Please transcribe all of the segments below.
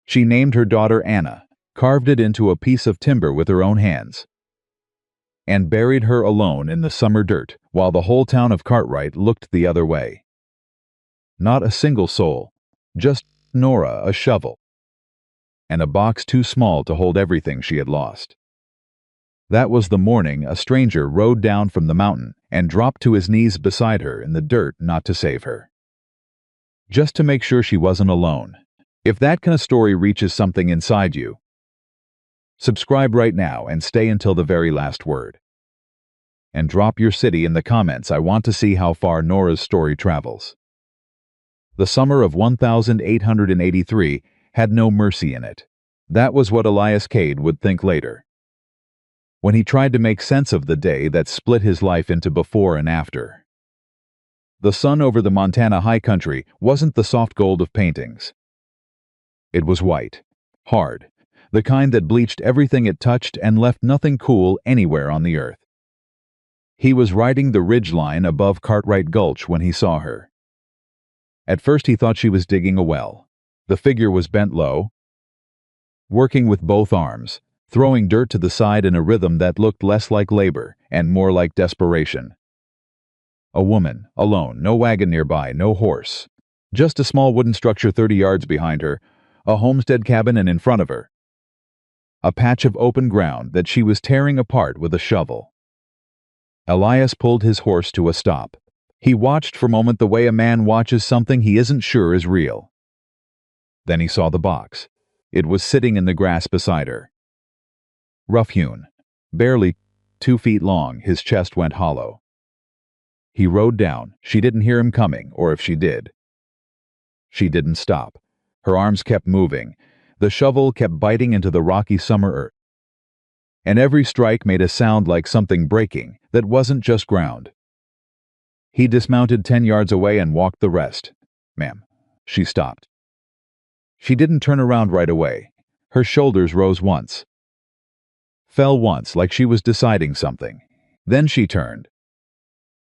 She named her daughter Anna, carved it into a piece of timber with her own hands, and buried her alone in the summer dirt while the whole town of Cartwright looked the other way. Not a single soul, just Nora, a shovel, and a box too small to hold everything she had lost. That was the morning a stranger rode down from the mountain and dropped to his knees beside her in the dirt, not to save her, just to make sure she wasn't alone. If that kind of story reaches something inside you, subscribe right now and stay until the very last word. And drop your city in the comments. I want to see how far Nora's story travels. The summer of 1883 had no mercy in it. That was what Elias Cade would think later, when he tried to make sense of the day that split his life into before and after. The sun over the Montana high country wasn't the soft gold of paintings. It was white, hard, the kind that bleached everything it touched and left nothing cool anywhere on the earth. He was riding the ridge line above Cartwright Gulch when he saw her. At first he thought she was digging a well. The figure was bent low, working with both arms, throwing dirt to the side in a rhythm that looked less like labor and more like desperation. A woman, alone, no wagon nearby, no horse. Just a small wooden structure 30 yards behind her, a homestead cabin, and in front of her, a patch of open ground that she was tearing apart with a shovel. Elias pulled his horse to a stop. He watched for a moment the way a man watches something he isn't sure is real. Then he saw the box. It was sitting in the grass beside her. Rough-hewn, barely 2 feet long, his chest went hollow. He rode down. She didn't hear him coming, or if she did, she didn't stop. Her arms kept moving. The shovel kept biting into the rocky summer earth, and every strike made a sound like something breaking that wasn't just ground. He dismounted 10 yards away and walked the rest. "Ma'am." She stopped. She didn't turn around right away. Her shoulders rose once, fell once, like she was deciding something. Then she turned,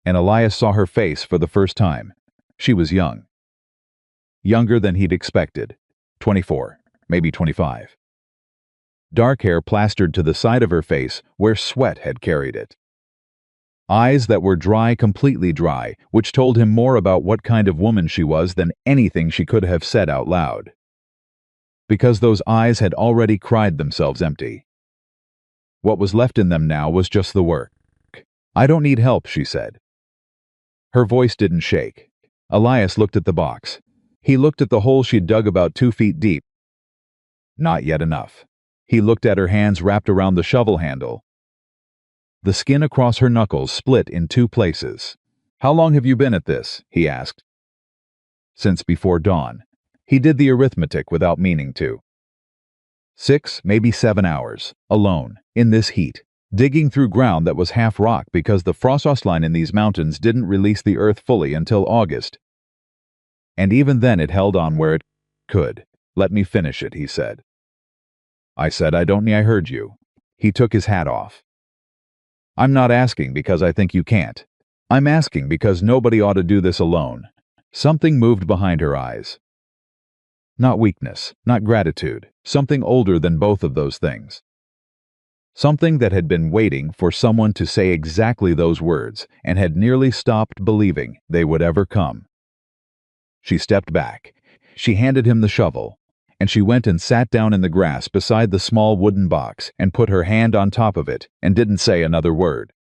and Elias saw her face for the first time. She was young. Younger than he'd expected. 24, maybe 25. Dark hair plastered to the side of her face where sweat had carried it. Eyes that were dry, completely dry, which told him more about what kind of woman she was than anything she could have said out loud, because those eyes had already cried themselves empty. What was left in them now was just the work. "I don't need help," she said. Her voice didn't shake. Elias looked at the box. He looked at the hole she'd dug about 2 feet deep. Not yet enough. He looked at her hands wrapped around the shovel handle. The skin across her knuckles split in 2 places. "How long have you been at this?" he asked. "Since before dawn." He did the arithmetic without meaning to. 6, maybe 7 hours, alone, in this heat, digging through ground that was half rock because the frost line in these mountains didn't release the earth fully until August. And even then it held on where it could. "Let me finish it," he said. I said, "I don't need." "I heard you." He took his hat off. "I'm not asking because I think you can't. I'm asking because nobody ought to do this alone." Something moved behind her eyes. Not weakness, not gratitude, something older than both of those things. Something that had been waiting for someone to say exactly those words and had nearly stopped believing they would ever come. She stepped back. She handed him the shovel, and she went and sat down in the grass beside the small wooden box and put her hand on top of it and didn't say another word.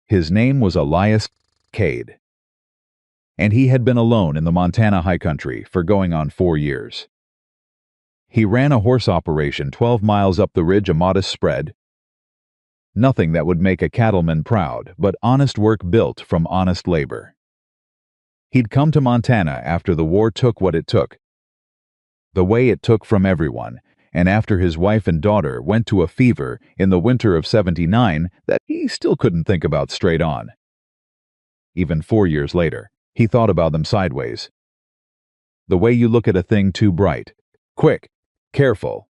His name was Elias Cade, and he had been alone in the Montana high country for going on 4 years. He ran a horse operation 12 miles up the ridge, a modest spread. Nothing that would make a cattleman proud, but honest work built from honest labor. He'd come to Montana after the war took what it took, the way it took from everyone, and after his wife and daughter went to a fever in the winter of '79 that he still couldn't think about straight on. Even 4 years later, he thought about them sideways. The way you look at a thing too bright, quick, careful.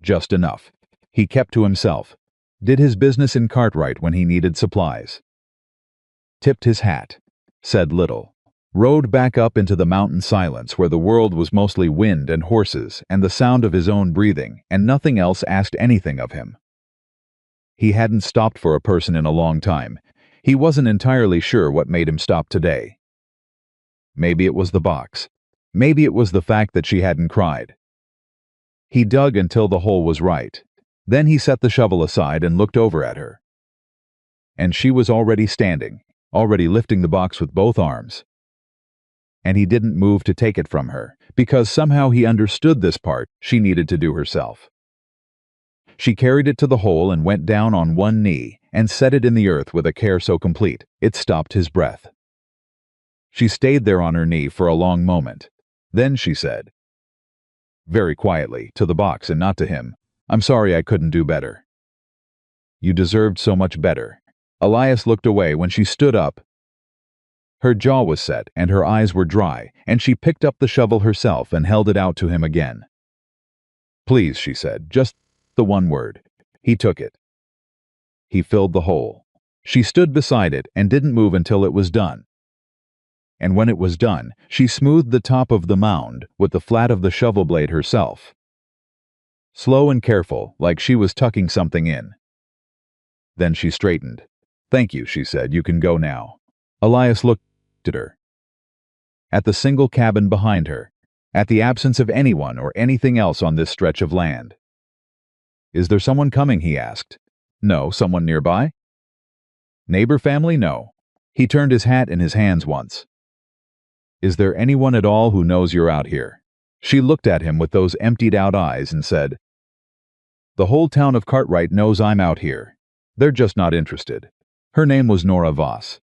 Just enough. He kept to himself, did his business in Cartwright when he needed supplies. Tipped his hat, said little. rode back up into the mountain silence where the world was mostly wind and horses and the sound of his own breathing, and nothing else asked anything of him. He hadn't stopped for a person in a long time. He wasn't entirely sure what made him stop today. Maybe it was the box. Maybe it was the fact that she hadn't cried. He dug until the hole was right. Then he set the shovel aside and looked over at her. And she was already standing, already lifting the box with both arms. And he didn't move to take it from her, because somehow he understood this part she needed to do herself. She carried it to the hole and went down on one knee and set it in the earth with a care so complete it stopped his breath. She stayed there on her knee for a long moment. Then she said, very quietly, to the box and not to him, "I'm sorry I couldn't do better." "You deserved so much better." Elias looked away when she stood up. Her jaw was set and her eyes were dry, and she picked up the shovel herself and held it out to him again. "Please," she said, "just the one word." He took it. He filled the hole. She stood beside it and didn't move until it was done. And when it was done, she smoothed the top of the mound with the flat of the shovel blade herself. Slow and careful, like she was tucking something in. Then she straightened. "Thank you," she said. "You can go now." Elias looked at her. At the single cabin behind her. At the absence of anyone or anything else on this stretch of land. "Is there someone coming?" he asked. "No." "Someone nearby?" "Neighbor, family?" "No." He turned his hat in his hands once. "Is there anyone at all who knows you're out here?" She looked at him with those emptied-out eyes and said, "The whole town of Cartwright knows I'm out here. They're just not interested." Her name was Nora Voss.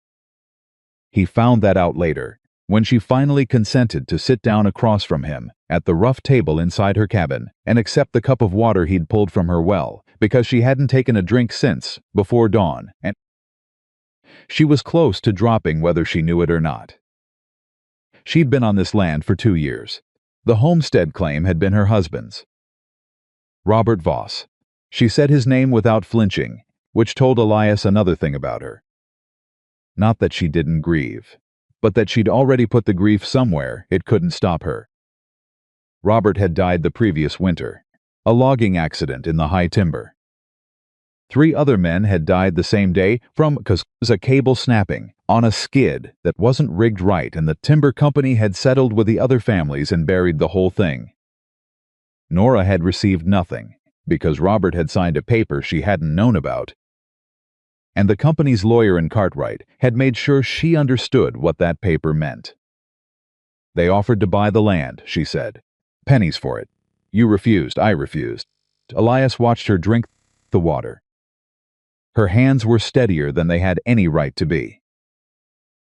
He found that out later, when she finally consented to sit down across from him at the rough table inside her cabin and accept the cup of water he'd pulled from her well, because she hadn't taken a drink since, before dawn, and she was close to dropping whether she knew it or not. She'd been on this land for 2 years. The homestead claim had been her husband's. Robert Voss. She said his name without flinching, which told Elias another thing about her. Not that she didn't grieve, but that she'd already put the grief somewhere it couldn't stop her. Robert had died the previous winter, a logging accident in the high timber. 3 other men had died the same day from a cable snapping on a skid that wasn't rigged right, and the timber company had settled with the other families and buried the whole thing. Nora had received nothing, because Robert had signed a paper she hadn't known about, and the company's lawyer in Cartwright had made sure she understood what that paper meant. "They offered to buy the land," she said. "Pennies for it. You refused. I refused." Elias watched her drink the water. Her hands were steadier than they had any right to be.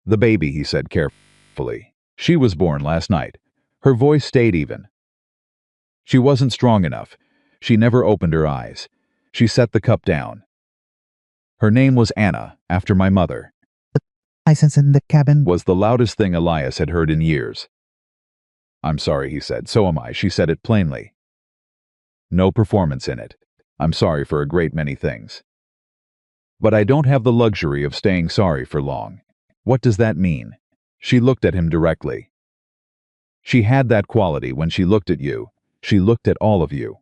"The baby," he said carefully. "She was born last night." Her voice stayed even. She wasn't strong enough. She never opened her eyes. She set the cup down. "Her name was Anna, after my mother." "License in the cabin," was the loudest thing Elias had heard in years. "I'm sorry," he said. "So am I." She said it plainly. "No performance in it. I'm sorry for a great many things. But I don't have the luxury of staying sorry for long." "What does that mean?" She looked at him directly. She had that quality when she looked at you. She looked at all of you.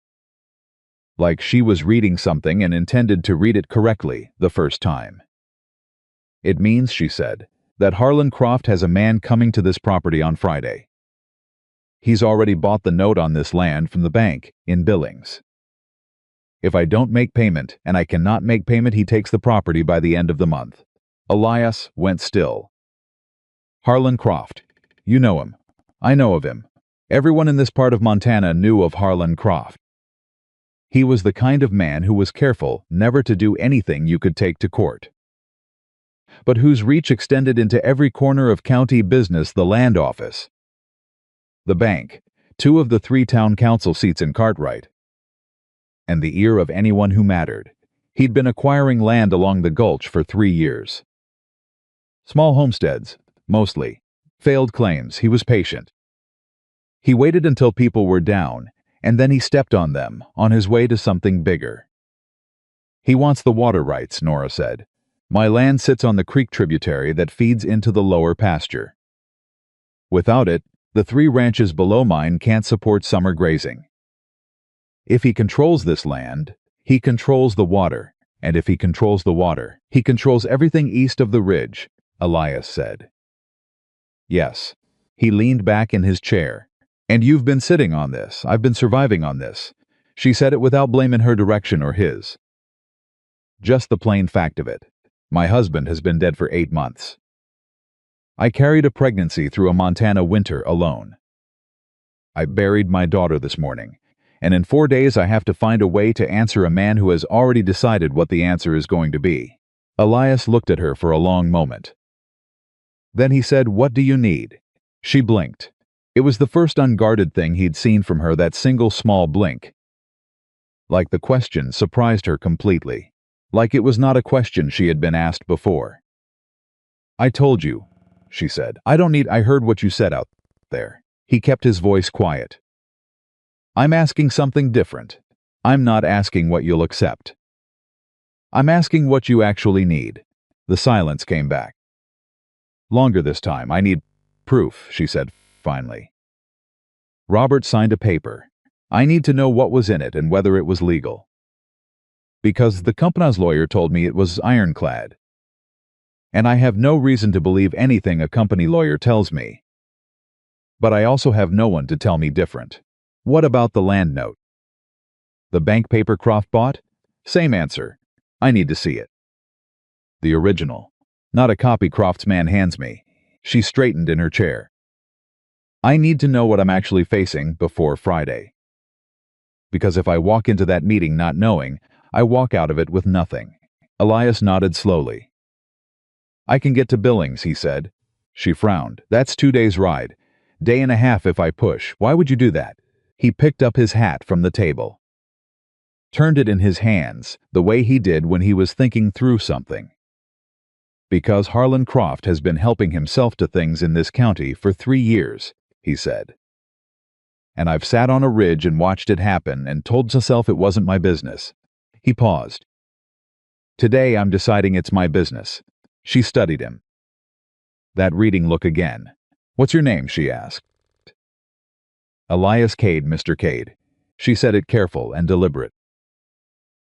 Like she was reading something and intended to read it correctly the first time. "It means," she said, "that Harlan Croft has a man coming to this property on Friday. He's already bought the note on this land from the bank in Billings. If I don't make payment, and I cannot make payment, he takes the property by the end of the month." Elias went still. "Harlan Croft. You know him. I know of him. Everyone in this part of Montana knew of Harlan Croft. He was the kind of man who was careful never to do anything you could take to court, but whose reach extended into every corner of county business: the land office, the bank, 2 of the 3 town council seats in Cartwright, and the ear of anyone who mattered. He'd been acquiring land along the gulch for 3 years. Small homesteads, mostly. Failed claims. He was patient. He waited until people were down, and then he stepped on them, on his way to something bigger. He wants the water rights," Nora said. "My land sits on the creek tributary that feeds into the lower pasture. Without it, the 3 ranches below mine can't support summer grazing. If he controls this land, he controls the water, and if he controls the water, he controls everything east of the ridge, Elias said. Yes. He leaned back in his chair. And you've been sitting on this. I've been surviving on this. She said it without blaming her direction or his. Just the plain fact of it. My husband has been dead for 8 months. I carried a pregnancy through a Montana winter alone. I buried my daughter this morning, and in 4 days I have to find a way to answer a man who has already decided what the answer is going to be. Elias looked at her for a long moment. Then he said, "What do you need?" She blinked. It was the first unguarded thing he'd seen from her, that single small blink. Like the question surprised her completely. Like it was not a question she had been asked before. "I told you," she said. "I heard what you said out there." He kept his voice quiet. "I'm asking something different. I'm not asking what you'll accept. I'm asking what you actually need." The silence came back. "Longer this time. I need proof," she said finally. Robert signed a paper. "I need to know what was in it and whether it was legal. Because the company's lawyer told me it was ironclad. And I have no reason to believe anything a company lawyer tells me. But I also have no one to tell me different." "What about the land note?" "The bank paper Croft bought?" "Same answer. I need to see it." "The original. Not a copy Croft's man hands me." She straightened in her chair. "I need to know what I'm actually facing before Friday. Because if I walk into that meeting not knowing, I walk out of it with nothing." Elias nodded slowly. "I can get to Billings," he said. She frowned. "That's 2 days' ride. Day and a half if I push. Why would you do that?" He picked up his hat from the table. Turned it in his hands, the way he did when he was thinking through something. "Because Harlan Croft has been helping himself to things in this county for 3 years, he said. "And I've sat on a ridge and watched it happen and told myself it wasn't my business." He paused. "Today I'm deciding it's my business." She studied him. That reading look again. "What's your name?" she asked. "Elias Cade, Mr. Cade." She said it careful and deliberate.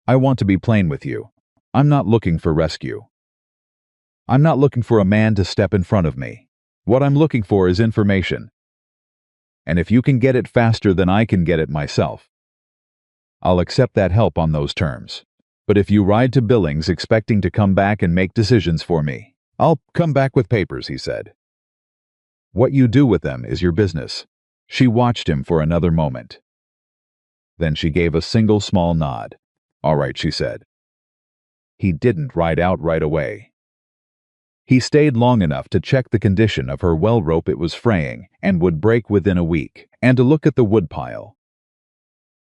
"I want to be plain with you. I'm not looking for rescue. I'm not looking for a man to step in front of me. What I'm looking for is information. And if you can get it faster than I can get it myself, I'll accept that help on those terms. But if you ride to Billings expecting to come back and make decisions for me, I'll come back with papers," he said. "What you do with them is your business." She watched him for another moment. Then she gave a single small nod. "All right," she said. He didn't ride out right away. He stayed long enough to check the condition of her well rope. It was fraying and would break within a week, and to look at the woodpile,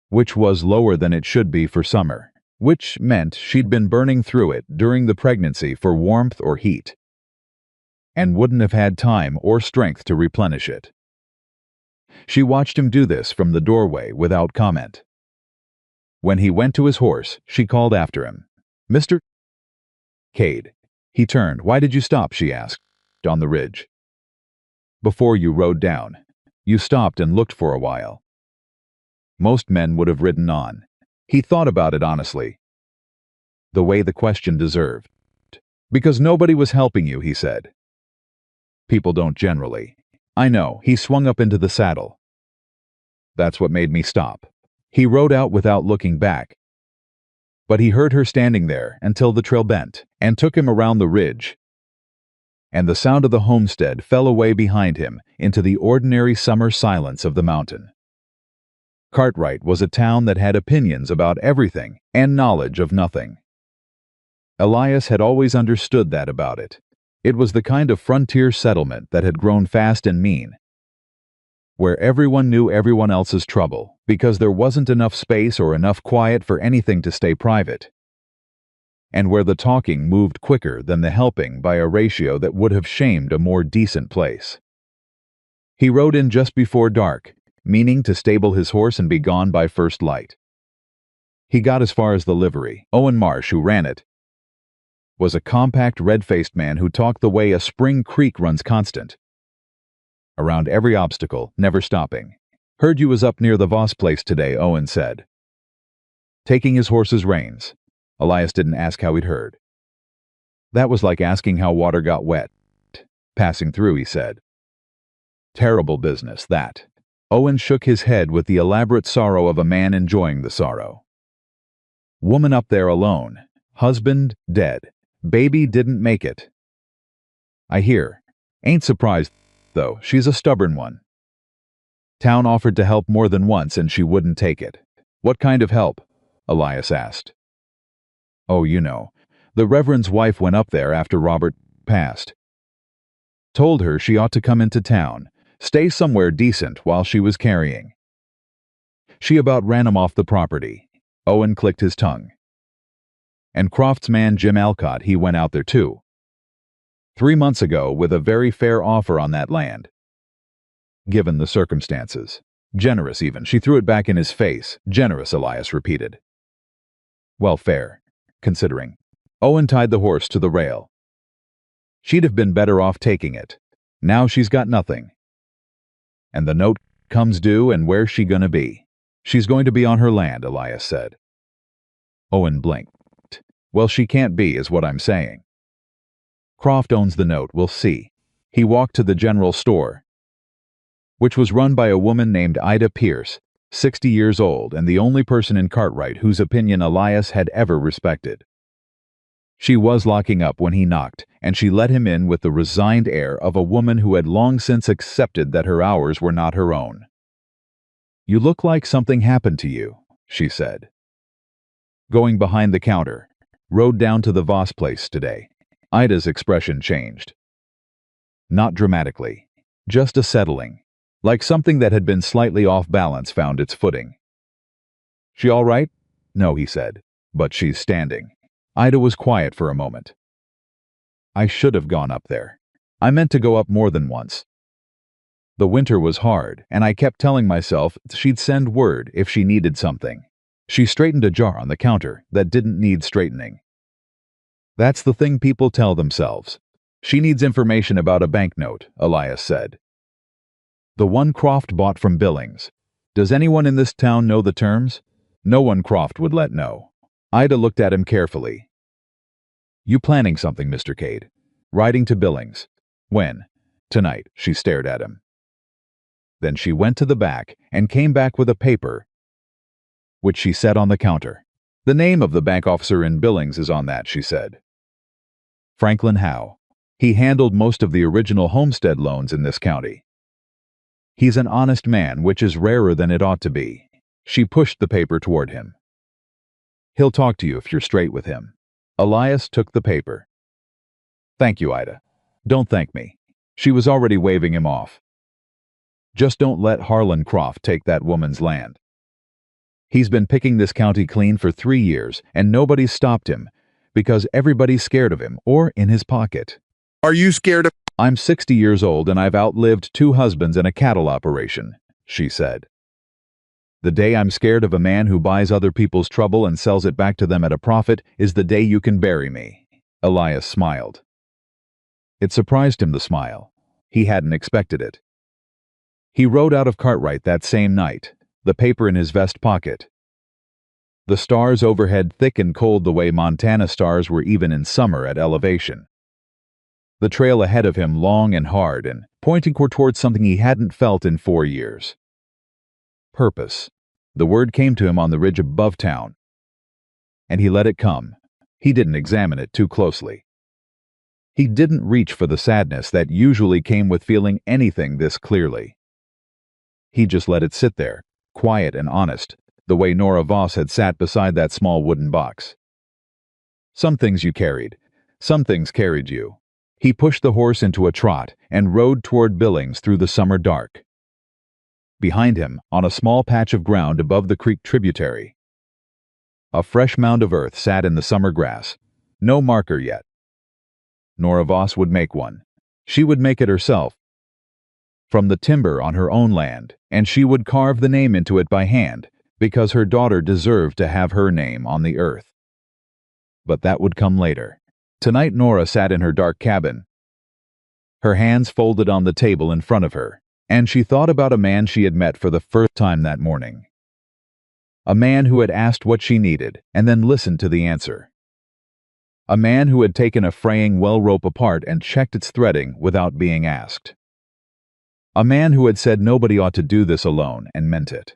which was lower than it should be for summer, which meant she'd been burning through it during the pregnancy for warmth or heat, and wouldn't have had time or strength to replenish it. She watched him do this from the doorway without comment. When he went to his horse, she called after him, "Mr. Cade." He turned. "Why did you stop?" she asked. "On the ridge." "Before you rode down. You stopped and looked for a while." Most men would have ridden on. He thought about it honestly, the way the question deserved. "Because nobody was helping you," he said. "People don't generally." "I know." He swung up into the saddle. "That's what made me stop." He rode out without looking back. But he heard her standing there until the trail bent and took him around the ridge, and the sound of the homestead fell away behind him into the ordinary summer silence of the mountain. Cartwright was a town that had opinions about everything and knowledge of nothing. Elias had always understood that about it. It was the kind of frontier settlement that had grown fast and mean, where everyone knew everyone else's trouble because there wasn't enough space or enough quiet for anything to stay private, and where the talking moved quicker than the helping by a ratio that would have shamed a more decent place. He rode in just before dark, meaning to stable his horse and be gone by first light. He got as far as the livery. Owen Marsh, who ran it, was a compact, red-faced man who talked the way a spring creek runs constant. around every obstacle, never stopping. Heard you was up near the Voss place today, Owen said, taking his horse's reins. Elias didn't ask how he'd heard. That was like asking how water got wet. Passing through, he said. Terrible business, that. Owen shook his head with the elaborate sorrow of a man enjoying the sorrow. Woman up there alone. Husband dead. Baby didn't make it. I hear. Ain't surprised, though. She's a stubborn one. Town offered to help more than once and she wouldn't take it. What kind of help? Elias asked. Oh, you know. The Reverend's wife went up there after Robert passed. Told her she ought to come into town, stay somewhere decent while she was carrying. She about ran him off the property. Owen clicked his tongue. And Croft's man Jim Alcott, he went out there too. 3 months ago with a very fair offer on that land. Given the circumstances. Generous even. She threw it back in his face. Generous, Elias repeated. Well, fair. Considering. Owen tied the horse to the rail. She'd have been better off taking it. Now she's got nothing. And the note comes due, and where's she gonna be? She's going to be on her land, Elias said. Owen blinked. Well, she can't be, is what I'm saying. Croft owns the note, we'll see. He walked to the general store, which was run by a woman named Ida Pierce, 60 years old, and the only person in Cartwright whose opinion Elias had ever respected. She was locking up when he knocked, and she let him in with the resigned air of a woman who had long since accepted that her hours were not her own. You look like something happened to you, she said. Going behind the counter, rode down to the Voss place today. Ida's expression changed. Not dramatically, just a settling, like something that had been slightly off balance found its footing. She all right? No, he said, but she's standing. Ida was quiet for a moment. I should have gone up there. I meant to go up more than once. The winter was hard, and I kept telling myself she'd send word if she needed something. She straightened a jar on the counter that didn't need straightening. That's the thing people tell themselves. She needs information about a banknote, Elias said. The one Croft bought from Billings. Does anyone in this town know the terms? No one Croft would let know. Ida looked at him carefully. You planning something, Mr. Cade? Riding to Billings. When? Tonight, she stared at him. Then she went to the back and came back with a paper, which she set on the counter. The name of the bank officer in Billings is on that, she said. Franklin Howe. He handled most of the original homestead loans in this county. He's an honest man, which is rarer than it ought to be. She pushed the paper toward him. He'll talk to you if you're straight with him. Elias took the paper. Thank you, Ida. Don't thank me. She was already waving him off. Just don't let Harlan Croft take that woman's land. He's been picking this county clean for 3 years, and nobody's stopped him, because everybody's scared of him, or in his pocket. Are you scared of— I'm 60 years old and I've outlived 2 husbands and a cattle operation, she said. The day I'm scared of a man who buys other people's trouble and sells it back to them at a profit is the day you can bury me. Elias smiled. It surprised him, the smile. He hadn't expected it. He rode out of Cartwright that same night, the paper in his vest pocket. The stars overhead thick and cold the way Montana stars were even in summer at elevation. The trail ahead of him long and hard and pointing towards something he hadn't felt in 4 years. Purpose. The word came to him on the ridge above town. And he let it come. He didn't examine it too closely. He didn't reach for the sadness that usually came with feeling anything this clearly. He just let it sit there, quiet and honest, the way Nora Voss had sat beside that small wooden box. Some things you carried, some things carried you. He pushed the horse into a trot and rode toward Billings through the summer dark. Behind him, on a small patch of ground above the creek tributary, a fresh mound of earth sat in the summer grass. No marker yet. Nora Voss would make one. She would make it herself, from the timber on her own land, and she would carve the name into it by hand, because her daughter deserved to have her name on the earth. But that would come later. Tonight Nora sat in her dark cabin, her hands folded on the table in front of her, And she thought about a man she had met for the first time that morning. A man who had asked what she needed and then listened to the answer. A man who had taken a fraying well rope apart and checked its threading without being asked. A man who had said nobody ought to do this alone and meant it.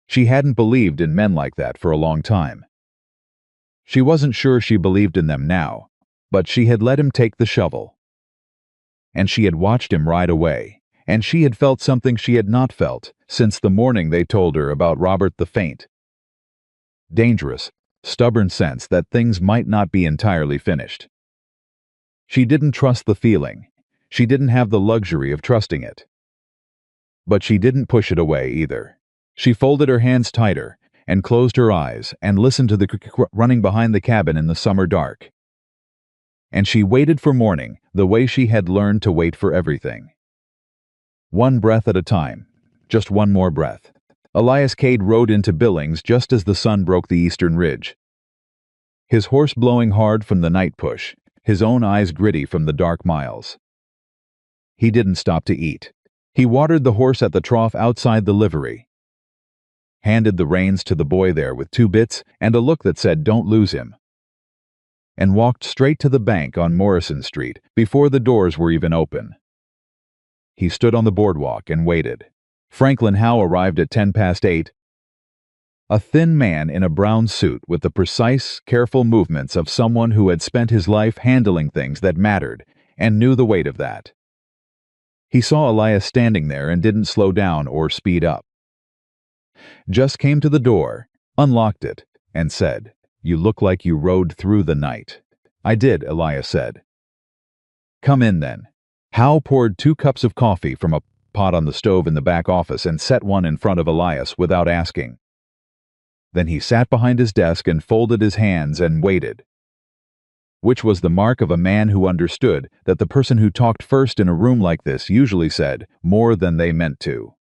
She hadn't believed in men like that for a long time. She wasn't sure she believed in them now, but she had let him take the shovel. And she had watched him ride away, and she had felt something she had not felt since the morning they told her about Robert the Faint. Dangerous, stubborn sense that things might not be entirely finished. She didn't trust the feeling. She didn't have the luxury of trusting it. But she didn't push it away either. She folded her hands tighter and closed her eyes and listened to the running behind the cabin in the summer dark. And she waited for morning the way she had learned to wait for everything. One breath at a time, just one more breath. Elias Cade rode into Billings just as the sun broke the eastern ridge. His horse blowing hard from the night push, his own eyes gritty from the dark miles. He didn't stop to eat. He watered the horse at the trough outside the livery, handed the reins to the boy there with 2 bits and a look that said, "Don't lose him," and walked straight to the bank on Morrison Street before the doors were even open. He stood on the boardwalk and waited. Franklin Howe arrived at 8:10. A thin man in a brown suit with the precise, careful movements of someone who had spent his life handling things that mattered and knew the weight of that. He saw Elias standing there and didn't slow down or speed up. Just came to the door, unlocked it, and said, "You look like you rode through the night." "I did," Elias said. "Come in then." Howe poured 2 cups of coffee from a pot on the stove in the back office and set one in front of Elias without asking. Then he sat behind his desk and folded his hands and waited, which was the mark of a man who understood that the person who talked first in a room like this usually said more than they meant to.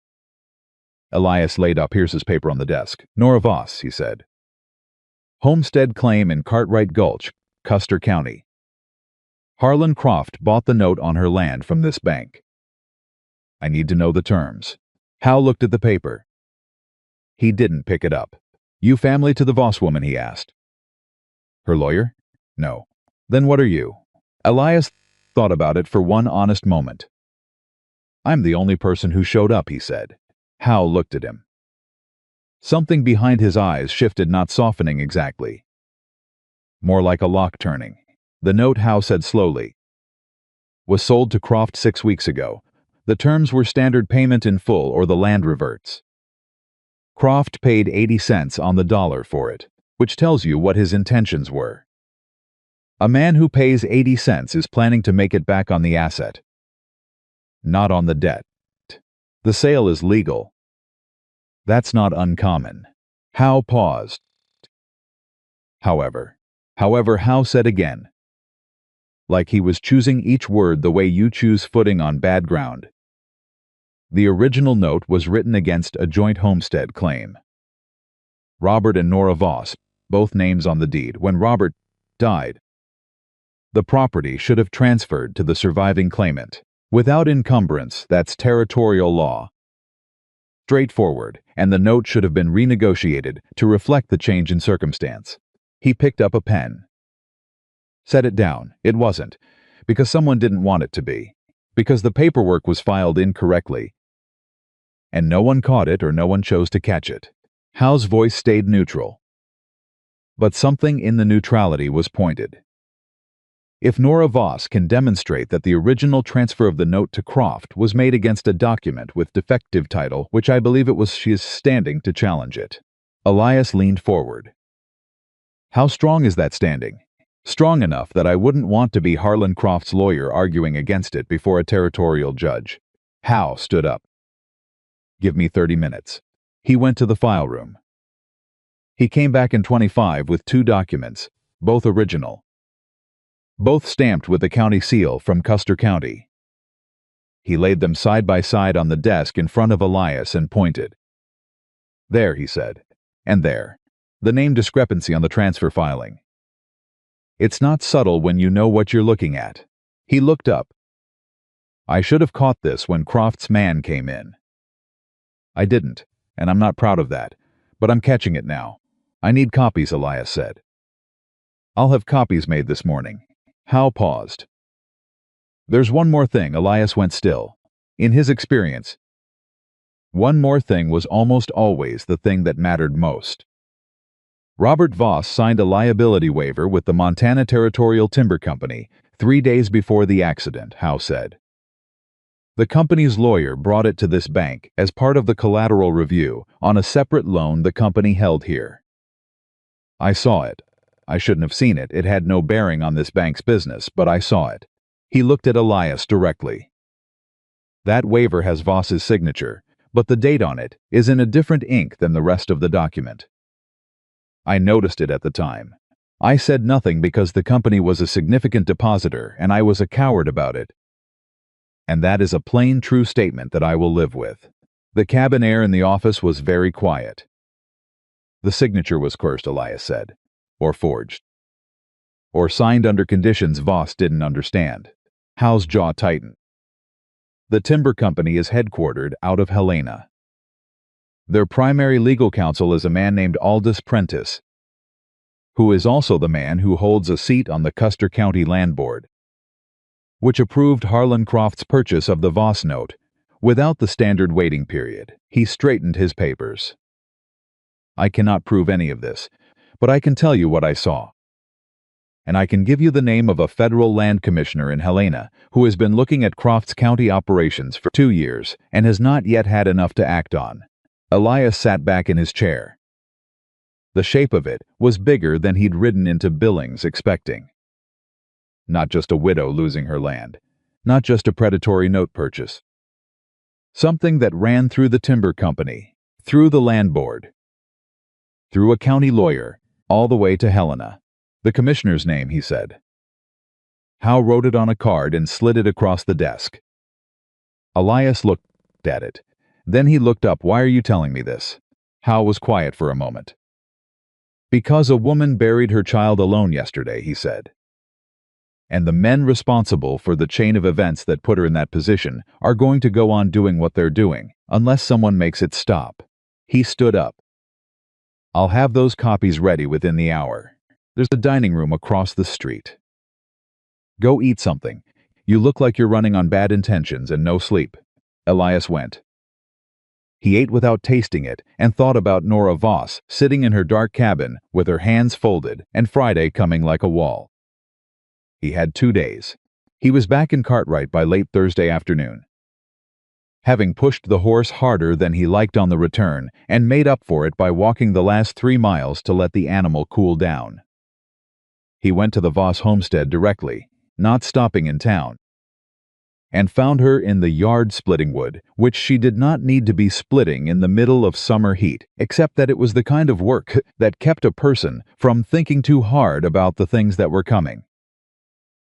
Elias laid up Pierce's paper on the desk. "Nora Voss," he said. "Homestead claim in Cartwright Gulch, Custer County. Harlan Croft bought the note on her land from this bank. I need to know the terms." Howe looked at the paper. He didn't pick it up. "You family to the Voss woman?" he asked. "Her lawyer?" "No." "Then what are you?" Elias thought about it for one honest moment. "I'm the only person who showed up," he said. Howe looked at him. Something behind his eyes shifted, not softening exactly. More like a lock turning. "The note," Howe said slowly, "was sold to Croft 6 weeks ago. The terms were standard payment in full or the land reverts. Croft paid 80 cents on the dollar for it, which tells you what his intentions were. A man who pays 80 cents is planning to make it back on the asset, not on the debt. The sale is legal. That's not uncommon." Howe paused. However, Howe said again, like he was choosing each word the way you choose footing on bad ground. The original note was written against a joint homestead claim. Robert and Nora Voss, both names on the deed. When Robert died, the property should have transferred to the surviving claimant. Without encumbrance, that's territorial law. Straightforward, and the note should have been renegotiated to reflect the change in circumstance. He picked up a pen. Set it down. It wasn't, because someone didn't want it to be, because the paperwork was filed incorrectly, and no one caught it or no one chose to catch it. Howe's voice stayed neutral. But something in the neutrality was pointed. If Nora Voss can demonstrate that the original transfer of the note to Croft was made against a document with defective title, which I believe it was, she is standing to challenge it. Elias leaned forward. "How strong is that standing?" "Strong enough that I wouldn't want to be Harlan Croft's lawyer arguing against it before a territorial judge." Howe stood up. "Give me 30 minutes. He went to the file room. He came back in 25 with 2 documents, both original, both stamped with the county seal from Custer County. He laid them side by side on the desk in front of Elias and pointed. "There," he said, "and there. The name discrepancy on the transfer filing. It's not subtle when you know what you're looking at." He looked up. I should have caught this when Croft's man came in. I didn't, and I'm not proud of that, but I'm catching it now. I need copies, Elias said. I'll have copies made this morning. Hal paused. There's one more thing. Elias went still. In his experience, one more thing was almost always the thing that mattered most. Robert Voss signed a liability waiver with the Montana Territorial Timber Company 3 days before the accident, Howe said. The company's lawyer brought it to this bank as part of the collateral review on a separate loan the company held here. I saw it. I shouldn't have seen it. It had no bearing on this bank's business, but I saw it. He looked at Elias directly. That waiver has Voss's signature, but the date on it is in a different ink than the rest of the document. I noticed it at the time. I said nothing because the company was a significant depositor and I was a coward about it. And that is a plain, true statement that I will live with. The cabin air in the office was very quiet. The signature was cursed, Elias said. Or forged. Or signed under conditions Voss didn't understand. Hal's jaw tightened. The timber company is headquartered out of Helena. Their primary legal counsel is a man named Aldous Prentice, who is also the man who holds a seat on the Custer County Land Board, which approved Harlan Croft's purchase of the Voss note without the standard waiting period. He straightened his papers. I cannot prove any of this, but I can tell you what I saw. And I can give you the name of a federal land commissioner in Helena who has been looking at Croft's county operations for 2 years and has not yet had enough to act on. Elias sat back in his chair. The shape of it was bigger than he'd ridden into Billings expecting. Not just a widow losing her land. Not just a predatory note purchase. Something that ran through the timber company, through the land board, through a county lawyer, all the way to Helena. The commissioner's name, he said. Howe wrote it on a card and slid it across the desk. Elias looked at it. Then he looked up. Why are you telling me this? Howe was quiet for a moment. Because a woman buried her child alone yesterday, he said. And the men responsible for the chain of events that put her in that position are going to go on doing what they're doing, unless someone makes it stop. He stood up. I'll have those copies ready within the hour. There's a dining room across the street. Go eat something. You look like you're running on bad intentions and no sleep. Elias went. He ate without tasting it and thought about Nora Voss sitting in her dark cabin with her hands folded and Friday coming like a wall. He had 2 days. He was back in Cartwright by late Thursday afternoon, having pushed the horse harder than he liked on the return and made up for it by walking the last 3 miles to let the animal cool down. He went to the Voss homestead directly, not stopping in town, and found her in the yard splitting wood, which she did not need to be splitting in the middle of summer heat, except that it was the kind of work that kept a person from thinking too hard about the things that were coming.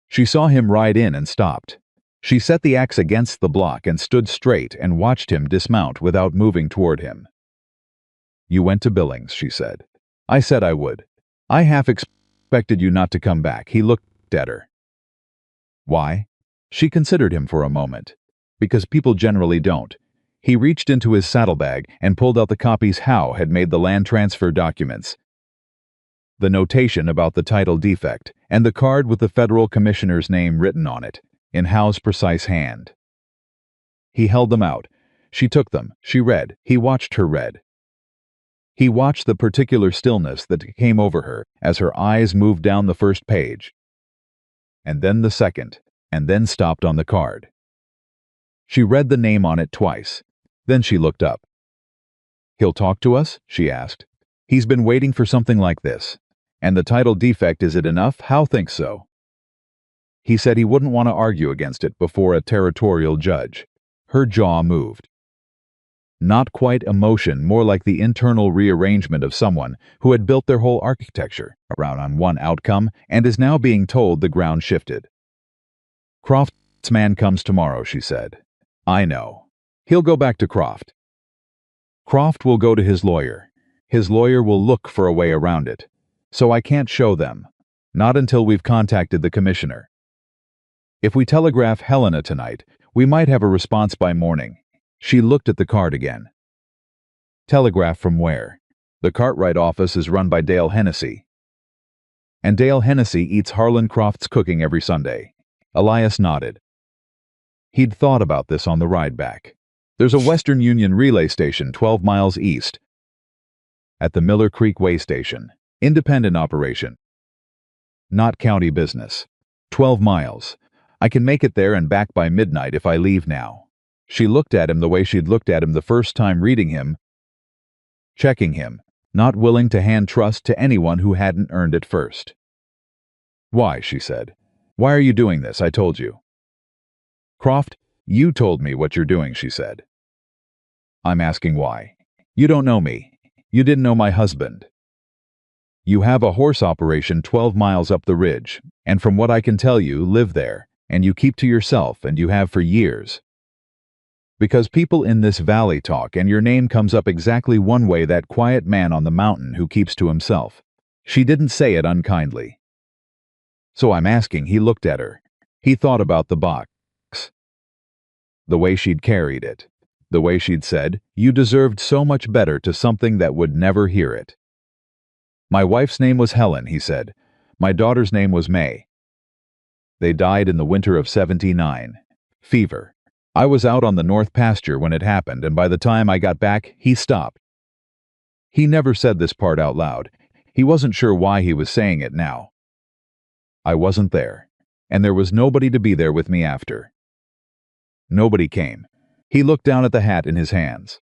She saw him ride in and stopped. She set the axe against the block and stood straight and watched him dismount without moving toward him. You went to Billings, she said. I said I would. I half expected you not to come back. He looked at her. Why? She considered him for a moment. Because people generally don't. He reached into his saddlebag and pulled out the copies Howe had made the land transfer documents, the notation about the title defect, and the card with the federal commissioner's name written on it, in Howe's precise hand. He held them out. She took them. She read. He watched her read. He watched the particular stillness that came over her as her eyes moved down the first page, and then the second, and then stopped on the card. She read the name on it twice. Then she looked up. He'll talk to us? She asked. He's been waiting for something like this. And the title defect, is it enough? Howe thinks so. He said he wouldn't want to argue against it before a territorial judge. Her jaw moved. Not quite emotion, more like the internal rearrangement of someone who had built their whole architecture around on one outcome and is now being told the ground shifted. Croft's man comes tomorrow, she said. I know. He'll go back to Croft. Croft will go to his lawyer. His lawyer will look for a way around it. So I can't show them. Not until we've contacted the commissioner. If we telegraph Helena tonight, We might have a response by morning. She looked at the card again. Telegraph from where? The Cartwright office is run by Dale Hennessy. And Dale Hennessy eats Harlan Croft's cooking every Sunday. Elias nodded. He'd thought about this on the ride back. There's a Western Union relay station 12 miles east. At the Miller Creek Way Station. Independent operation. Not county business. 12 miles. I can make it there and back by midnight if I leave now. She looked at him the way she'd looked at him the first time reading him, checking him, not willing to hand trust to anyone who hadn't earned it first. Why, she said. Why are you doing this? I told you. Croft, you told me what you're doing, she said. I'm asking why. You don't know me. You didn't know my husband. You have a horse operation 12 miles up the ridge, and from what I can tell you, live there, and you keep to yourself, and you have for years. Because people in this valley talk, and your name comes up exactly one way, that quiet man on the mountain who keeps to himself. She didn't say it unkindly. So I'm asking. He looked at her. He thought about the box. The way she'd carried it. The way she'd said, you deserved so much better, to something that would never hear it. My wife's name was Helen, he said. My daughter's name was May. They died in the winter of '79. Fever. I was out on the north pasture when it happened, and by the time I got back, he stopped. He never said this part out loud. He wasn't sure why he was saying it now. I wasn't there, and there was nobody to be there with me after. Nobody came. He looked down at the hat in his hands.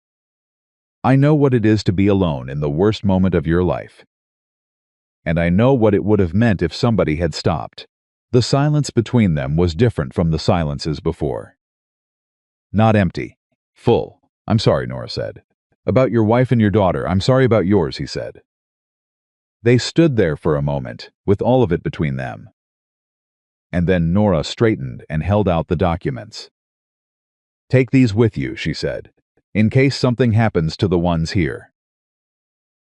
I know what it is to be alone in the worst moment of your life. And I know what it would have meant if somebody had stopped. The silence between them was different from the silences before. Not empty. Full. I'm sorry, Nora said. About your wife and your daughter. I'm sorry about yours, he said. They stood there for a moment, with all of it between them. And then Nora straightened and held out the documents. Take these with you, she said, in case something happens to the ones here.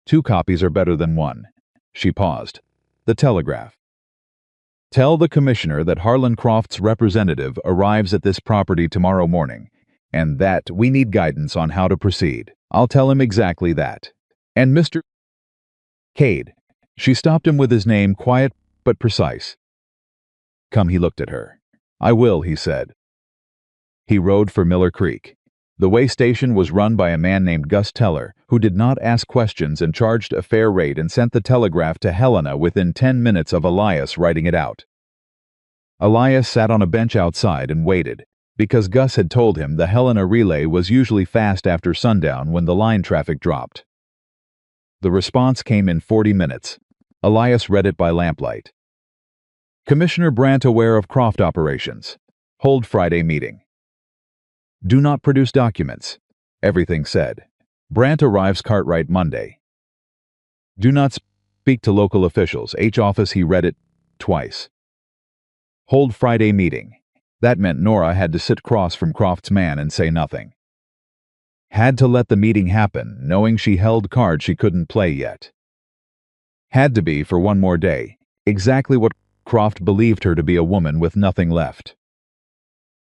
2 copies are better than 1. She paused. The telegraph. Tell the commissioner that Harlan Croft's representative arrives at this property tomorrow morning, and that we need guidance on how to proceed. I'll tell him exactly that. And Mr. Cade. She stopped him with his name, quiet but precise. Come, he looked at her. I will, he said. He rode for Miller Creek. The way station was run by a man named Gus Teller, who did not ask questions and charged a fair rate, and sent the telegraph to Helena within 10 minutes of Elias writing it out. Elias sat on a bench outside and waited, because Gus had told him the Helena relay was usually fast after sundown when the line traffic dropped. The response came in 40 minutes. Elias read it by lamplight. Commissioner Brandt aware of Croft operations. Hold Friday meeting. Do not produce documents. Everything said. Brandt arrives Cartwright Monday. Do not speak to local officials. H office. He read it twice. Hold Friday meeting. That meant Nora had to sit across from Croft's man and say nothing. Had to let the meeting happen, knowing she held cards she couldn't play yet. Had to be for one more day, exactly what Croft believed her to be, a woman with nothing left.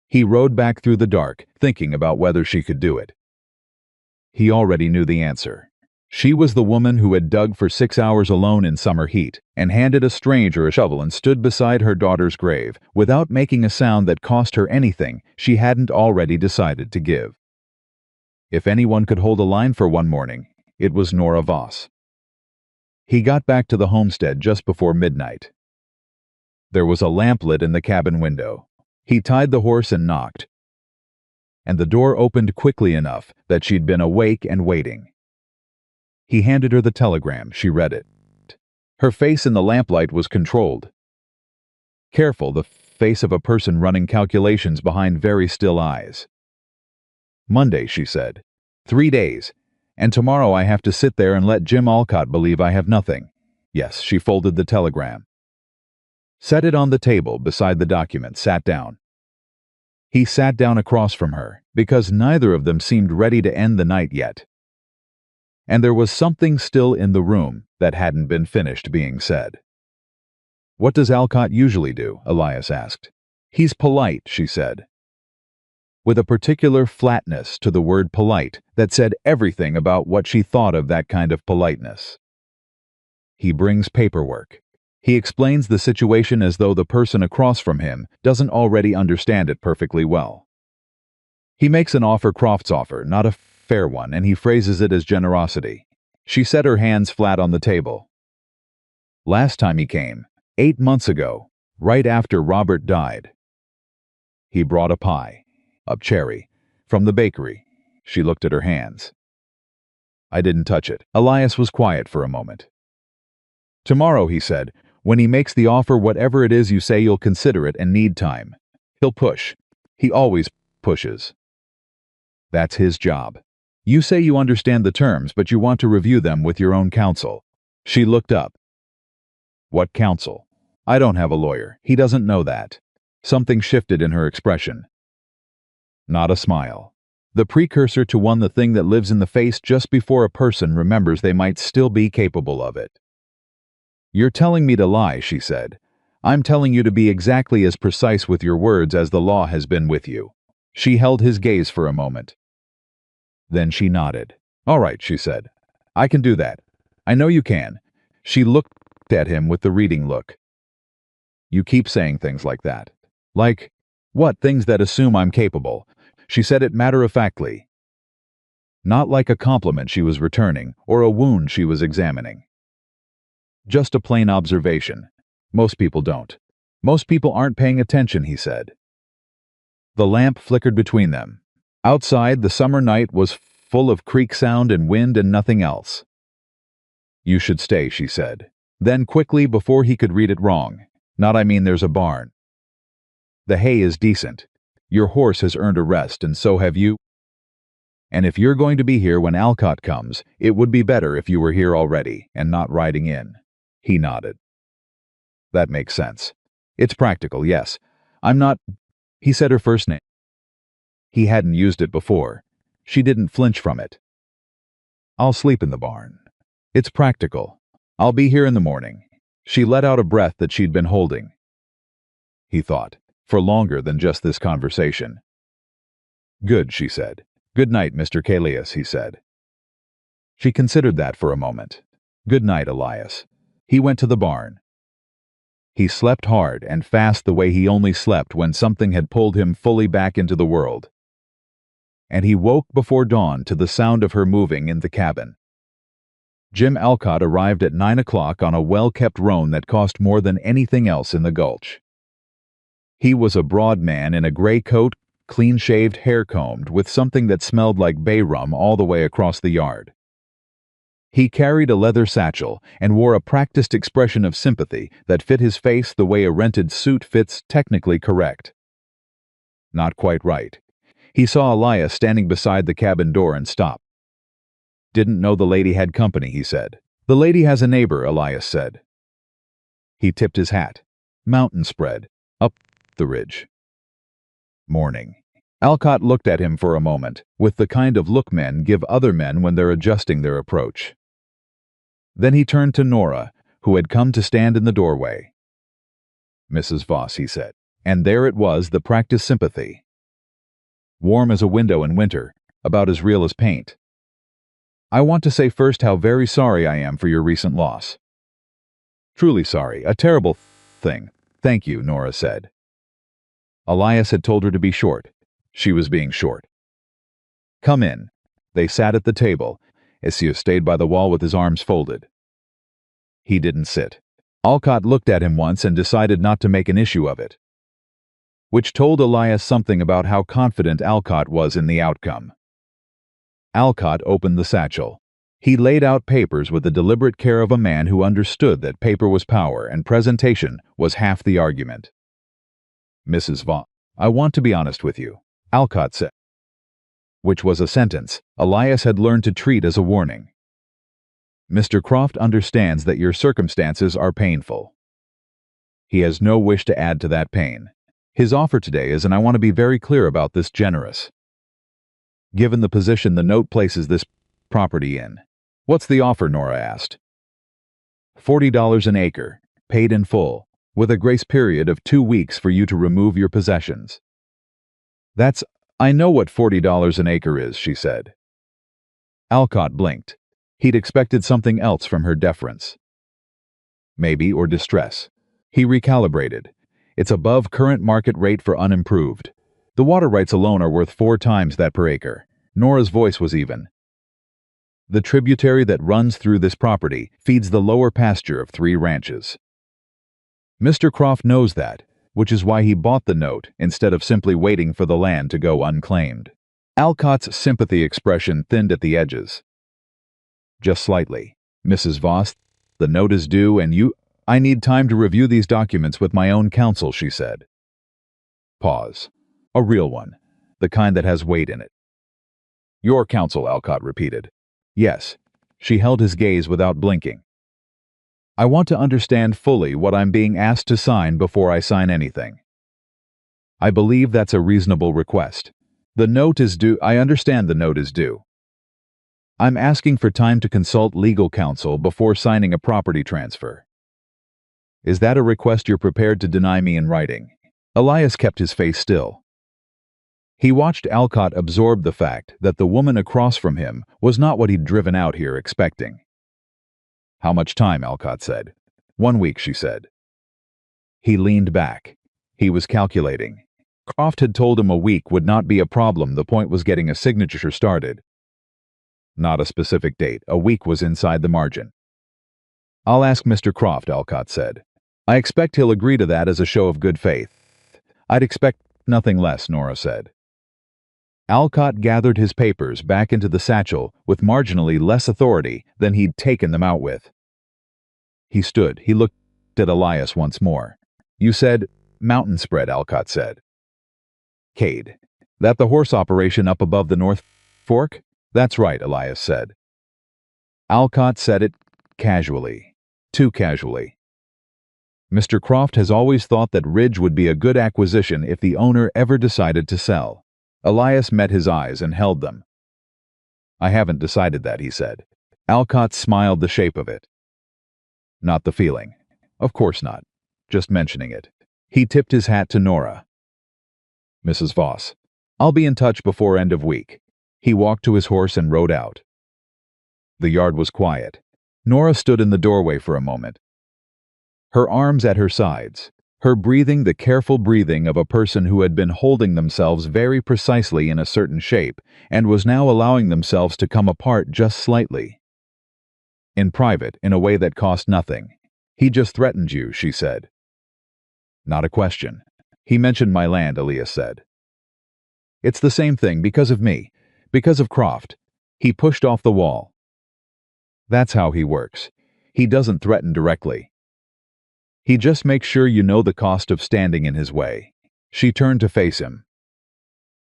He rode back through the dark, thinking about whether she could do it. He already knew the answer. She was the woman who had dug for 6 hours alone in summer heat, and handed a stranger a shovel and stood beside her daughter's grave, without making a sound that cost her anything she hadn't already decided to give. If anyone could hold a line for one morning, it was Nora Voss. He got back to the homestead just before midnight. There was a lamp lit in the cabin window. He tied the horse and knocked, and the door opened quickly enough that she'd been awake and waiting. He handed her the telegram. She read it. Her face in the lamplight was controlled. Careful, the face of a person running calculations behind very still eyes. Monday, she said. 3 days, and tomorrow I have to sit there and let Jim Alcott believe I have nothing. Yes, she folded the telegram. Set it on the table beside the document, sat down. He sat down across from her, because neither of them seemed ready to end the night yet. And there was something still in the room that hadn't been finished being said. What does Alcott usually do? Elias asked. He's polite, she said. with a particular flatness to the word polite that said everything about what she thought of that kind of politeness. He brings paperwork. He explains the situation as though the person across from him doesn't already understand it perfectly well. He makes an offer Croft's offer, not a fair one, and he phrases it as generosity. She set her hands flat on the table. Last time he came, 8 months ago, right after Robert died. He brought a pie, a cherry, from the bakery. She looked at her hands. I didn't touch it. Elias was quiet for a moment. Tomorrow, he said, when he makes the offer, whatever it is you say, you'll consider it and need time. He'll push. He always pushes. That's his job. You say you understand the terms, but you want to review them with your own counsel. She looked up. What counsel? I don't have a lawyer. He doesn't know that. Something shifted in her expression. Not a smile. The precursor to the thing that lives in the face just before a person remembers they might still be capable of it. You're telling me to lie, she said. I'm telling you to be exactly as precise with your words as the law has been with you. She held his gaze for a moment. Then she nodded. All right, she said. I can do that. I know you can. She looked at him with the reading look. You keep saying things like that. Like, what? Things that assume I'm capable. She said it matter-of-factly. Not like a compliment she was returning, or a wound she was examining. Just a plain observation. Most people don't. Most people aren't paying attention, he said. The lamp flickered between them. Outside, the summer night was full of creek sound and wind and nothing else. You should stay, she said. Then quickly, before he could read it wrong. Not I mean there's a barn. The hay is decent. Your horse has earned a rest, and so have you. And if you're going to be here when Alcott comes, it would be better if you were here already, and not riding in. He nodded. That makes sense. It's practical, yes. I'm not... He said her first name. He hadn't used it before. She didn't flinch from it. I'll sleep in the barn. It's practical. I'll be here in the morning. She let out a breath that she'd been holding. He thought, for longer than just this conversation. Good, she said. Good night, Mr. Callias, he said. She considered that for a moment. Good night, Elias. He went to the barn. He slept hard and fast the way he only slept when something had pulled him fully back into the world. And he woke before dawn to the sound of her moving in the cabin. Jim Alcott arrived at 9 o'clock on a well-kept roan that cost more than anything else in the gulch. He was a broad man in a gray coat, clean-shaved, hair-combed, with something that smelled like bay rum all the way across the yard. He carried a leather satchel and wore a practiced expression of sympathy that fit his face the way a rented suit fits technically correct. Not quite right. He saw Elias standing beside the cabin door and stopped. Didn't know the lady had company, he said. The lady has a neighbor, Elias said. He tipped his hat. Mountain spread, up the ridge. Morning. Alcott looked at him for a moment, with the kind of look men give other men when they're adjusting their approach. Then he turned to Nora, who had come to stand in the doorway. Mrs. Voss, he said. And there it was, the practiced sympathy. Warm as a window in winter, about as real as paint. I want to say first how very sorry I am for your recent loss. Truly sorry, a terrible thing. Thank you, Nora said. Elias had told her to be short. She was being short. Come in. They sat at the table. Essio stayed by the wall with his arms folded. He didn't sit. Alcott looked at him once and decided not to make an issue of it. Which told Elias something about how confident Alcott was in the outcome. Alcott opened the satchel. He laid out papers with the deliberate care of a man who understood that paper was power and presentation was half the argument. Mrs. Vaughn, I want to be honest with you, Alcott said. Which was a sentence Elias had learned to treat as a warning. Mr. Croft understands that your circumstances are painful. He has no wish to add to that pain. His offer today is, and I want to be very clear about this, generous. Given the position the note places this property in. What's the offer, Nora asked. $40 an acre, paid in full, with a grace period of 2 weeks for you to remove your possessions. That's I know what $40 an acre is, she said. Alcott blinked. He'd expected something else from her deference. Maybe, or distress. He recalibrated. It's above current market rate for unimproved. The water rights alone are worth 4 times that per acre. Nora's voice was even. The tributary that runs through this property feeds the lower pasture of 3 ranches. Mr. Croft knows that, which is why he bought the note instead of simply waiting for the land to go unclaimed. Alcott's sympathy expression thinned at the edges. Just slightly. Mrs. Voss, the note is due and I need time to review these documents with my own counsel, she said. Pause. A real one. The kind that has weight in it. Your counsel, Alcott repeated. Yes. She held his gaze without blinking. I want to understand fully what I'm being asked to sign before I sign anything. I believe that's a reasonable request. The note is due. I understand the note is due. I'm asking for time to consult legal counsel before signing a property transfer. Is that a request you're prepared to deny me in writing? Elias kept his face still. He watched Alcott absorb the fact that the woman across from him was not what he'd driven out here expecting. How much time? Alcott said. 1 week, she said. He leaned back. He was calculating. Croft had told him a week would not be a problem. The point was getting a signature started. Not a specific date. A week was inside the margin. I'll ask Mr. Croft, Alcott said. I expect he'll agree to that as a show of good faith. I'd expect nothing less, Nora said. Alcott gathered his papers back into the satchel with marginally less authority than he'd taken them out with. He stood. He looked at Elias once more. You said, mountain spread, Alcott said. Cade. That the horse operation up above the North Fork? That's right, Elias said. Alcott said it casually. Too casually. Mr. Croft has always thought that Ridge would be a good acquisition if the owner ever decided to sell. Elias met his eyes and held them. I haven't decided that, he said. Alcott smiled the shape of it. Not the feeling. Of course not. Just mentioning it. He tipped his hat to Nora. Mrs. Voss. I'll be in touch before end of week. He walked to his horse and rode out. The yard was quiet. Nora stood in the doorway for a moment. Her arms at her sides. Her breathing the careful breathing of a person who had been holding themselves very precisely in a certain shape and was now allowing themselves to come apart just slightly. In private, in a way that cost nothing. He just threatened you, she said. Not a question. He mentioned my land, Elias said. It's the same thing because of me, because of Croft. He pushed off the wall. That's how he works. He doesn't threaten directly. He just makes sure you know the cost of standing in his way. She turned to face him.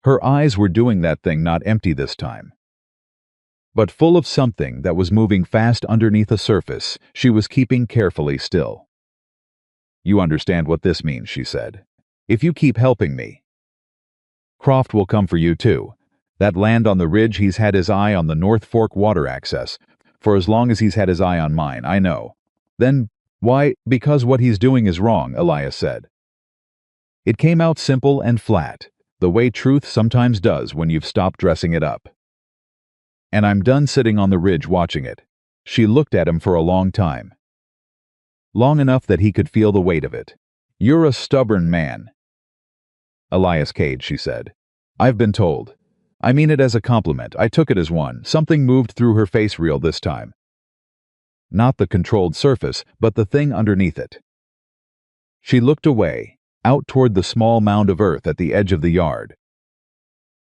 Her eyes were doing that thing not empty this time, but full of something that was moving fast underneath a surface she was keeping carefully still. You understand what this means, she said. If you keep helping me, Croft will come for you too. That land on the ridge, he's had his eye on the North Fork water access for as long as he's had his eye on mine, I know. Then why? Because what he's doing is wrong, Elias said. It came out simple and flat, the way truth sometimes does when you've stopped dressing it up. And I'm done sitting on the ridge watching it. She looked at him for a long time. Long enough that he could feel the weight of it. You're a stubborn man. Elias Cade, she said. I've been told. I mean it as a compliment. I took it as one. Something moved through her face reel this time. Not the controlled surface, but the thing underneath it. She looked away, out toward the small mound of earth at the edge of the yard.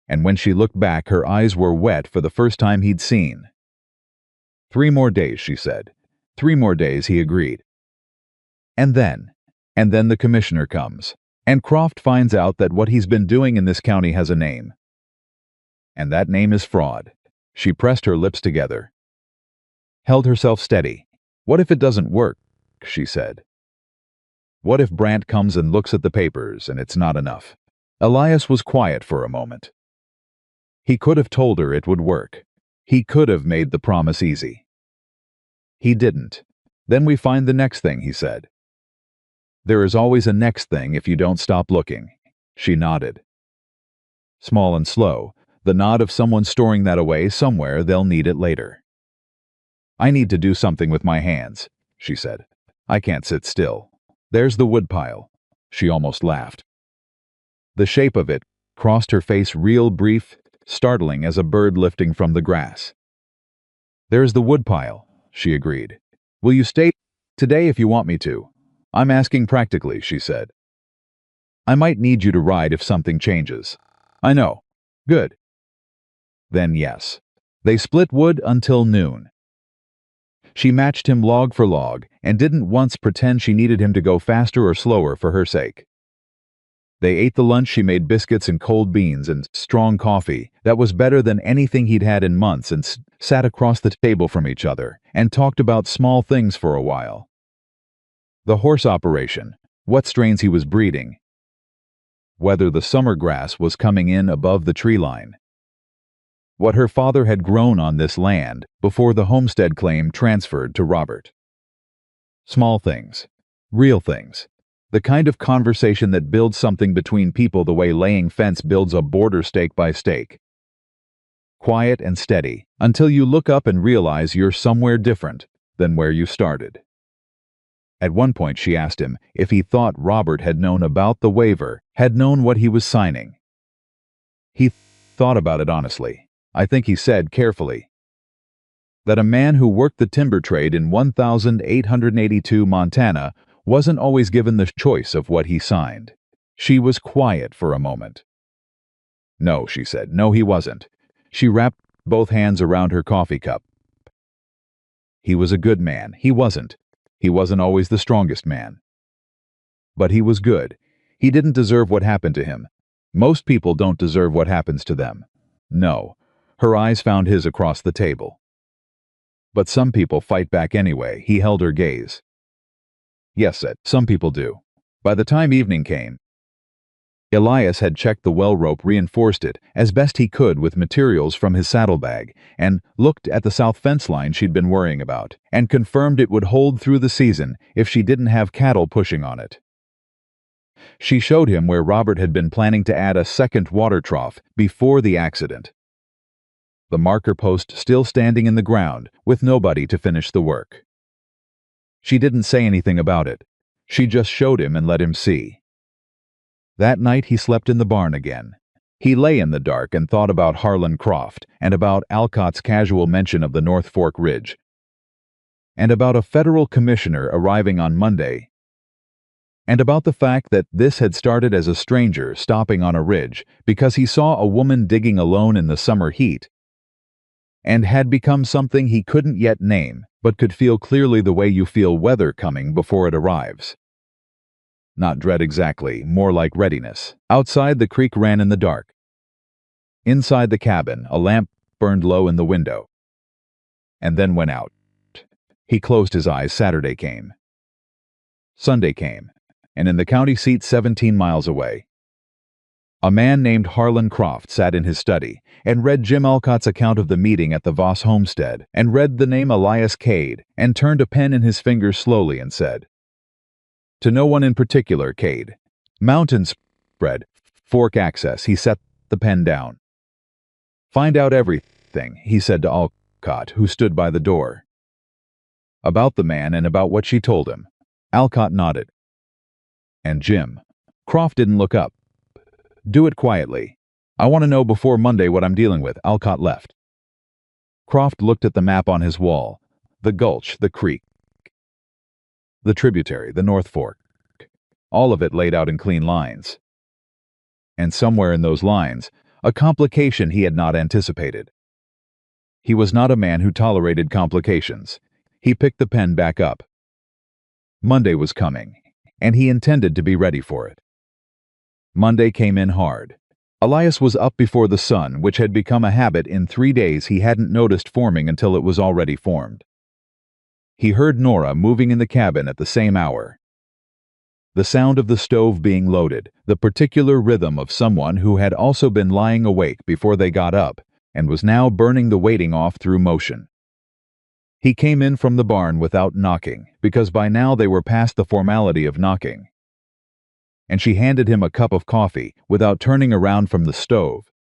And when she looked back, her eyes were wet for the first time he'd seen. 3 more days, she said. 3 more days, he agreed. And then the commissioner comes, and Croft finds out that what he's been doing in this county has a name. And that name is fraud. She pressed her lips together. Held herself steady. What if it doesn't work? She said. What if Brandt comes and looks at the papers and it's not enough? Elias was quiet for a moment. He could have told her it would work. He could have made the promise easy. He didn't. Then we find the next thing, he said. There is always a next thing if you don't stop looking. She nodded. Small and slow, the nod of someone storing that away somewhere they'll need it later. I need to do something with my hands, she said. I can't sit still. There's the woodpile. She almost laughed. The shape of it crossed her face real brief, startling as a bird lifting from the grass. There's the woodpile, she agreed. Will you stay today if you want me to? I'm asking practically, she said. I might need you to ride if something changes. I know. Good. Then yes. They split wood until noon. She matched him log for log and didn't once pretend she needed him to go faster or slower for her sake. They ate the lunch she made, biscuits and cold beans and strong coffee that was better than anything he'd had in months, and sat across the table from each other and talked about small things for a while. The horse operation, what strains he was breeding, whether the summer grass was coming in above the tree line, what her father had grown on this land before the homestead claim transferred to Robert. Small things, real things, the kind of conversation that builds something between people the way laying fence builds a border stake by stake. Quiet and steady until you look up and realize you're somewhere different than where you started. At one point she asked him if he thought Robert had known about the waiver, had known what he was signing. He thought about it honestly. I think he said carefully that a man who worked the timber trade in 1882 Montana wasn't always given the choice of what he signed. She was quiet for a moment. No, she said. No, he wasn't. She wrapped both hands around her coffee cup. He was a good man. He wasn't. He wasn't always the strongest man. But he was good. He didn't deserve what happened to him. Most people don't deserve what happens to them. No. Her eyes found his across the table. But some people fight back anyway. He held her gaze. Yes, said, some people do. By the time evening came, Elias had checked the well rope, reinforced it as best he could with materials from his saddlebag, and looked at the south fence line she'd been worrying about, and confirmed it would hold through the season if she didn't have cattle pushing on it. She showed him where Robert had been planning to add a second water trough before the accident. The marker post still standing in the ground with nobody to finish the work. She didn't say anything about it. She just showed him and let him see. That night he slept in the barn again. He lay in the dark and thought about Harlan Croft, and about Alcott's casual mention of the North Fork Ridge, and about a federal commissioner arriving on Monday, and about the fact that this had started as a stranger stopping on a ridge because he saw a woman digging alone in the summer heat, and had become something he couldn't yet name, but could feel clearly the way you feel weather coming before it arrives. Not dread exactly, more like readiness. Outside, the creek ran in the dark. Inside the cabin, a lamp burned low in the window, and then went out. He closed his eyes. Saturday came. Sunday came, and in the county seat 17 miles away, a man named Harlan Croft sat in his study and read Jim Alcott's account of the meeting at the Voss homestead, and read the name Elias Cade, and turned a pen in his fingers slowly and said, to no one in particular, Cade. Mountain spread, fork access. He set the pen down. Find out everything, he said to Alcott, who stood by the door. About the man and about what she told him. Alcott nodded. And Jim. Croft didn't look up. Do it quietly. I want to know before Monday what I'm dealing with. Alcott left. Croft looked at the map on his wall. The gulch, the creek, the tributary, the North Fork. All of it laid out in clean lines. And somewhere in those lines, a complication he had not anticipated. He was not a man who tolerated complications. He picked the pen back up. Monday was coming, and he intended to be ready for it. Monday came in hard. Elias was up before the sun, which had become a habit in 3 days he hadn't noticed forming until it was already formed. He heard Nora moving in the cabin at the same hour. The sound of the stove being loaded, the particular rhythm of someone who had also been lying awake before they got up and was now burning the waiting off through motion. He came in from the barn without knocking, because by now they were past the formality of knocking. And she handed him a cup of coffee without turning around from the stove,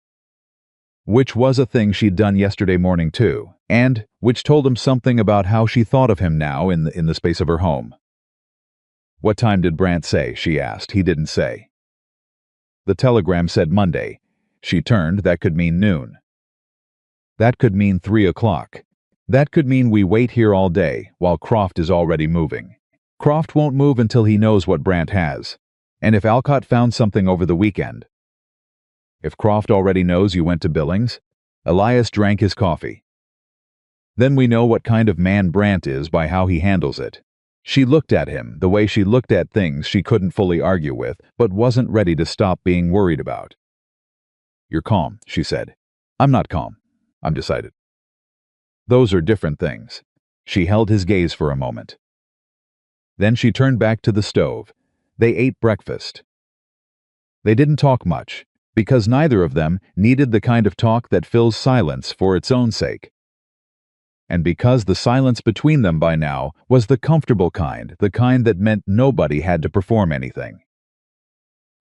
which was a thing she'd done yesterday morning too, and which told him something about how she thought of him now in the space of her home. "What time did Brant say?" she asked. He didn't say. "The telegram said Monday." She turned. "That could mean noon. That could mean 3 o'clock. That could mean we wait here all day, while Croft is already moving. Croft won't move until he knows what Brant has. And if Alcott found something over the weekend." "If Croft already knows you went to Billings?" Elias drank his coffee. "Then we know what kind of man Brant is by how he handles it." She looked at him the way she looked at things she couldn't fully argue with, but wasn't ready to stop being worried about. "You're calm," she said. "I'm not calm. I'm decided." "Those are different things." She held his gaze for a moment. Then she turned back to the stove. They ate breakfast. They didn't talk much, because neither of them needed the kind of talk that fills silence for its own sake. And because the silence between them by now was the comfortable kind, the kind that meant nobody had to perform anything.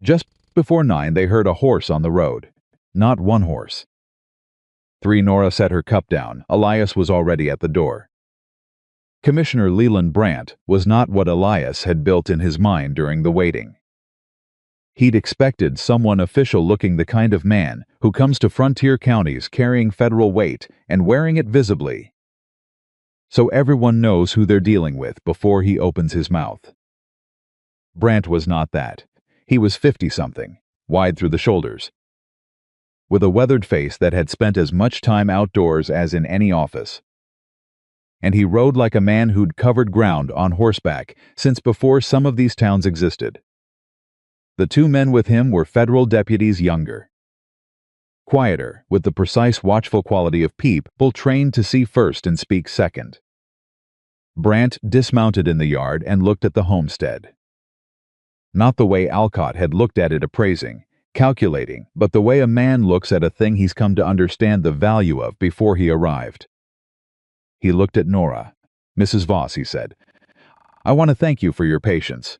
Just before 9 they heard a horse on the road. Not one horse. 3. Nora set her cup down. Elias was already at the door. Commissioner Leland Brant was not what Elias had built in his mind during the waiting. He'd expected someone official looking, the kind of man who comes to frontier counties carrying federal weight and wearing it visibly, so everyone knows who they're dealing with before he opens his mouth. Brant was not that. He was 50-something, wide through the shoulders, with a weathered face that had spent as much time outdoors as in any office. And he rode like a man who'd covered ground on horseback since before some of these towns existed. The 2 men with him were federal deputies younger, quieter, with the precise watchful quality of people trained to see first and speak second. Brant dismounted in the yard and looked at the homestead. Not the way Alcott had looked at it, appraising, calculating, but the way a man looks at a thing he's come to understand the value of before he arrived. He looked at Nora. "Mrs. Voss," he said, "I want to thank you for your patience.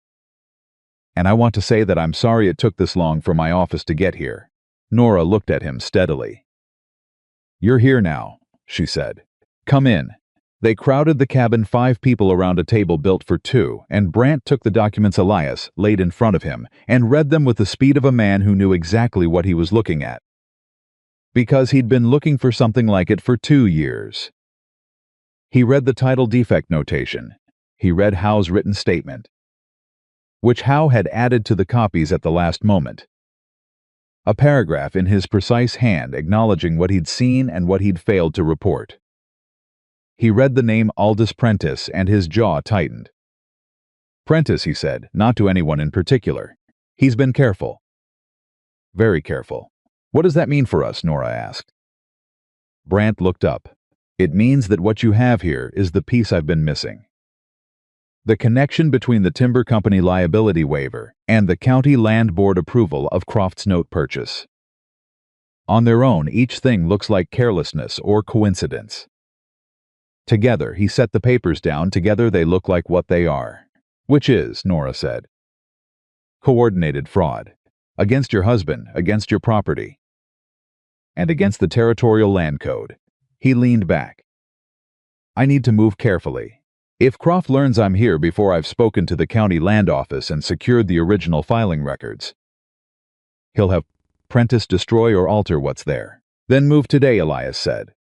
And I want to say that I'm sorry it took this long for my office to get here." Nora looked at him steadily. "You're here now," she said. "Come in." They crowded the cabin, 5 people around a table built for 2, and Brant took the documents Elias laid in front of him and read them with the speed of a man who knew exactly what he was looking at, because he'd been looking for something like it for 2 years. He read the title defect notation. He read Howe's written statement, which Howe had added to the copies at the last moment. A paragraph in his precise hand acknowledging what he'd seen and what he'd failed to report. He read the name Aldous Prentice and his jaw tightened. "Prentice," he said, not to anyone in particular. "He's been careful. Very careful." "What does that mean for us?" Nora asked. Brant looked up. "It means that what you have here is the piece I've been missing. The connection between the timber company liability waiver and the county land board approval of Croft's note purchase. On their own, each thing looks like carelessness or coincidence. Together," he set the papers down, "together they look like what they are." "Which is," Nora said, "coordinated fraud. Against your husband, against your property, and against the territorial land code." He leaned back. "I need to move carefully. If Croft learns I'm here before I've spoken to the county land office and secured the original filing records, he'll have Prentice destroy or alter what's there." "Then move today," Elias said.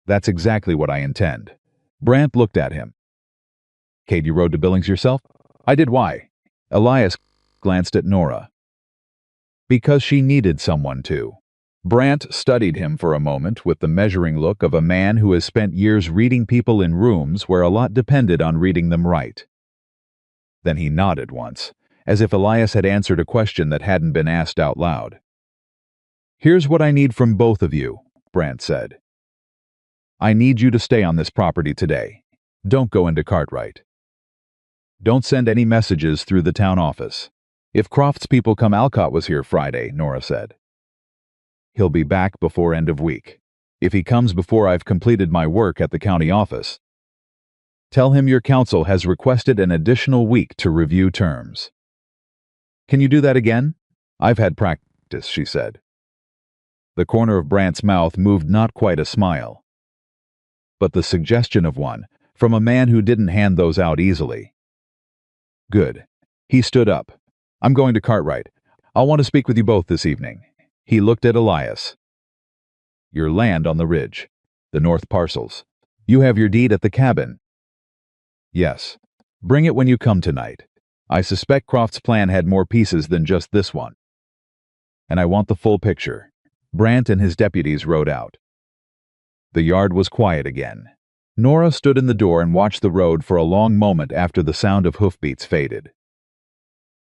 "That's exactly what I intend." Brant looked at him. "Kate, you rode to Billings yourself?" "I did. Why?" Elias glanced at Nora. "Because she needed someone to." Brant studied him for a moment with the measuring look of a man who has spent years reading people in rooms where a lot depended on reading them right. Then he nodded once, as if Elias had answered a question that hadn't been asked out loud. "Here's what I need from both of you," Brant said. "I need you to stay on this property today. Don't go into Cartwright. Don't send any messages through the town office. If Croft's people come..." "Alcott was here Friday," Nora said. "He'll be back before end of week. If he comes before I've completed my work at the county office, tell him your counsel has requested an additional week to review terms." "Can you do that again?" "I've had practice," she said. The corner of Brant's mouth moved not quite a smile, but the suggestion of one, from a man who didn't hand those out easily. Good. He stood up. I'm going to Cartwright. I'll want to speak with you both this evening. He looked at Elias. Your land on the ridge. The north parcels. You have your deed at the cabin. Yes. Bring it when you come tonight. I suspect Croft's plan had more pieces than just this one. And I want the full picture. Brant and his deputies rode out. The yard was quiet again. Nora stood in the door and watched the road for a long moment after the sound of hoofbeats faded.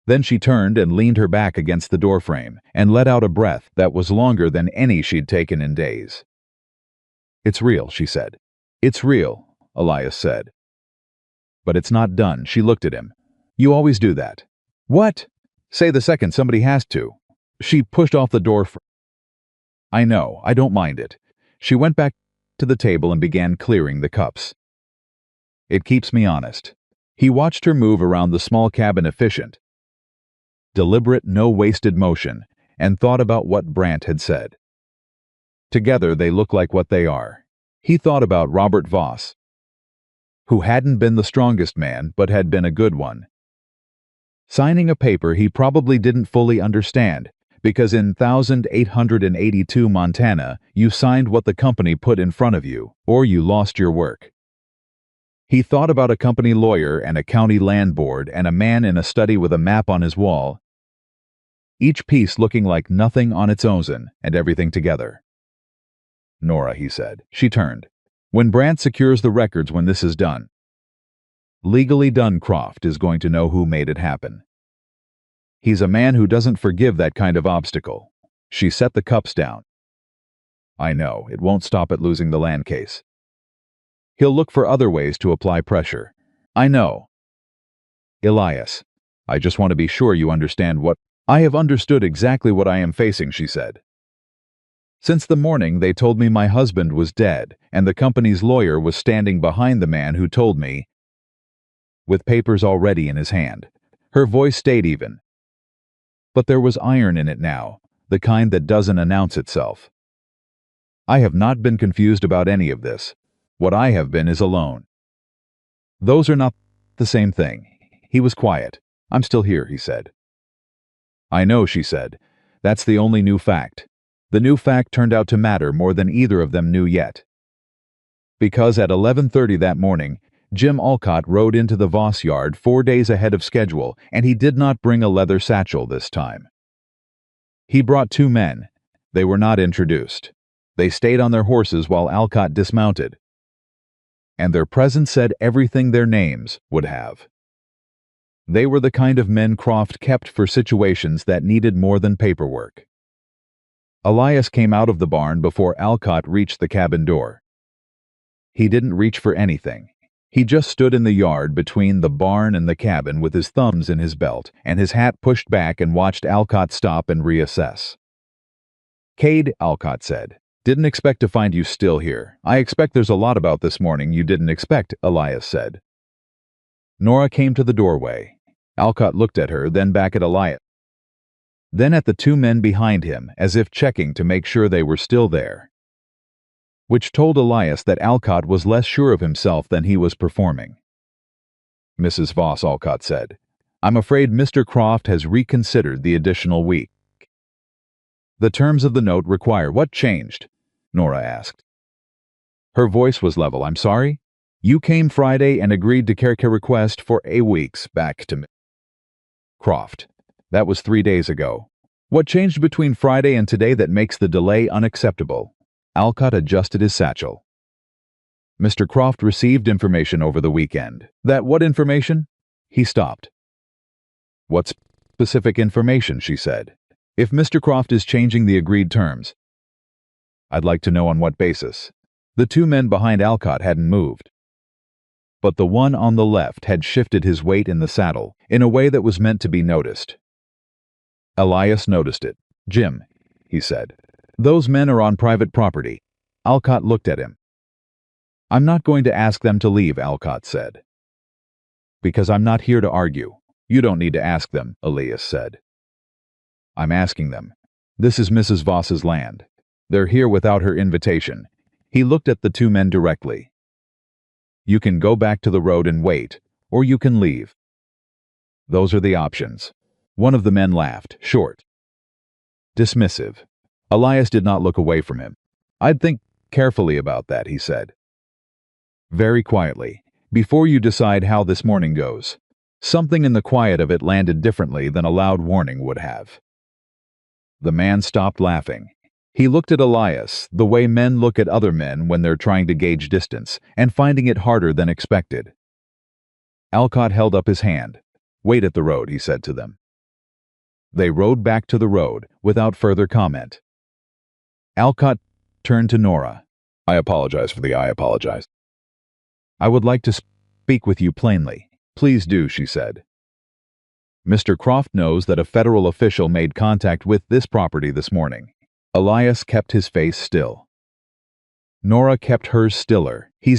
Then she turned and leaned her back against the doorframe and let out a breath that was longer than any she'd taken in days. It's real, she said. It's real, Elias said. But it's not done. She looked at him. You always do that. What? Say the second somebody has to. She pushed off the door. I know, I don't mind it. She went back to the table and began clearing the cups. It keeps me honest. He watched her move around the small cabin, efficient, deliberate, no wasted motion, and thought about what Brant had said. Together they look like what they are. He thought about Robert Voss, who hadn't been the strongest man but had been a good one. Signing a paper he probably didn't fully understand, because in 1882 Montana, you signed what the company put in front of you, or you lost your work. He thought about a company lawyer and a county land board and a man in a study with a map on his wall, each piece looking like nothing on its own and everything together. Nora, he said. She turned. When Brant secures the records when this is done, legally done, Croft is going to know who made it happen. He's a man who doesn't forgive that kind of obstacle. She set the cups down. I know, it won't stop at losing the land case. He'll look for other ways to apply pressure. I know. Elias, I just want to be sure you understand what I have understood exactly what I am facing, she said. Since the morning they told me my husband was dead, and the company's lawyer was standing behind the man who told me, with papers already in his hand. Her voice stayed even. But there was iron in it now, the kind that doesn't announce itself. I have not been confused about any of this. What I have been is alone. Those are not the same thing. He was quiet. I'm still here, he said. I know, she said. That's the only new fact. The new fact turned out to matter more than either of them knew yet. Because at 11:30 that morning, Jim Alcott rode into the Voss yard 4 days ahead of schedule, and he did not bring a leather satchel this time. He brought 2 men. They were not introduced. They stayed on their horses while Alcott dismounted, and their presence said everything their names would have. They were the kind of men Croft kept for situations that needed more than paperwork. Elias came out of the barn before Alcott reached the cabin door. He didn't reach for anything. He just stood in the yard between the barn and the cabin with his thumbs in his belt and his hat pushed back and watched Alcott stop and reassess. Cade, Alcott said, didn't expect to find you still here. I expect there's a lot about this morning you didn't expect, Elias said. Nora came to the doorway. Alcott looked at her, then back at Elias, then at the 2 men behind him, as if checking to make sure they were still there, which told Elias that Alcott was less sure of himself than he was performing. Mrs. Voss, Alcott said, I'm afraid Mr. Croft has reconsidered the additional week. The terms of the note require. What changed? Nora asked. Her voice was level. I'm sorry? You came Friday and agreed to carry a request for a week's back to me. Croft. That was 3 days ago. What changed between Friday and today that makes the delay unacceptable? Alcott adjusted his satchel. Mr. Croft received information over the weekend. That what information? He stopped. What specific information, she said. If Mr. Croft is changing the agreed terms, I'd like to know on what basis. The 2 men behind Alcott hadn't moved, but the one on the left had shifted his weight in the saddle in a way that was meant to be noticed. Elias noticed it. Jim, he said, those men are on private property. Alcott looked at him. I'm not going to ask them to leave, Alcott said. Because I'm not here to argue. You don't need to ask them, Elias said. I'm asking them. This is Mrs. Voss's land. They're here without her invitation. He looked at the two men directly. You can go back to the road and wait, or you can leave. Those are the options. One of the men laughed, short, dismissive. Elias did not look away from him. I'd think carefully about that, he said. Very quietly, before you decide how this morning goes. Something in the quiet of it landed differently than a loud warning would have. The man stopped laughing. He looked at Elias, the way men look at other men when they're trying to gauge distance, and finding it harder than expected. Alcott held up his hand. Wait at the road, he said to them. They rode back to the road, without further comment. Alcott turned to Nora. I apologize. I would like to speak with you plainly. Please do, she said. Mr. Croft knows that a federal official made contact with this property this morning. Elias kept his face still. Nora kept hers stiller. He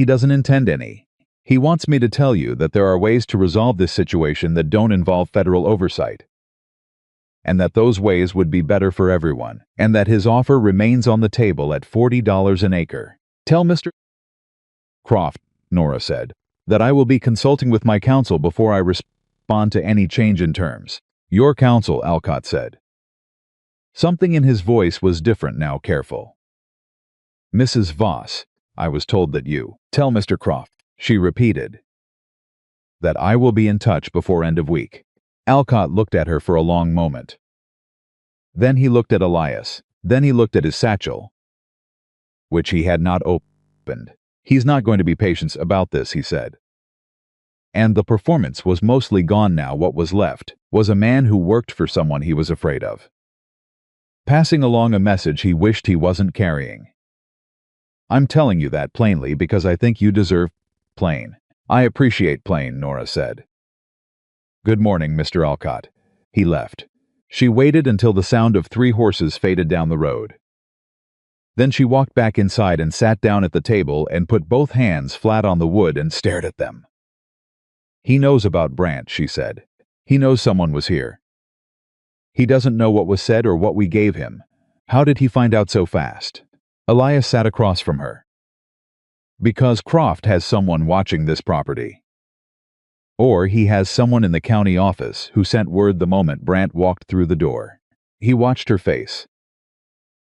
doesn't intend any. He wants me to tell you that there are ways to resolve this situation that don't involve federal oversight, and that those ways would be better for everyone, and that his offer remains on the table at $40 an acre. Tell Mr. Croft, Nora said, that I will be consulting with my counsel before I respond to any change in terms. Your counsel, Alcott said. Something in his voice was different now, careful. Mrs. Voss, I was told that you tell Mr. Croft, she repeated, that I will be in touch before end of week. Alcott looked at her for a long moment. Then he looked at Elias. Then he looked at his satchel, which he had not opened. He's not going to be patient about this, he said. And the performance was mostly gone now. What was left was a man who worked for someone he was afraid of, passing along a message he wished he wasn't carrying. I'm telling you that plainly because I think you deserve plain. I appreciate plain, Nora said. Good morning, Mr. Alcott. He left. She waited until the sound of 3 horses faded down the road. Then she walked back inside and sat down at the table and put both hands flat on the wood and stared at them. He knows about Brant, she said. He knows someone was here. He doesn't know what was said or what we gave him. How did he find out so fast? Elias sat across from her. Because Croft has someone watching this property. Or he has someone in the county office who sent word the moment Brant walked through the door. He watched her face.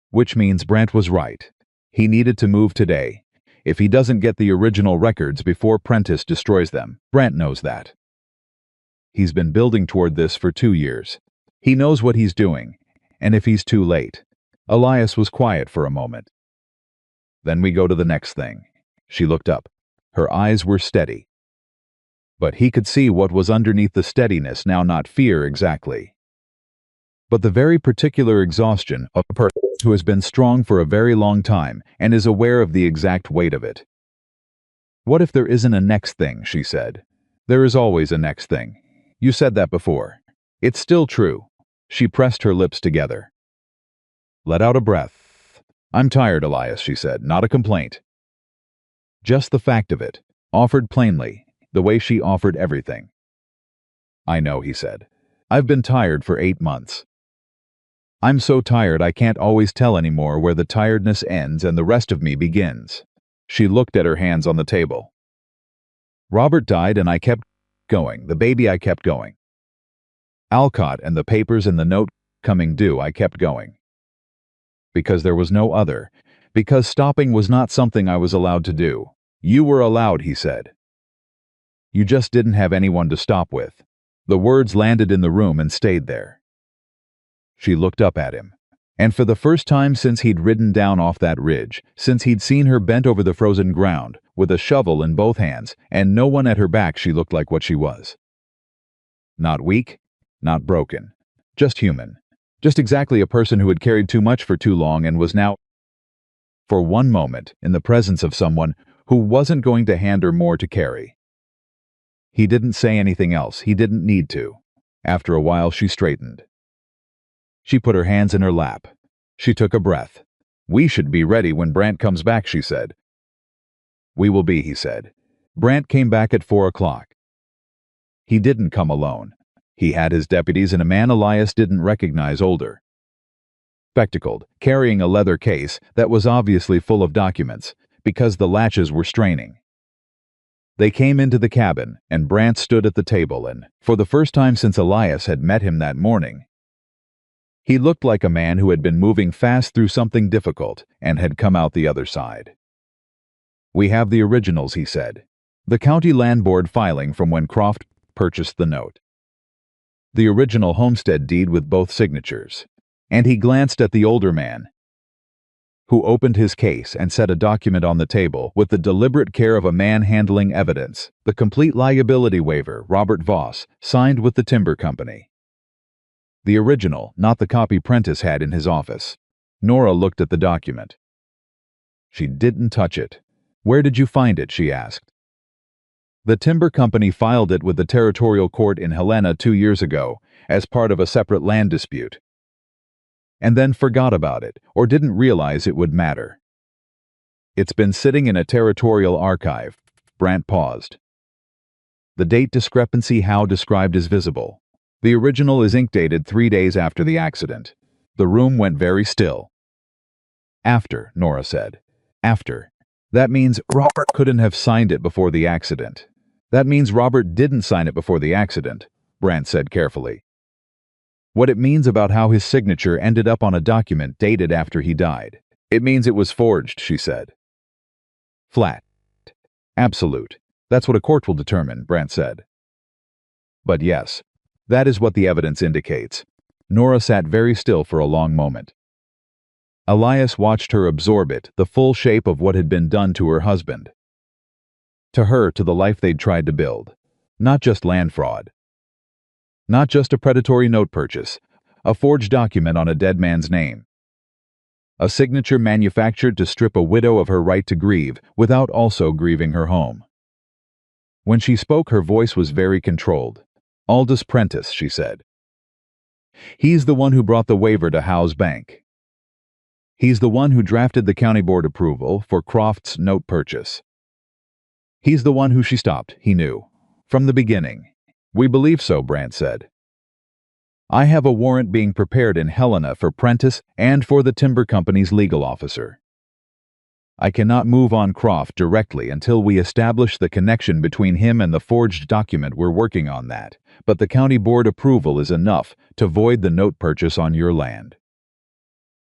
Which means Brant was right. He needed to move today. If he doesn't get the original records before Prentice destroys them, Brant knows that. He's been building toward this for 2 years. He knows what he's doing, and if he's too late. Elias was quiet for a moment. Then we go to the next thing. She looked up. Her eyes were steady. But he could see what was underneath the steadiness now, not fear exactly, but the very particular exhaustion of a person who has been strong for a very long time and is aware of the exact weight of it. What if there isn't a next thing, she said. There is always a next thing. You said that before. It's still true. She pressed her lips together. Let out a breath. I'm tired, Elias, she said, not a complaint. Just the fact of it, offered plainly, the way she offered everything. I know, he said. I've been tired for 8 months. I'm so tired I can't always tell anymore where the tiredness ends and the rest of me begins. She looked at her hands on the table. Robert died and I kept going. The baby, I kept going. Alcott and the papers and the note coming due, I kept going. Because there was no other. Because stopping was not something I was allowed to do. You were allowed, he said. You just didn't have anyone to stop with. The words landed in the room and stayed there. She looked up at him. And for the first time since he'd ridden down off that ridge, since he'd seen her bent over the frozen ground, with a shovel in both hands, and no one at her back, she looked like what she was. Not weak, not broken. Just human. Just exactly a person who had carried too much for too long and was now, for one moment, in the presence of someone who wasn't going to hand her more to carry. He didn't say anything else. He didn't need to. After a while, she straightened. She put her hands in her lap. She took a breath. We should be ready when Brant comes back, she said. We will be, he said. Brant came back at 4 o'clock. He didn't come alone. He had his deputies and a man Elias didn't recognize, older. spectacled, carrying a leather case that was obviously full of documents, because the latches were straining. They came into the cabin, and Brant stood at the table and, for the first time since Elias had met him that morning, he looked like a man who had been moving fast through something difficult and had come out the other side. "We have the originals," he said. "The county land board filing from when Croft purchased the note. The original homestead deed with both signatures." And he glanced at the older man, who opened his case and set a document on the table with the deliberate care of a man handling evidence, the complete liability waiver Robert Voss signed with the timber company. The original, not the copy Prentice had in his office. Nora looked at the document. She didn't touch it. "Where did you find it?" she asked. "The timber company filed it with the territorial court in Helena 2 years ago as part of a separate land dispute, and then forgot about it or didn't realize it would matter. It's been sitting in a territorial archive." Brant paused. The date discrepancy Howe described is visible. The original is ink dated 3 days after the accident. The room went very still. "After," Nora said. "After. That means Robert couldn't have signed it before the accident." "That means Robert didn't sign it before the accident," Brant said carefully. "What it means about how his signature ended up on a document dated after he died. It means it was forged," she said. "Flat. Absolute. That's what a court will determine," Brant said. "But yes, that is what the evidence indicates." Nora sat very still for a long moment. Elias watched her absorb it, the full shape of what had been done to her husband. To her, to the life they'd tried to build. Not just land fraud. Not just a predatory note purchase, a forged document on a dead man's name. A signature manufactured to strip a widow of her right to grieve without also grieving her home. When she spoke, her voice was very controlled. "Aldous Prentice," she said. "He's the one who brought the waiver to Howe's bank. He's the one who drafted the county board approval for Croft's note purchase. He's the one who she stopped, he knew. From the beginning." "We believe so," Brant said. "I have a warrant being prepared in Helena for Prentice and for the timber company's legal officer. I cannot move on Croft directly until we establish the connection between him and the forged document. We're working on that, but the county board approval is enough to void the note purchase on your land.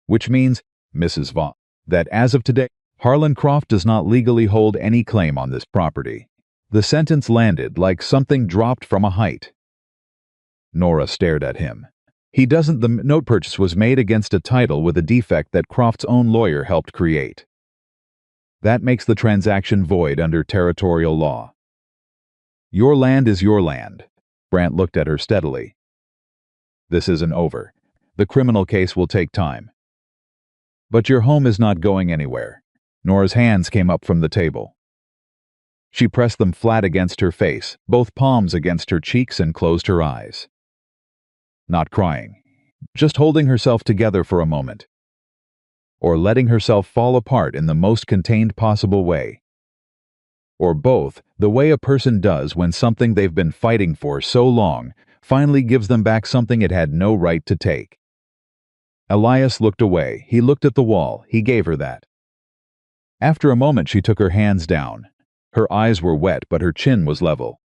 Which means, Mrs. Vaughn, that as of today, Harlan Croft does not legally hold any claim on this property." The sentence landed like something dropped from a height. Nora stared at him. "He doesn't. The note purchase was made against a title with a defect that Croft's own lawyer helped create. That makes the transaction void under territorial law. Your land is your land." Brant looked at her steadily. "This isn't over. The criminal case will take time. But your home is not going anywhere." Nora's hands came up from the table. She pressed them flat against her face, both palms against her cheeks, and closed her eyes. Not crying, just holding herself together for a moment. Or letting herself fall apart in the most contained possible way. Or both, the way a person does when something they've been fighting for so long finally gives them back something it had no right to take. Elias looked away. He looked at the wall. He gave her that. After a moment, she took her hands down. Her eyes were wet, but her chin was level.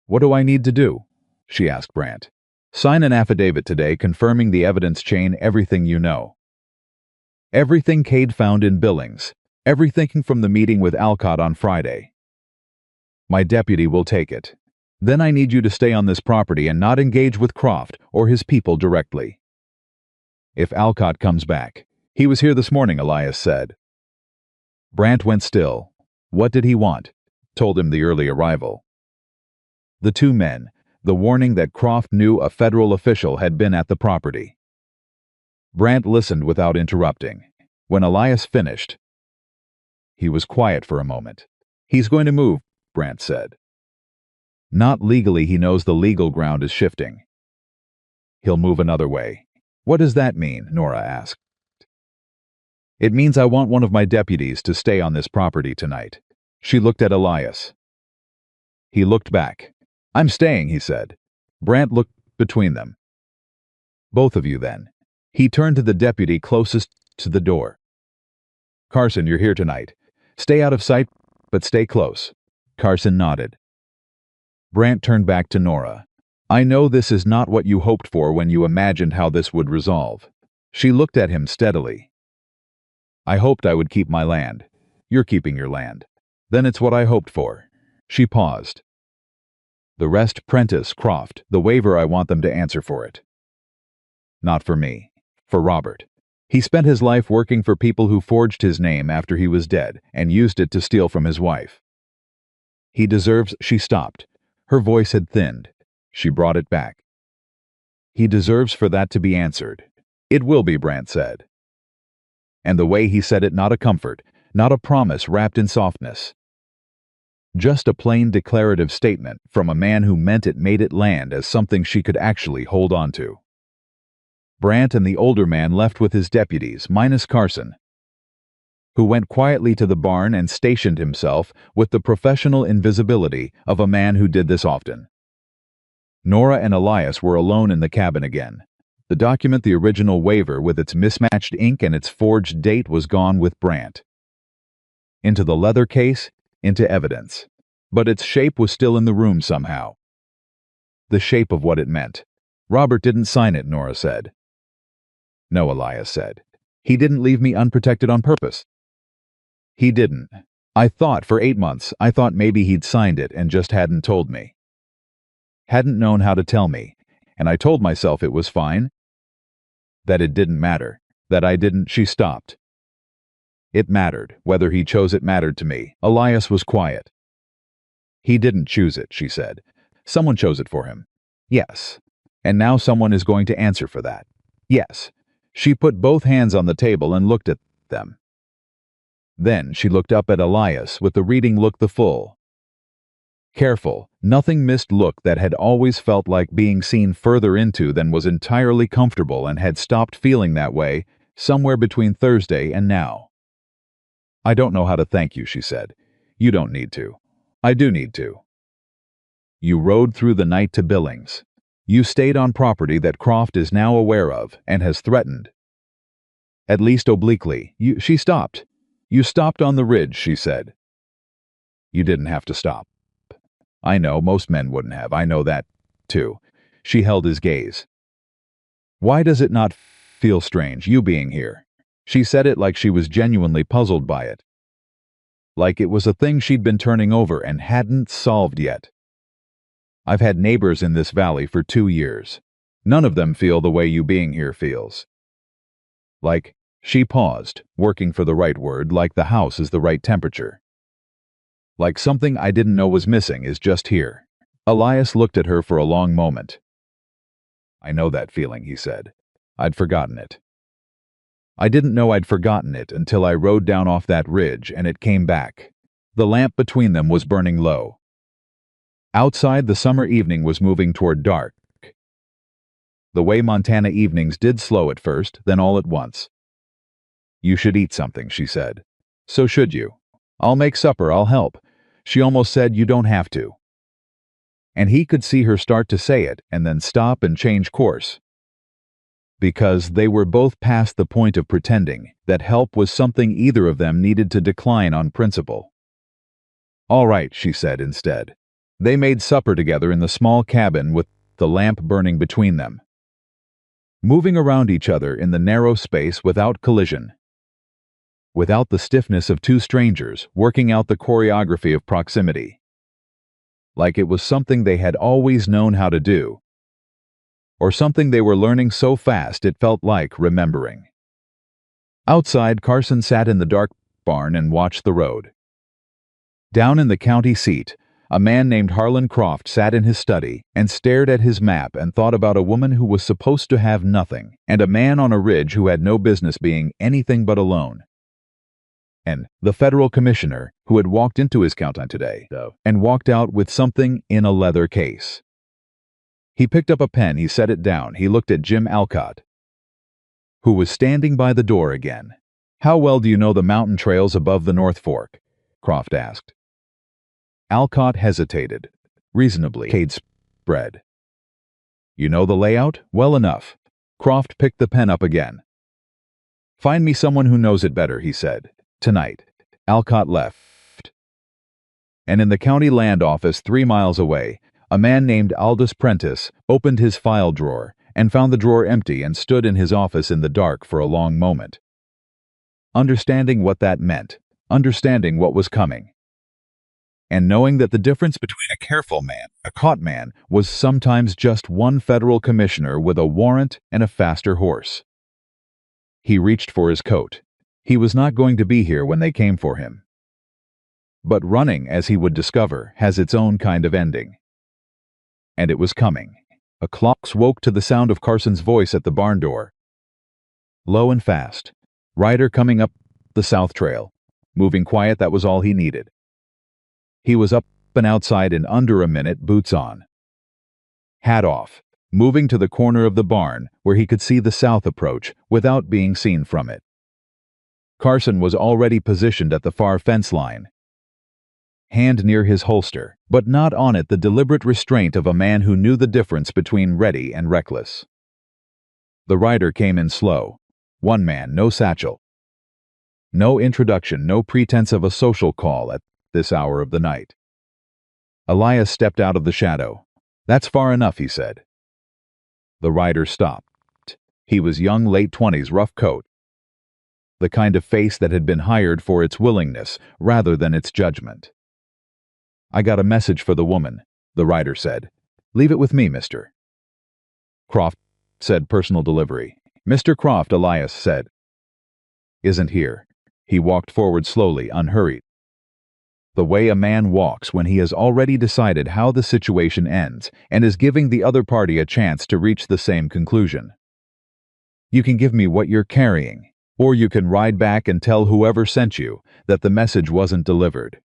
"What do I need to do?" she asked Brant. "Sign an affidavit today confirming the evidence chain, everything you know. Everything Cade found in Billings, everything from the meeting with Alcott on Friday. My deputy will take it. Then I need you to stay on this property and not engage with Croft or his people directly. If Alcott comes back." "He was here this morning," Elias said. Brant went still. What did he want? Told him the early arrival. The two men, the warning that Croft knew a federal official had been at the property. Brant listened without interrupting. When Elias finished, he was quiet for a moment. "He's going to move," Brant said. "Not legally. He knows the legal ground is shifting. He'll move another way." "What does that mean?" Nora asked. "It means I want one of my deputies to stay on this property tonight." She looked at Elias. He looked back. "I'm staying," he said. Brant looked between them. "Both of you, then." He turned to the deputy closest to the door. "Carson, you're here tonight. Stay out of sight, but stay close." Carson nodded. Brant turned back to Nora. "I know this is not what you hoped for when you imagined how this would resolve." She looked at him steadily. "I hoped I would keep my land. You're keeping your land. Then it's what I hoped for." She paused. "The rest, Prentice, Croft, the waiver, I want them to answer for it. Not for me. For Robert. He spent his life working for people who forged his name after he was dead and used it to steal from his wife. He deserves—" She stopped. Her voice had thinned. She brought it back. "He deserves for that to be answered." "It will be," Brant said. And the way he said it, not a comfort, not a promise wrapped in softness. Just a plain declarative statement from a man who meant it, made it land as something she could actually hold on to. Brant and the older man left with his deputies, minus Carson, who went quietly to the barn and stationed himself with the professional invisibility of a man who did this often. Nora and Elias were alone in the cabin again. The document, the original waiver with its mismatched ink and its forged date, was gone with Brant. Into the leather case, into evidence. But its shape was still in the room somehow. The shape of what it meant. "Robert didn't sign it," Nora said. "No," Elias said. "He didn't leave me unprotected on purpose. He didn't. I thought for 8 months, I thought maybe he'd signed it and just hadn't told me. Hadn't known how to tell me, and I told myself it was fine. That it didn't matter. That I didn't—" She stopped. "It mattered. Whether he chose it mattered to me." Elias was quiet. "He didn't choose it," she said. "Someone chose it for him." "Yes. And now someone is going to answer for that." "Yes." She put both hands on the table and looked at them. Then she looked up at Elias with the reading look, the full, careful, nothing missed look that had always felt like being seen further into than was entirely comfortable, and had stopped feeling that way somewhere between Thursday and now. "I don't know how to thank you," she said. "You don't need to. I do need to. You rode through the night to Billings. You stayed on property that Croft is now aware of and has threatened. At least obliquely. She stopped. "You stopped on the ridge," she said. "You didn't have to stop. I know, most men wouldn't have. I know that, too." She held his gaze. "Why does it not feel strange, you being here?" She said it like she was genuinely puzzled by it. Like it was a thing she'd been turning over and hadn't solved yet. "I've had neighbors in this valley for 2 years. None of them feel the way you being here feels. Like," she paused, working for the right word, "like the house is the right temperature. Like something I didn't know was missing is just here." Elias looked at her for a long moment. "I know that feeling," he said. "I'd forgotten it. I didn't know I'd forgotten it until I rode down off that ridge and it came back." The lamp between them was burning low. Outside, the summer evening was moving toward dark. The way Montana evenings did, slow at first, then all at once. "You should eat something," she said. "So should you. I'll make supper, I'll help." She almost said, "You don't have to." And he could see her start to say it and then stop and change course. Because they were both past the point of pretending that help was something either of them needed to decline on principle. "All right," she said instead. They made supper together in the small cabin with the lamp burning between them, moving around each other in the narrow space without collision, without the stiffness of two strangers working out the choreography of proximity. Like it was something they had always known how to do, or something they were learning so fast it felt like remembering. Outside, Carson sat in the dark barn and watched the road. Down in the county seat, a man named Harlan Croft sat in his study and stared at his map and thought about a woman who was supposed to have nothing, and a man on a ridge who had no business being anything but alone. And the federal commissioner who had walked into his county today and walked out with something in a leather case. He picked up a pen, he set it down, he looked at Jim Alcott, who was standing by the door again. "How well do you know the mountain trails above the North Fork?" Croft asked. Alcott hesitated. Reasonably. Cade spread. "You know the layout? Well enough. Croft picked the pen up again. "Find me someone who knows it better," he said. "Tonight." Alcott left. And in the county land office 3 miles away, a man named Aldous Prentice opened his file drawer and found the drawer empty and stood in his office in the dark for a long moment. Understanding what that meant, understanding what was coming, and knowing that the difference between a careful man, a caught man, was sometimes just one federal commissioner with a warrant and a faster horse. He reached for his coat. He was not going to be here when they came for him. But running, as he would discover, has its own kind of ending. And it was coming. A clock woke to the sound of Carson's voice at the barn door. Low and fast. Rider coming up the south trail. Moving quiet, that was all he needed. He was up and outside in under a minute, boots on. Hat off, moving to the corner of the barn where he could see the south approach without being seen from it. Carson was already positioned at the far fence line. Hand near his holster, but not on it the deliberate restraint of a man who knew the difference between ready and reckless. The rider came in slow. One man, no satchel. No introduction, no pretense of a social call at this hour of the night. Elias stepped out of the shadow. "That's far enough," he said. The rider stopped. He was young, late 20s, rough coat. The kind of face that had been hired for its willingness rather than its judgment. "I got a message for the woman," the rider said. "Leave it with me, mister." Croft said, "Personal delivery." "Mr. Croft," Elias said, "isn't here." He walked forward slowly, unhurried. The way a man walks when he has already decided how the situation ends and is giving the other party a chance to reach the same conclusion. "You can give me what you're carrying, or you can ride back and tell whoever sent you that the message wasn't delivered.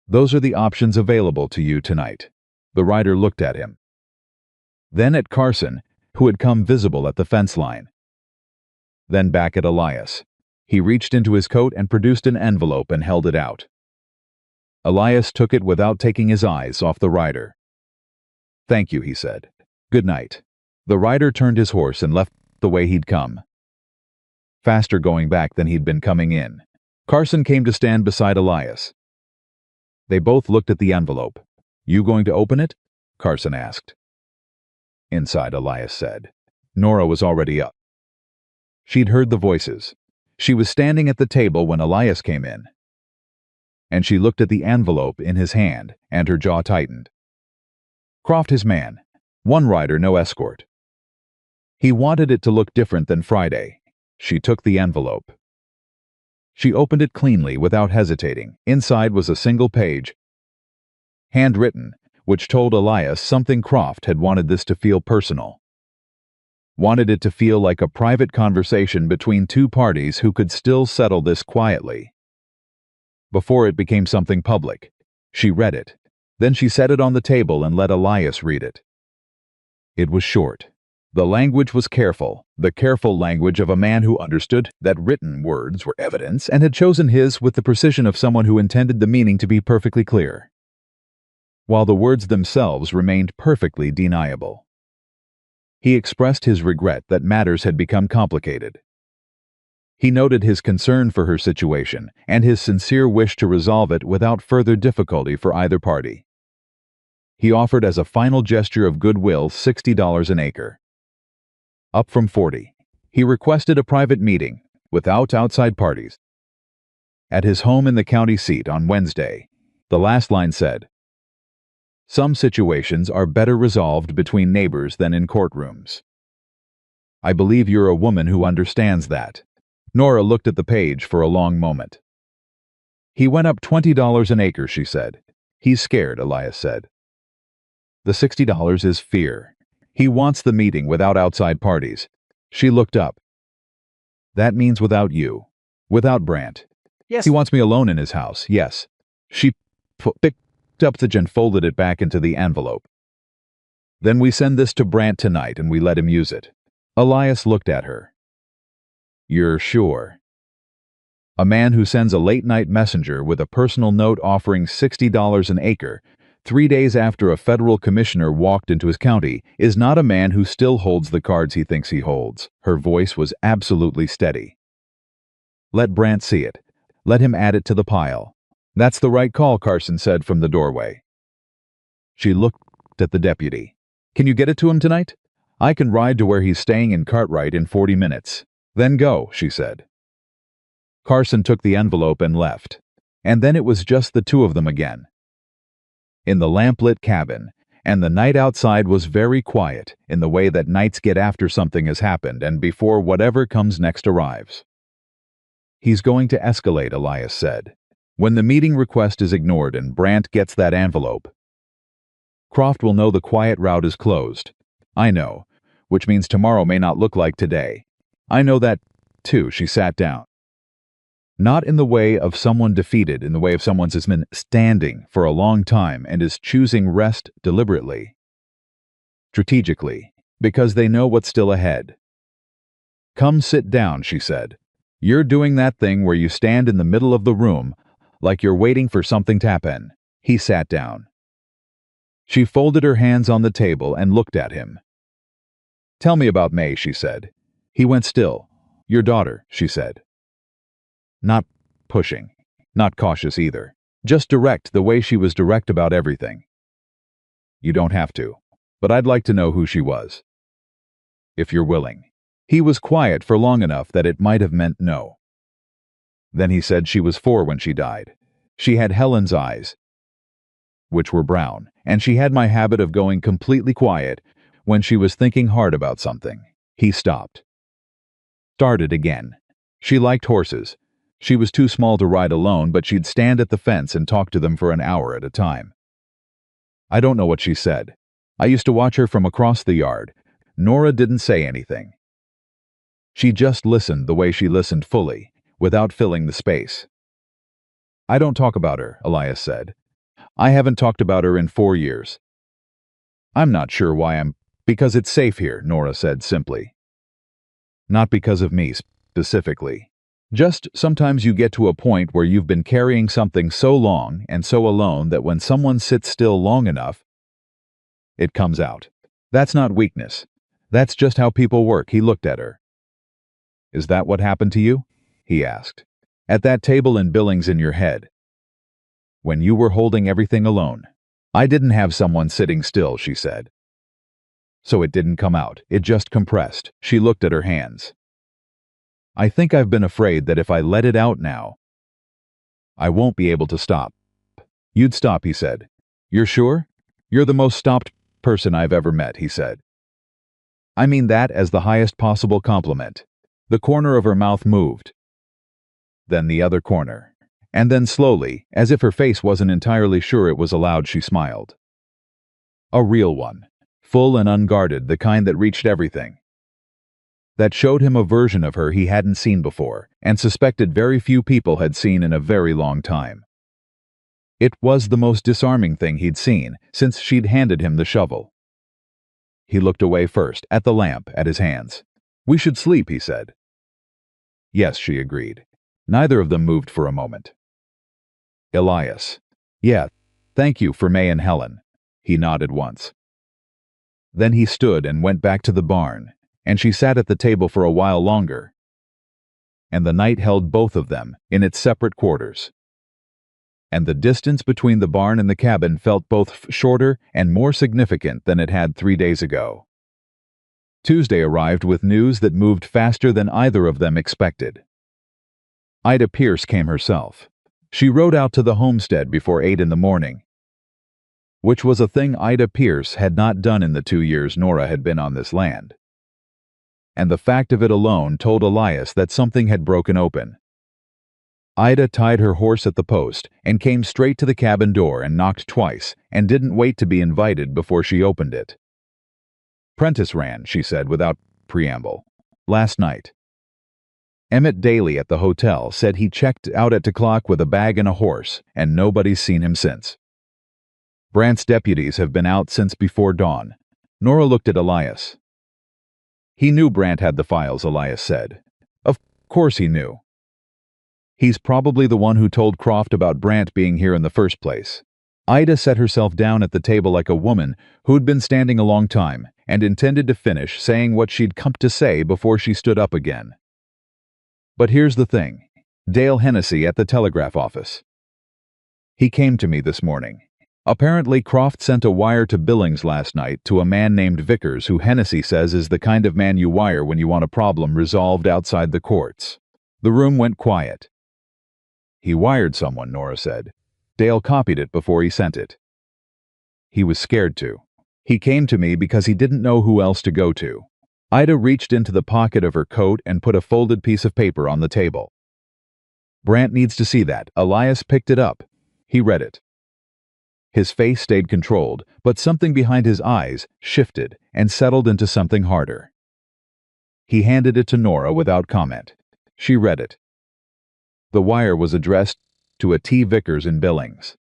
Those are the options available to you tonight." The rider looked at him. Then at Carson, who had come visible at the fence line. Then back at Elias. He reached into his coat and produced an envelope and held it out. Elias took it without taking his eyes off the rider. "Thank you," he said. "Good night." The rider turned his horse and left the way he'd come. Faster going back than he'd been coming in. Carson came to stand beside Elias. They both looked at the envelope. "You going to open it?" Carson asked. "Inside," Elias said. Nora was already up. She'd heard the voices. She was standing at the table when Elias came in. And she looked at the envelope in his hand, and her jaw tightened. Croft his man. One rider, no escort. He wanted it to look different than Friday. She took the envelope. She opened it cleanly, without hesitating. Inside was a single page, handwritten, which told Elias something Croft had wanted this to feel personal. Wanted it to feel like a private conversation between two parties who could still settle this quietly. Before it became something public. She read it. Then she set it on the table and let Elias read it. It was short. The language was careful, the careful language of a man who understood that written words were evidence and had chosen his with the precision of someone who intended the meaning to be perfectly clear, while the words themselves remained perfectly deniable. He expressed his regret that matters had become complicated. He noted his concern for her situation and his sincere wish to resolve it without further difficulty for either party. He offered as a final gesture of goodwill $60 an acre. Up from 40. He requested a private meeting, without outside parties, at his home in the county seat on Wednesday. The last line said, "Some situations are better resolved between neighbors than in courtrooms. I believe you're a woman who understands that." Nora looked at the page for a long moment. "He went up $20 an acre," she said. "He's scared," Elias said. "The $60 is fear. He wants the meeting without outside parties." She looked up. "That means without you. Without Brant." Yes. "He wants me alone in his house, yes." She picked up the and folded it back into the envelope. "Then we send this to Brant tonight and we let him use it." Elias looked at her. "You're sure?" A man who sends a late-night messenger with a personal note offering $60 an acre 3 days after a federal commissioner walked into his county, is not a man who still holds the cards he thinks he holds. Her voice was absolutely steady. Let Brant see it. Let him add it to the pile. That's the right call, Carson said from the doorway. She looked at the deputy. Can you get it to him tonight? I can ride to where he's staying in Cartwright in 40 minutes. Then go, she said. Carson took the envelope and left. And then it was just the two of them again. In the lamplit cabin, and the night outside was very quiet in the way that nights get after something has happened and before whatever comes next arrives. He's going to escalate, Elias said. When the meeting request is ignored and Brant gets that envelope, Croft will know the quiet route is closed. I know, which means tomorrow may not look like today. I know that, too. She sat down. Not in the way of someone defeated, in the way of someone who's been standing for a long time and is choosing rest deliberately, strategically, because they know what's still ahead. Come sit down, she said. You're doing that thing where you stand in the middle of the room like you're waiting for something to happen. He sat down. She folded her hands on the table and looked at him. Tell me about May, she said. He went still. Your daughter, she said. Not pushing, not cautious either. Just direct, the way she was direct about everything. You don't have to, but I'd like to know who she was. If you're willing. He was quiet for long enough that it might have meant no. Then he said she was 4 when she died. She had Helen's eyes, which were brown, and she had my habit of going completely quiet when she was thinking hard about something. He stopped. Started again. She liked horses. She was too small to ride alone, but she'd stand at the fence and talk to them for an hour at a time. I don't know what she said. I used to watch her from across the yard. Nora didn't say anything. She just listened the way she listened fully, without filling the space. I don't talk about her, Elias said. I haven't talked about her in 4 years. I'm not sure why because it's safe here, Nora said simply. Not because of me, specifically. Just sometimes you get to a point where you've been carrying something so long and so alone that when someone sits still long enough, it comes out. That's not weakness. That's just how people work. He looked at her. Is that what happened to you? He asked. At that table in Billings in your head. When you were holding everything alone. I didn't have someone sitting still, she said. So it didn't come out. It just compressed. She looked at her hands. I think I've been afraid that if I let it out now, I won't be able to stop. You'd stop, he said. You're sure? You're the most stopped person I've ever met, he said. I mean that as the highest possible compliment. The corner of her mouth moved. Then the other corner. And then slowly, as if her face wasn't entirely sure it was allowed, she smiled. A real one. Full and unguarded, the kind that reached everything. That showed him a version of her he hadn't seen before, and suspected very few people had seen in a very long time. It was the most disarming thing he'd seen since she'd handed him the shovel. He looked away first, at the lamp, at his hands. We should sleep, he said. Yes, she agreed. Neither of them moved for a moment. Elias. Yeah, thank you for May and Helen. He nodded once. Then he stood and went back to the barn, and she sat at the table for a while longer. And the night held both of them in its separate quarters. And the distance between the barn and the cabin felt both shorter and more significant than it had 3 days ago. Tuesday arrived with news that moved faster than either of them expected. Ida Pierce came herself. She rode out to the homestead before 8 in the morning, which was a thing Ida Pierce had not done in the 2 years Nora had been on this land. And the fact of it alone told Elias that something had broken open. Ida tied her horse at the post and came straight to the cabin door and knocked twice and didn't wait to be invited before she opened it. Prentice ran, she said without preamble. Last night. Emmett Daly at the hotel said he checked out at 2:00 with a bag and a horse, and nobody's seen him since. Brant's deputies have been out since before dawn. Nora looked at Elias. He knew Brant had the files, Elias said. Of course he knew. He's probably the one who told Croft about Brant being here in the first place. Ida set herself down at the table like a woman who'd been standing a long time and intended to finish saying what she'd come to say before she stood up again. But here's the thing. Dale Hennessy at the telegraph office. He came to me this morning. Apparently Croft sent a wire to Billings last night to a man named Vickers who Hennessy says is the kind of man you wire when you want a problem resolved outside the courts. The room went quiet. He wired someone, Nora said. Dale copied it before he sent it. He was scared to. He came to me because he didn't know who else to go to. Ida reached into the pocket of her coat and put a folded piece of paper on the table. Brant needs to see that. Elias picked it up. He read it. His face stayed controlled, but something behind his eyes shifted and settled into something harder. He handed it to Nora without comment. She read it. The wire was addressed to a T. Vickers in Billings.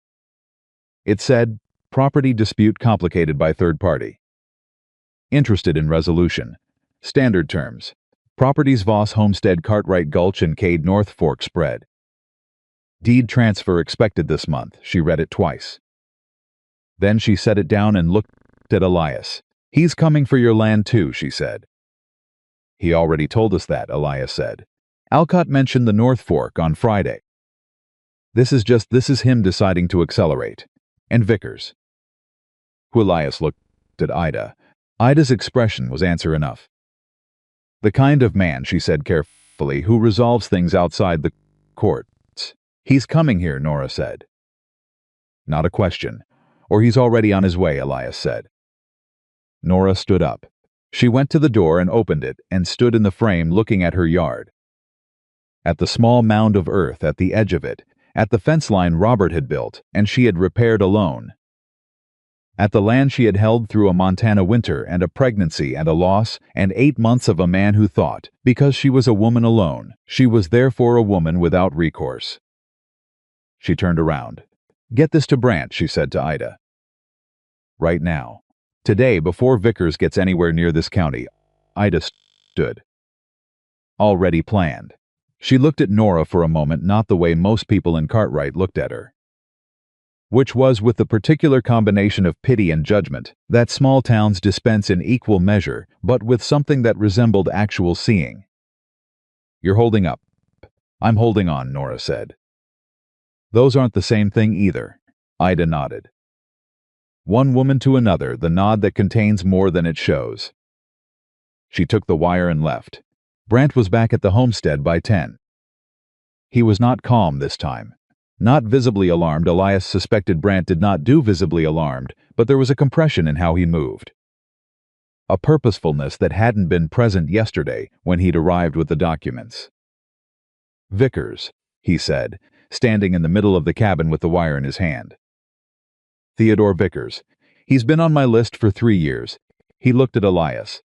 It said, property dispute complicated by third party. Interested in resolution. Standard terms. Properties Voss Homestead Cartwright Gulch and Cade North Fork spread. Deed transfer expected this month. She read it twice. Then she set it down and looked at Elias. He's coming for your land too, she said. He already told us that, Elias said. Alcott mentioned the North Fork on Friday. This is him deciding to accelerate. And Vickers. Elias looked at Ida. Ida's expression was answer enough. The kind of man, she said carefully, who resolves things outside the courts. He's coming here, Nora said. Not a question. Or he's already on his way, Elias said. Nora stood up. She went to the door and opened it and stood in the frame looking at her yard. At the small mound of earth at the edge of it, at the fence line Robert had built and she had repaired alone. At the land she had held through a Montana winter and a pregnancy and a loss and 8 months of a man who thought, because she was a woman alone, she was therefore a woman without recourse. She turned around. Get this to Brant, she said to Ida. Right now. Today, before Vickers gets anywhere near this county. Ida stood. Already planned. She looked at Nora for a moment, not the way most people in Cartwright looked at her. Which was with the particular combination of pity and judgment that small towns dispense in equal measure, but with something that resembled actual seeing. You're holding up. I'm holding on, Nora said. Those aren't the same thing either. Ida nodded. One woman to another, the nod that contains more than it shows. She took the wire and left. Brant was back at the homestead by 10. He was not calm this time. Not visibly alarmed. Elias suspected Brant did not do visibly alarmed, but there was a compression in how he moved. A purposefulness that hadn't been present yesterday when he'd arrived with the documents. Vickers, he said, standing in the middle of the cabin with the wire in his hand. Theodore Vickers. He's been on my list for 3 years. He looked at Elias.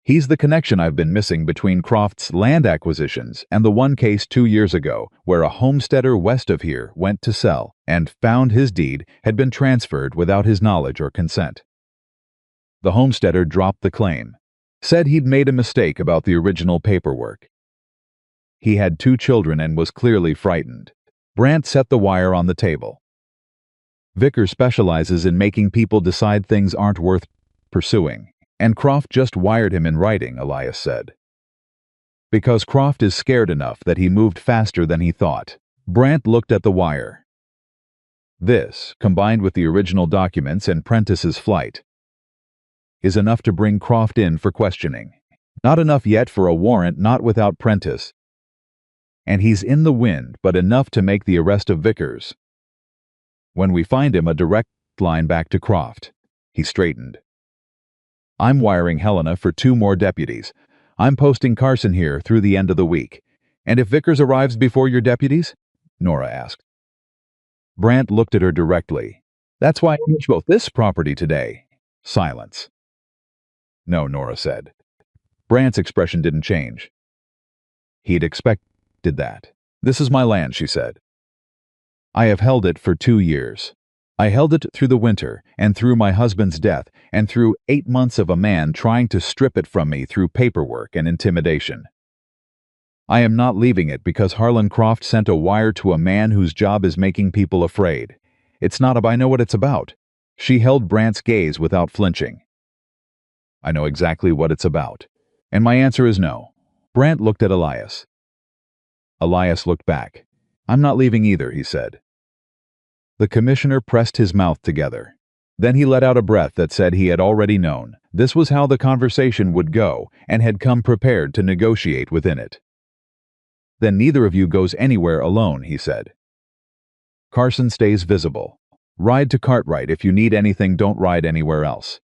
He's the connection I've been missing between Croft's land acquisitions and the one case 2 years ago where a homesteader west of here went to sell and found his deed had been transferred without his knowledge or consent. The homesteader dropped the claim, said he'd made a mistake about the original paperwork. He had 2 children and was clearly frightened. Brant set the wire on the table. Vickers specializes in making people decide things aren't worth pursuing. And Croft just wired him in writing, Elias said. Because Croft is scared enough that he moved faster than he thought. Brant looked at the wire. This, combined with the original documents and Prentice's flight, is enough to bring Croft in for questioning. Not enough yet for a warrant, not without Prentice. And he's in the wind, but enough to make the arrest of Vickers. When we find him, a direct line back to Croft. He straightened. I'm wiring Helena for 2 more deputies. I'm posting Carson here through the end of the week. And if Vickers arrives before your deputies? Nora asked. Brant looked at her directly. That's why I need both this property today. Silence. No, Nora said. Brant's expression didn't change. He'd expected that. This is my land, she said. I have held it for 2 years. I held it through the winter, and through my husband's death, and through 8 months of a man trying to strip it from me through paperwork and intimidation. I am not leaving it because Harlan Croft sent a wire to a man whose job is making people afraid. It's not I know what it's about. She held Brant's gaze without flinching. I know exactly what it's about. And my answer is no. Brant looked at Elias. Elias looked back. I'm not leaving either, he said. The commissioner pressed his mouth together. Then he let out a breath that said he had already known. This was how the conversation would go, and had come prepared to negotiate within it. Then neither of you goes anywhere alone, he said. Carson stays visible. Ride to Cartwright. If you need anything, don't ride anywhere else.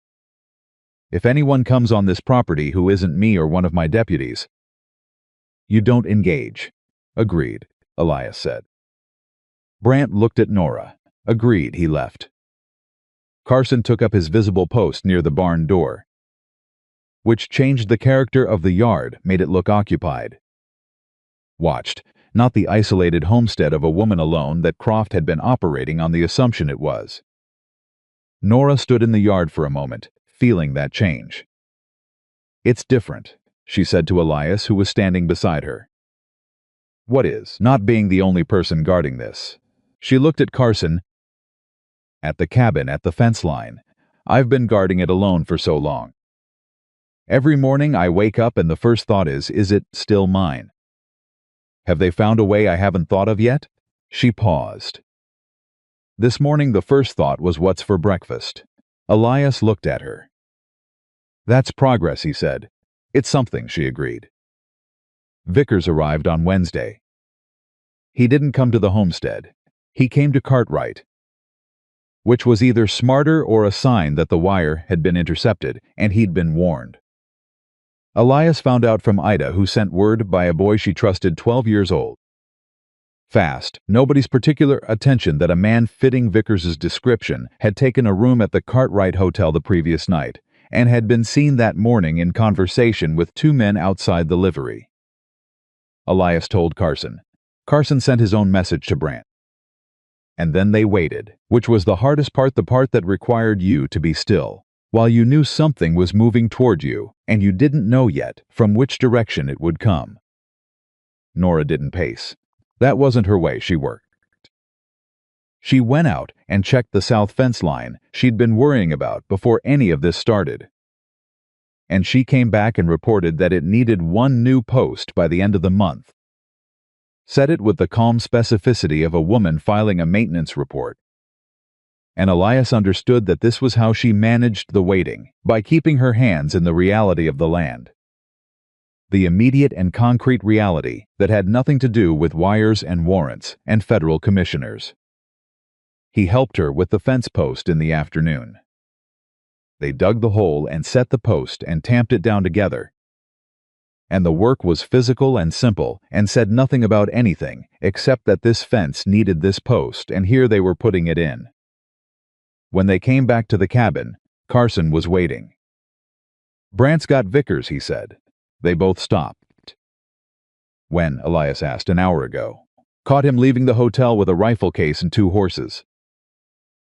If anyone comes on this property who isn't me or one of my deputies, you don't engage. Agreed, Elias said. Brant looked at Nora. Agreed, he left. Carson took up his visible post near the barn door, which changed the character of the yard, made it look occupied. Watched, not the isolated homestead of a woman alone that Croft had been operating on the assumption it was. Nora stood in the yard for a moment, feeling that change. It's different, she said to Elias, who was standing beside her. What is? Not being the only person guarding this. She looked at Carson. At the cabin at the fence line. I've been guarding it alone for so long. Every morning I wake up and the first thought is it still mine? Have they found a way I haven't thought of yet? She paused. This morning the first thought was what's for breakfast. Elias looked at her. That's progress, he said. It's something, she agreed. Vickers arrived on Wednesday. He didn't come to the homestead. He came to Cartwright, which was either smarter or a sign that the wire had been intercepted, and he'd been warned. Elias found out from Ida, who sent word by a boy she trusted 12 years old. Fast, nobody's particular attention that a man fitting Vickers's description had taken a room at the Cartwright Hotel the previous night, and had been seen that morning in conversation with two men outside the livery. Elias told Carson. Carson sent his own message to Brant. And then they waited, which was the hardest part, the part that required you to be still, while you knew something was moving toward you, and you didn't know yet from which direction it would come. Nora didn't pace. That wasn't her way, she worked. She went out and checked the south fence line she'd been worrying about before any of this started. And she came back and reported that it needed one new post by the end of the month. Said it with the calm specificity of a woman filing a maintenance report. And Elias understood that this was how she managed the waiting, by keeping her hands in the reality of the land. The immediate and concrete reality that had nothing to do with wires and warrants and federal commissioners. He helped her with the fence post in the afternoon. They dug the hole and set the post and tamped it down together. And the work was physical and simple, and said nothing about anything except that this fence needed this post, and here they were putting it in. When they came back to the cabin, Carson was waiting. Brant's got Vickers, he said. They both stopped. When? Elias asked. An hour ago. Caught him leaving the hotel with a rifle case and 2 horses.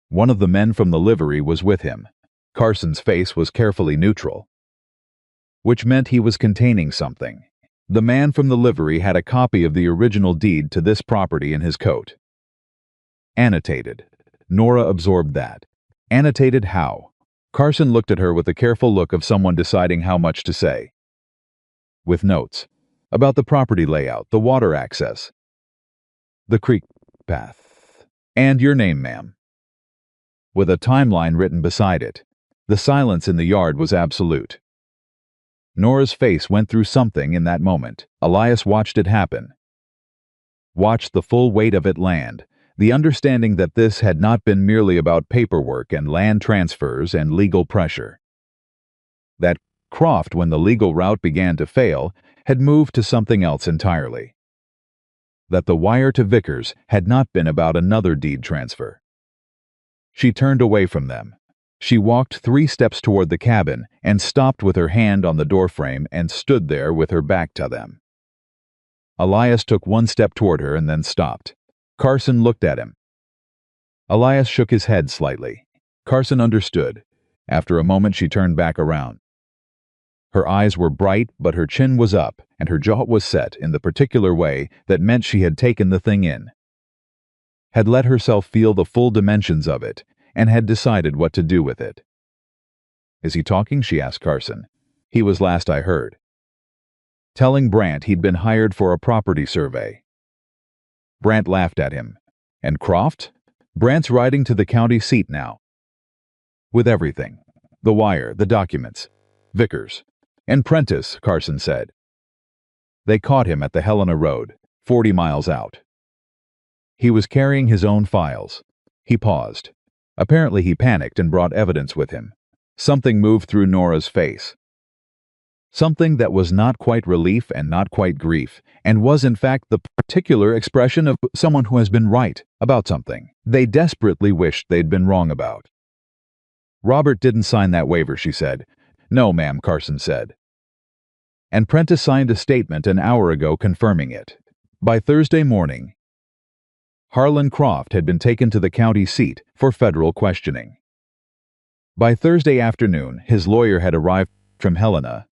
One of the men from the livery was with him. Carson's face was carefully neutral, which meant he was containing something. The man from the livery had a copy of the original deed to this property in his coat. Annotated. Nora absorbed that. Annotated how? Carson looked at her with the careful look of someone deciding how much to say. With notes. About the property layout, the water access, the creek path, and your name, ma'am. With a timeline written beside it. The silence in the yard was absolute. Nora's face went through something in that moment. Elias watched it happen. Watched the full weight of it land, the understanding that this had not been merely about paperwork and land transfers and legal pressure. That Croft, when the legal route began to fail, had moved to something else entirely. That the wire to Vickers had not been about another deed transfer. She turned away from them. She walked 3 steps toward the cabin and stopped with her hand on the doorframe and stood there with her back to them. Elias took 1 step toward her and then stopped. Carson looked at him. Elias shook his head slightly. Carson understood. After a moment she turned back around. Her eyes were bright, but her chin was up, and her jaw was set in the particular way that meant she had taken the thing in. had let herself feel the full dimensions of it, and had decided what to do with it. "Is he talking?" she asked Carson. "He was last I heard. Telling Brant he'd been hired for a property survey." Brant laughed at him. "And Croft? Brant's riding to the county seat now. With everything. The wire, the documents. Vickers. And Prentice," Carson said. They caught him at the Helena Road, 40 miles out. He was carrying his own files. He paused. Apparently he panicked and brought evidence with him. Something moved through Nora's face. Something that was not quite relief and not quite grief, and was in fact the particular expression of someone who has been right about something they desperately wished they'd been wrong about. "Robert didn't sign that waiver," she said. "No, ma'am," Carson said. "And Prentice signed a statement an hour ago confirming it." By Thursday morning, Harlan Croft had been taken to the county seat for federal questioning. By Thursday afternoon, his lawyer had arrived from Helena,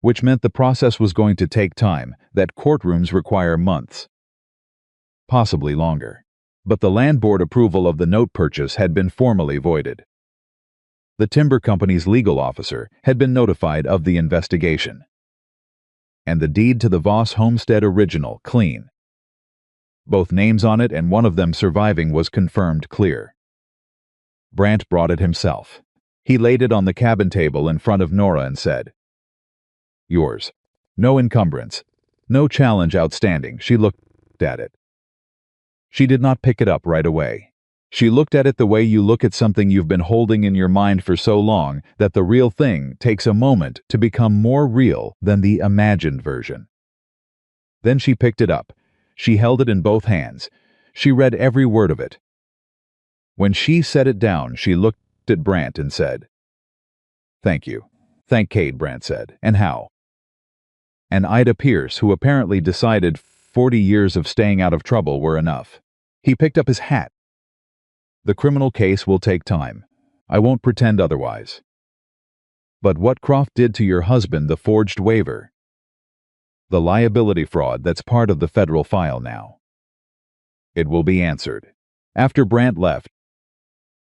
which meant the process was going to take time, that courtrooms require months, possibly longer. But the land board approval of the note purchase had been formally voided. The timber company's legal officer had been notified of the investigation. And the deed to the Voss homestead original, clean. Both names on it and one of them surviving was confirmed clear. Brant brought it himself. He laid it on the cabin table in front of Nora and said, "Yours. No encumbrance. No challenge outstanding." She looked at it. She did not pick it up right away. She looked at it the way you look at something you've been holding in your mind for so long that the real thing takes a moment to become more real than the imagined version. Then she picked it up. She held it in both hands. She read every word of it. When she set it down, she looked at Brant and said, "Thank you." "Thank Kate," Brant said. "And how?" And Ida Pierce, who apparently decided 40 years of staying out of trouble were enough. He picked up his hat. "The criminal case will take time. I won't pretend otherwise. But what Croft did to your husband, the forged waiver, the liability fraud that's part of the federal file now. It will be answered." After Brant left,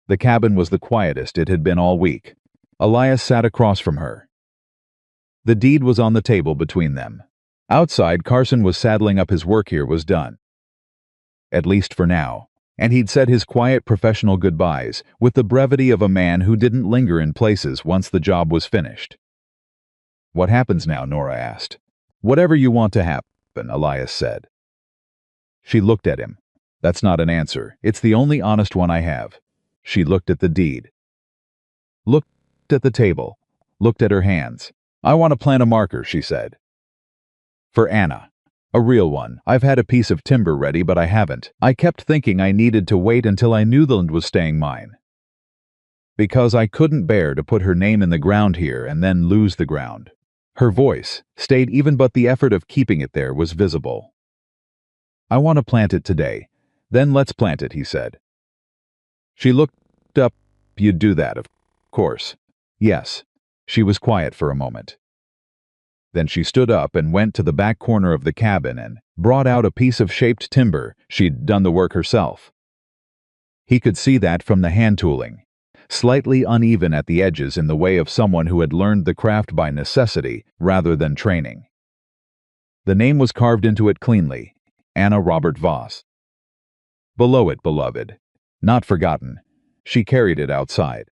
the cabin was the quietest it had been all week. Elias sat across from her. The deed was on the table between them. Outside, Carson was saddling up. His work here was done. At least for now. And he'd said his quiet professional goodbyes with the brevity of a man who didn't linger in places once the job was finished. "What happens now?" Nora asked. "Whatever you want to happen," Elias said. She looked at him. "That's not an answer. It's the only honest one I have." She looked at the deed. Looked at the table. Looked at her hands. "I want to plant a marker," she said. "For Anna. A real one. I've had a piece of timber ready, but I haven't. I kept thinking I needed to wait until I knew the land was staying mine. Because I couldn't bear to put her name in the ground here and then lose the ground." Her voice stayed even, but the effort of keeping it there was visible. "I want to plant it today. Then let's plant it," he said. She looked up. "You'd do that, of course." "Yes." She was quiet for a moment. Then she stood up and went to the back corner of the cabin and brought out a piece of shaped timber. She'd done the work herself. He could see that from the hand tooling, slightly uneven at the edges in the way of someone who had learned the craft by necessity rather than training. The name was carved into it cleanly, Anna Robert Voss. Below it, "Beloved." Not forgotten. She carried it outside.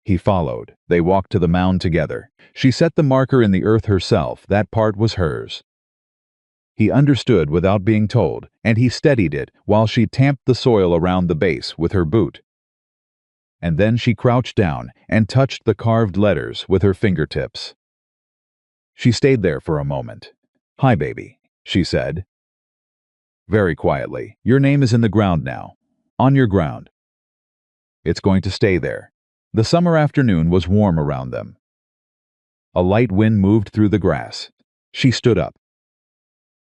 He followed. They walked to the mound together. She set the marker in the earth herself. That part was hers. He understood without being told, and he steadied it while she tamped the soil around the base with her boot. And then she crouched down and touched the carved letters with her fingertips. She stayed there for a moment. "Hi, baby," she said. Very quietly. "Your name is in the ground now. On your ground. It's going to stay there." The summer afternoon was warm around them. A light wind moved through the grass. She stood up.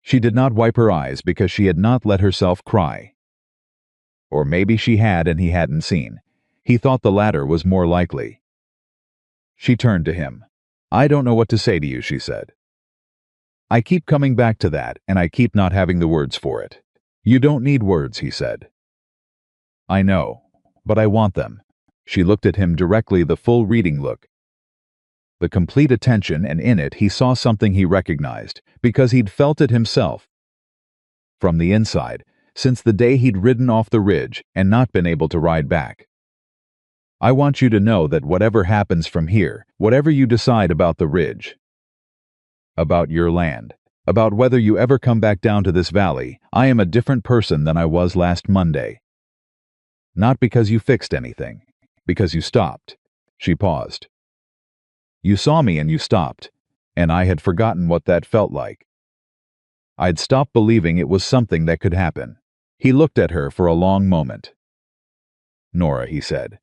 She did not wipe her eyes because she had not let herself cry. Or maybe she had and he hadn't seen. He thought the latter was more likely. She turned to him. "I don't know what to say to you," she said. "I keep coming back to that, and I keep not having the words for it. You don't need words, he said. I know, but I want them. She looked at him directly, the full reading look. The complete attention, and in it he saw something he recognized, because he'd felt it himself. From the inside, since the day he'd ridden off the ridge and not been able to ride back. I want you to know that whatever happens from here, whatever you decide about the ridge, about your land, about whether you ever come back down to this valley, I am a different person than I was last Monday. Not because you fixed anything, because you stopped. She paused. You saw me and you stopped, and I had forgotten what that felt like. I'd stopped believing it was something that could happen. He looked at her for a long moment. Nora, he said.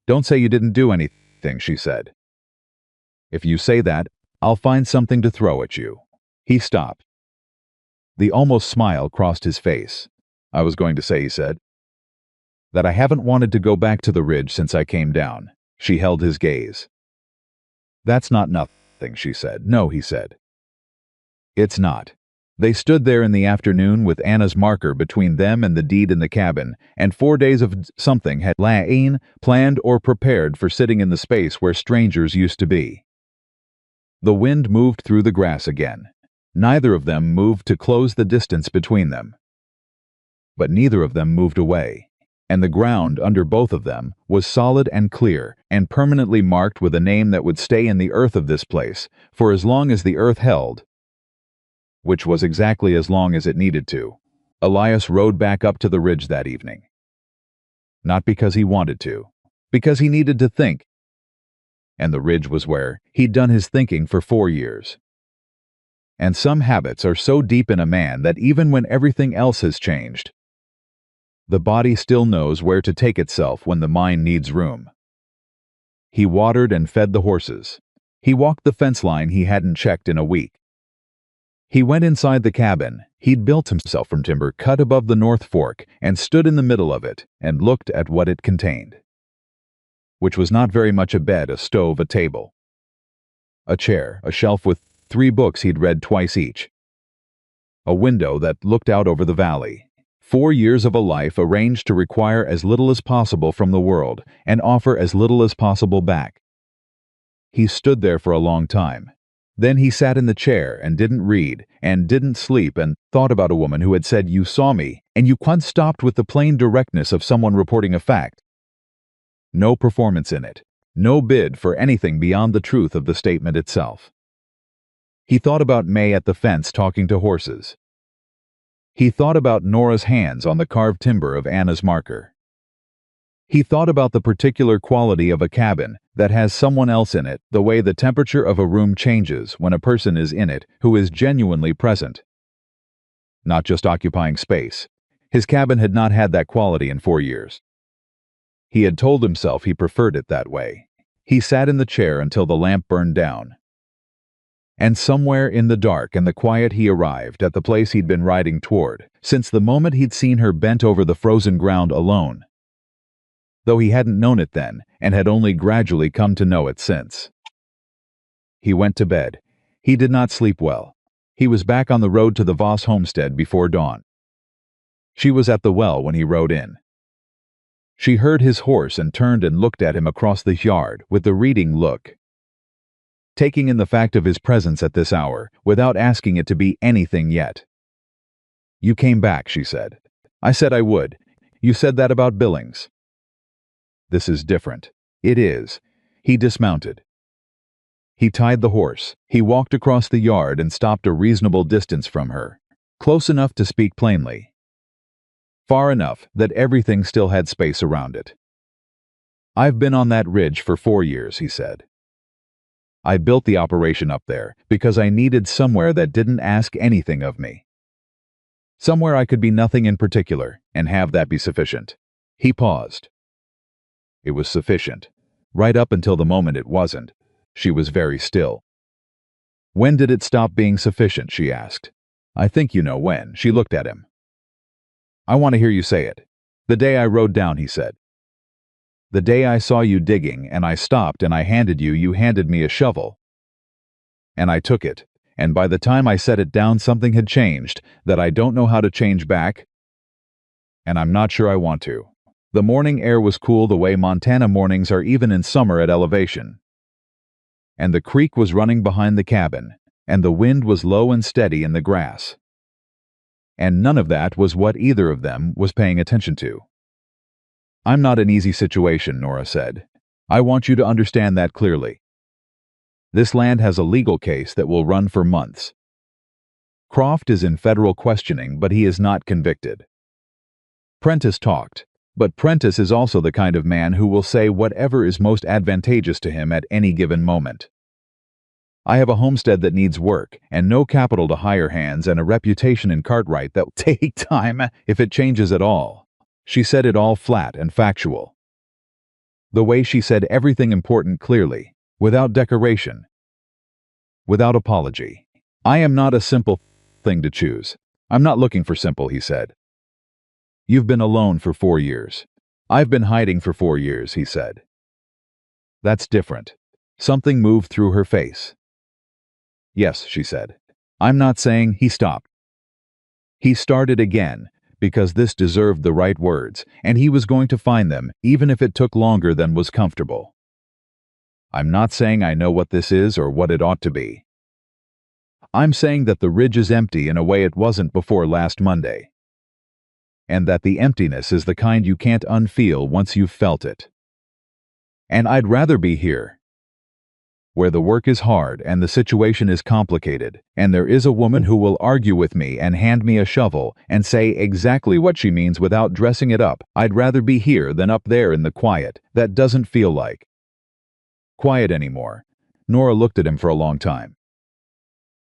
Don't say you didn't do anything, she said. If you say that, I'll find something to throw at you. He stopped. The almost smile crossed his face. I was going to say, he said, that I haven't wanted to go back to the ridge since I came down. She held his gaze. That's not nothing, she said. No, he said. It's not. They stood there in the afternoon with Anna's marker between them and the deed in the cabin, and 4 days of something had lain, planned or prepared for sitting in the space where strangers used to be. The wind moved through the grass again. Neither of them moved to close the distance between them. But neither of them moved away, and the ground under both of them was solid and clear and permanently marked with a name that would stay in the earth of this place for as long as the earth held, which was exactly as long as it needed to. Elias rode back up to the ridge that evening. Not because he wanted to, because he needed to think. And the ridge was where he'd done his thinking for 4 years. And some habits are so deep in a man that even when everything else has changed, the body still knows where to take itself when the mind needs room. He watered and fed the horses. He walked the fence line he hadn't checked in a week. He went inside the cabin he'd built himself from timber cut above the North Fork and stood in the middle of it and looked at what it contained. Which was not very much: a bed, a stove, a table, a chair, a shelf with 3 books he'd read twice each, a window that looked out over the valley. 4 years of a life arranged to require as little as possible from the world and offer as little as possible back. He stood there for a long time. Then he sat in the chair and didn't read and didn't sleep and thought about a woman who had said, "You saw me," and you quite stopped with the plain directness of someone reporting a fact. No performance in it, no bid for anything beyond the truth of the statement itself. He thought about May at the fence talking to horses. He thought about Nora's hands on the carved timber of Anna's marker. He thought about the particular quality of a cabin that has someone else in it, the way the temperature of a room changes when a person is in it who is genuinely present, not just occupying space. His cabin had not had that quality in 4 years. He had told himself he preferred it that way. He sat in the chair until the lamp burned down. And somewhere in the dark and the quiet he arrived at the place he'd been riding toward, since the moment he'd seen her bent over the frozen ground alone, though he hadn't known it then and had only gradually come to know it since. He went to bed. He did not sleep well. He was back on the road to the Voss homestead before dawn. She was at the well when he rode in. She heard his horse and turned and looked at him across the yard with the reading look, taking in the fact of his presence at this hour without asking it to be anything yet. "You came back," she said. "I said I would. You said that about Billings." "This is different." "It is." He dismounted. He tied the horse. He walked across the yard and stopped a reasonable distance from her, close enough to speak plainly, far enough that everything still had space around it. "I've been on that ridge for 4 years," he said. "I built the operation up there because I needed somewhere that didn't ask anything of me. Somewhere I could be nothing in particular and have that be sufficient." He paused. It was sufficient. Right up until the moment it wasn't. She was very still. "When did it stop being sufficient?" she asked. "I think you know when." She looked at him. "I want to hear you say it." "The day I rode down," he said. "The day I saw you digging and I stopped and I handed you handed me a shovel. And I took it, and by the time I set it down something had changed that I don't know how to change back, and I'm not sure I want to. The morning air was cool the way Montana mornings are even in summer at elevation. And the creek was running behind the cabin, and the wind was low and steady in the grass. And none of that was what either of them was paying attention to. I'm not an easy situation, Nora said. I want you to understand that clearly. This land has a legal case that will run for months. Croft is in federal questioning, but he is not convicted. Prentice talked, but Prentice is also the kind of man who will say whatever is most advantageous to him at any given moment. I have a homestead that needs work, and no capital to hire hands, and a reputation in Cartwright that will take time if it changes at all. She said it all flat and factual. The way she said everything important clearly, without decoration, without apology. I am not a simple thing to choose. I'm not looking for simple, he said. You've been alone for 4 years. I've been hiding for 4 years, he said. That's different. Something moved through her face. Yes, she said. I'm not saying he stopped. He started again, because this deserved the right words, and he was going to find them, even if it took longer than was comfortable. I'm not saying I know what this is or what it ought to be. I'm saying that the ridge is empty in a way it wasn't before last Monday. And that the emptiness is the kind you can't unfeel once you've felt it. And I'd rather be here, where the work is hard and the situation is complicated, and there is a woman who will argue with me and hand me a shovel and say exactly what she means without dressing it up. I'd rather be here than up there in the quiet that doesn't feel like quiet anymore. Nora looked at him for a long time.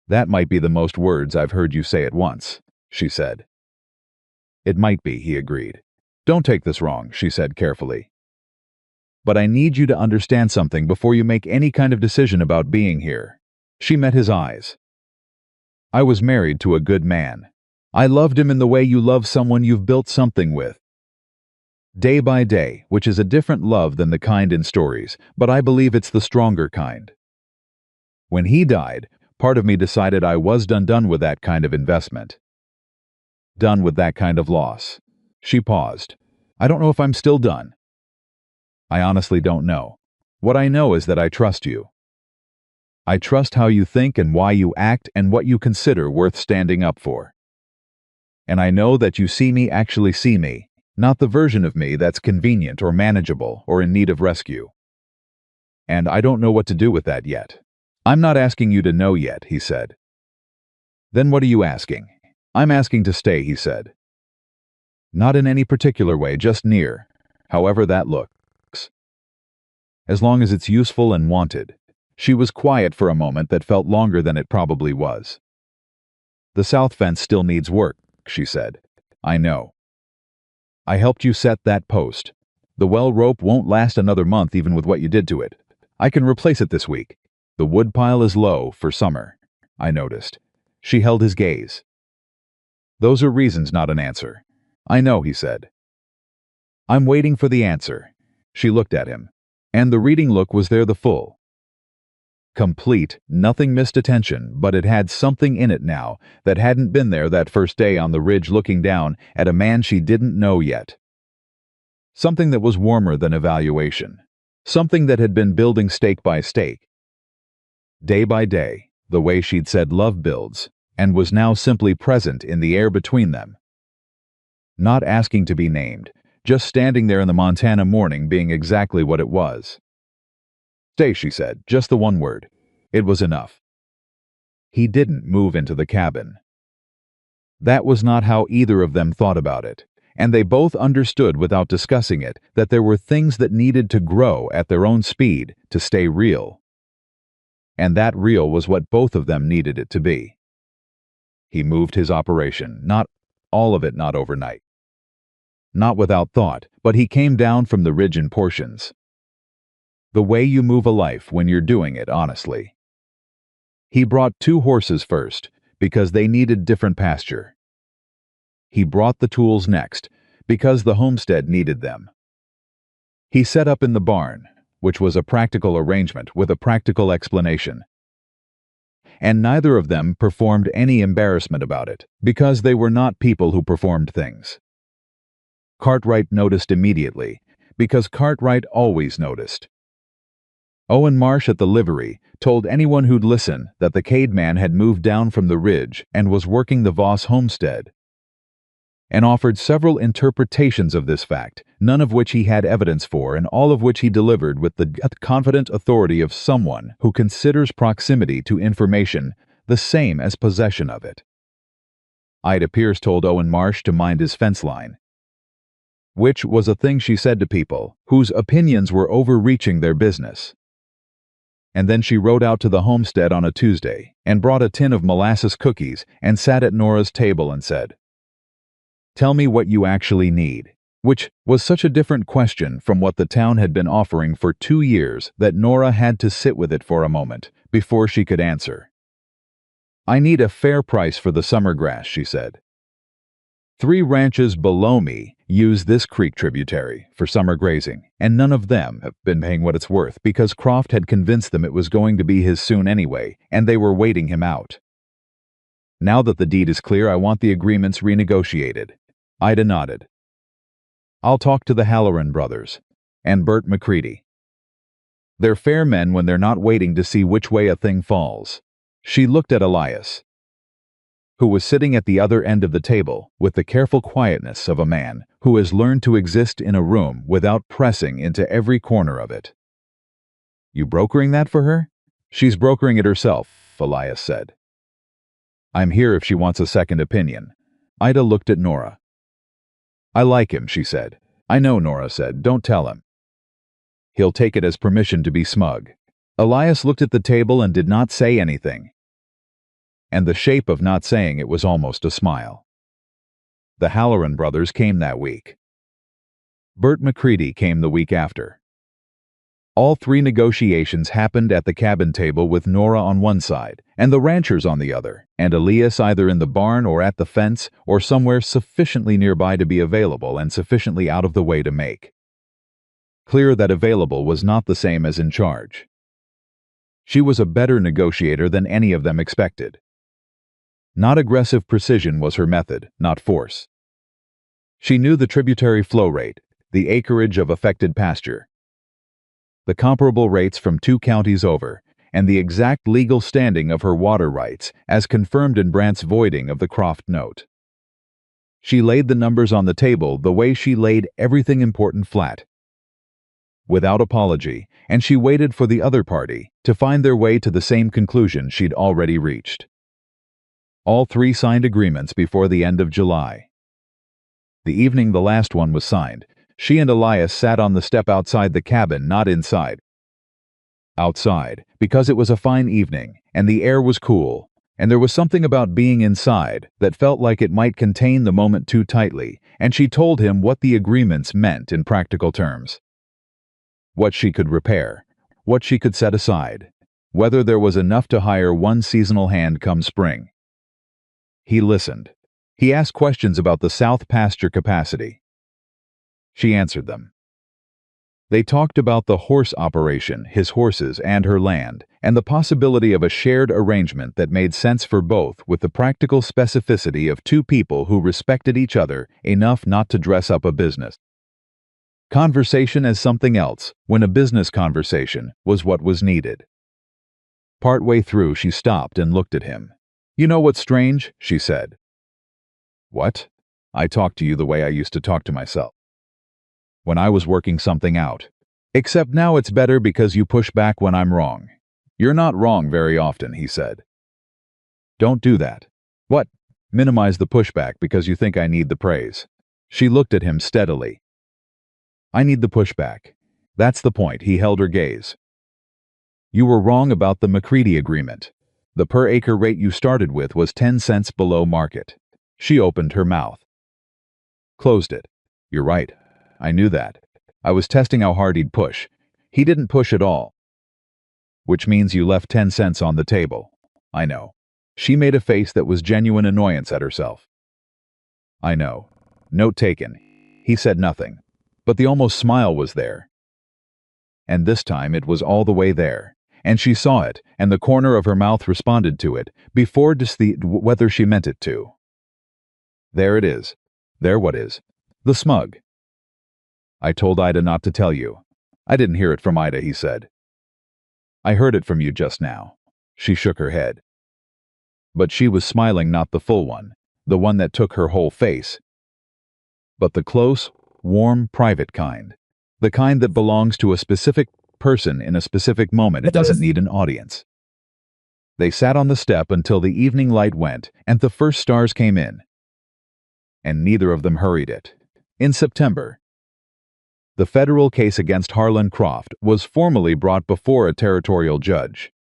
That might be the most words I've heard you say at once, she said. It might be, he agreed. Don't take this wrong, she said carefully. But I need you to understand something before you make any kind of decision about being here. She met his eyes. I was married to a good man. I loved him in the way you love someone you've built something with. Day by day, which is a different love than the kind in stories, but I believe it's the stronger kind. When he died, part of me decided I was done with that kind of investment. Done with that kind of loss. She paused. I don't know if I'm still done. I honestly don't know. What I know is that I trust you. I trust how you think and why you act and what you consider worth standing up for. And I know that you actually see me, not the version of me that's convenient or manageable or in need of rescue. And I don't know what to do with that yet. I'm not asking you to know yet, he said. Then what are you asking? I'm asking to stay, he said. Not in any particular way, just near, however that looks. As long as it's useful and wanted. She was quiet for a moment that felt longer than it probably was. The south fence still needs work, she said. I know. I helped you set that post. The well rope won't last another month even with what you did to it. I can replace it this week. The wood pile is low for summer, I noticed. She held his gaze. Those are reasons, not an answer. I know, he said. I'm waiting for the answer. She looked at him. And the reading look was there, the full. Complete, nothing missed attention, but it had something in it now that hadn't been there that first day on the ridge looking down at a man she didn't know yet. Something that was warmer than evaluation. Something that had been building stake by stake. Day by day, the way she'd said love builds, and was now simply present in the air between them. Not asking to be named, just standing there in the Montana morning being exactly what it was. Stay, she said, just the one word. It was enough. He didn't move into the cabin. That was not how either of them thought about it, and they both understood without discussing it that there were things that needed to grow at their own speed to stay real. And that real was what both of them needed it to be. He moved his operation, not all of it, not overnight. Not without thought, but he came down from the ridge in portions. The way you move a life when you're doing it honestly. He brought 2 horses first, because they needed different pasture. He brought the tools next, because the homestead needed them. He set up in the barn, which was a practical arrangement with a practical explanation. And neither of them performed any embarrassment about it, because they were not people who performed things. Cartwright noticed immediately, because Cartwright always noticed. Owen Marsh at the livery told anyone who'd listen that the caveman had moved down from the ridge and was working the Voss homestead, and offered several interpretations of this fact, none of which he had evidence for and all of which he delivered with the confident authority of someone who considers proximity to information the same as possession of it. Ida Pierce told Owen Marsh to mind his fence line, which was a thing she said to people whose opinions were overreaching their business. And then she rode out to the homestead on a Tuesday and brought a tin of molasses cookies and sat at Nora's table and said, "Tell me what you actually need," which was such a different question from what the town had been offering for 2 years that Nora had to sit with it for a moment before she could answer. "I need a fair price for the summer grass," she said. 3 ranches below me use this creek tributary for summer grazing, and none of them have been paying what it's worth because Croft had convinced them it was going to be his soon anyway, and they were waiting him out. Now that the deed is clear, I want the agreements renegotiated. Ida nodded. I'll talk to the Halloran brothers and Bert McCready. They're fair men when they're not waiting to see which way a thing falls. She looked at Elias, who was sitting at the other end of the table with the careful quietness of a man who has learned to exist in a room without pressing into every corner of it. You brokering that for her? She's brokering it herself, Elias said. I'm here if she wants a second opinion. Ida looked at Nora. I like him, she said. I know, Nora said. Don't tell him. He'll take it as permission to be smug. Elias looked at the table and did not say anything. And the shape of not saying it was almost a smile. The Halloran brothers came that week. Bert McCready came the week after. All 3 negotiations happened at the cabin table with Nora on one side and the ranchers on the other, and Elias either in the barn or at the fence or somewhere sufficiently nearby to be available and sufficiently out of the way to make clear that available was not the same as in charge. She was a better negotiator than any of them expected. Not aggressive precision was her method, not force. She knew the tributary flow rate, the acreage of affected pasture, the comparable rates from 2 counties over, and the exact legal standing of her water rights as confirmed in Brandt's voiding of the Croft note. She laid the numbers on the table the way she laid everything important flat, without apology, and she waited for the other party to find their way to the same conclusion she'd already reached. All 3 signed agreements before the end of July. The evening the last one was signed, she and Elias sat on the step outside the cabin, not inside. Outside, because it was a fine evening, and the air was cool, and there was something about being inside that felt like it might contain the moment too tightly, and she told him what the agreements meant in practical terms. What she could repair, what she could set aside, whether there was enough to hire one seasonal hand come spring. He listened. He asked questions about the south pasture capacity. She answered them. They talked about the horse operation, his horses and her land, and the possibility of a shared arrangement that made sense for both with the practical specificity of 2 people who respected each other enough not to dress up a business. Conversation as something else, when a business conversation was what was needed. Partway through, she stopped and looked at him. You know what's strange? She said. What? I talk to you the way I used to talk to myself. When I was working something out. Except now it's better because you push back when I'm wrong. You're not wrong very often, he said. Don't do that. What? Minimize the pushback because you think I need the praise. She looked at him steadily. I need the pushback. That's the point. He held her gaze. You were wrong about the McCready agreement. The per-acre rate you started with was 10 cents below market. She opened her mouth. Closed it. You're right. I knew that. I was testing how hard he'd push. He didn't push at all. Which means you left 10 cents on the table. I know. She made a face that was genuine annoyance at herself. I know. Note taken. He said nothing. But the almost smile was there. And this time it was all the way there. And she saw it, and the corner of her mouth responded to it, before whether she meant it to. There it is. There what is. The smug. I told Ida not to tell you. I didn't hear it from Ida, he said. I heard it from you just now. She shook her head. But she was smiling, not the full one, the one that took her whole face, but the close, warm, private kind. The kind that belongs to a specific person in a specific moment. It doesn't need an audience. They sat on the step until the evening light went and the first stars came in. And neither of them hurried it. In September, the federal case against Harlan Croft was formally brought before a territorial judge.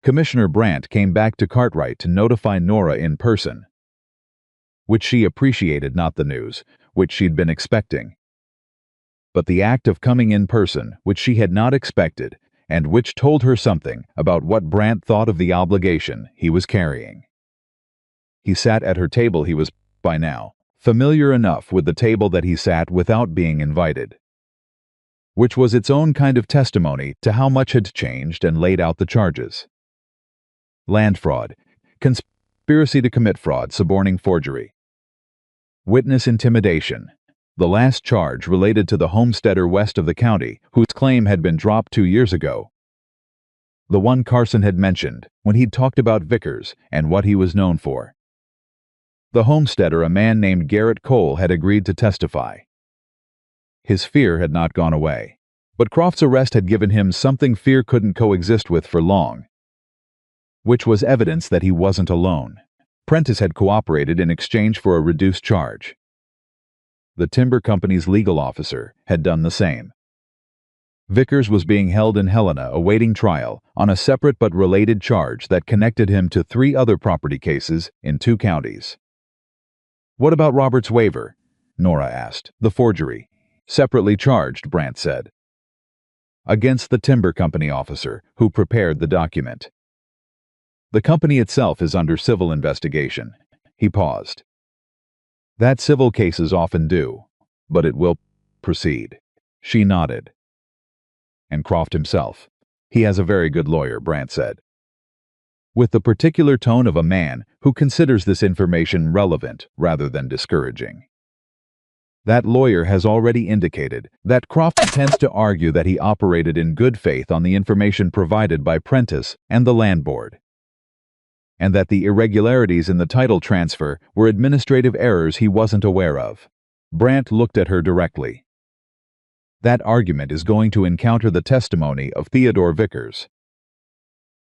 Commissioner Brandt came back to Cartwright to notify Nora in person, which she appreciated, not the news, which she'd been expecting, but the act of coming in person, which she had not expected, and which told her something about what Brandt thought of the obligation he was carrying. He sat at her table. He was, by now, familiar enough with the table that he sat without being invited, which was its own kind of testimony to how much had changed, and laid out the charges. Land fraud, conspiracy to commit fraud, suborning forgery, witness intimidation. The last charge related to the homesteader west of the county, whose claim had been dropped 2 years ago. The one Carson had mentioned when he'd talked about Vickers and what he was known for. The homesteader, a man named Garrett Cole, had agreed to testify. His fear had not gone away, but Croft's arrest had given him something fear couldn't coexist with for long, which was evidence that he wasn't alone. Prentice had cooperated in exchange for a reduced charge. The timber company's legal officer had done the same. Vickers was being held in Helena awaiting trial on a separate but related charge that connected him to 3 other property cases in 2 counties. What about Robert's waiver? Nora asked. The forgery. Separately charged, Brandt said. Against the timber company officer who prepared the document. The company itself is under civil investigation. He paused. That civil cases often do, but it will proceed. She nodded. And Croft himself. He has a very good lawyer, Brandt said, with the particular tone of a man who considers this information relevant rather than discouraging. That lawyer has already indicated that Croft intends to argue that he operated in good faith on the information provided by Prentice and the land board, and that the irregularities in the title transfer were administrative errors he wasn't aware of. Brandt looked at her directly. That argument is going to encounter the testimony of Theodore Vickers,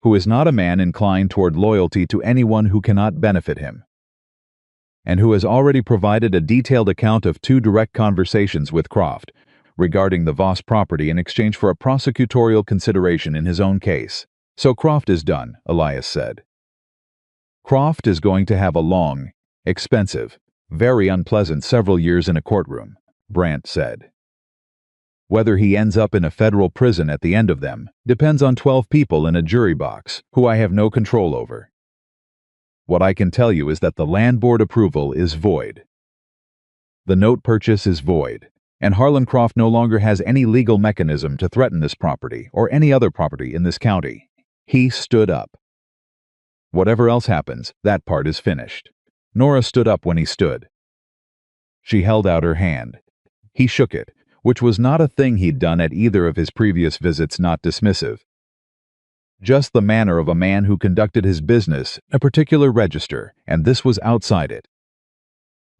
who is not a man inclined toward loyalty to anyone who cannot benefit him, and who has already provided a detailed account of 2 direct conversations with Croft regarding the Voss property in exchange for a prosecutorial consideration in his own case. So Croft is done, Elias said. Croft is going to have a long, expensive, very unpleasant several years in a courtroom, Brandt said. Whether he ends up in a federal prison at the end of them depends on 12 people in a jury box who I have no control over. What I can tell you is that the land board approval is void. The note purchase is void, and Harlan Croft no longer has any legal mechanism to threaten this property or any other property in this county. He stood up. Whatever else happens, that part is finished. Nora stood up when he stood. She held out her hand. He shook it, which was not a thing he'd done at either of his previous visits, not dismissive. Just the manner of a man who conducted his business in a particular register, and this was outside it.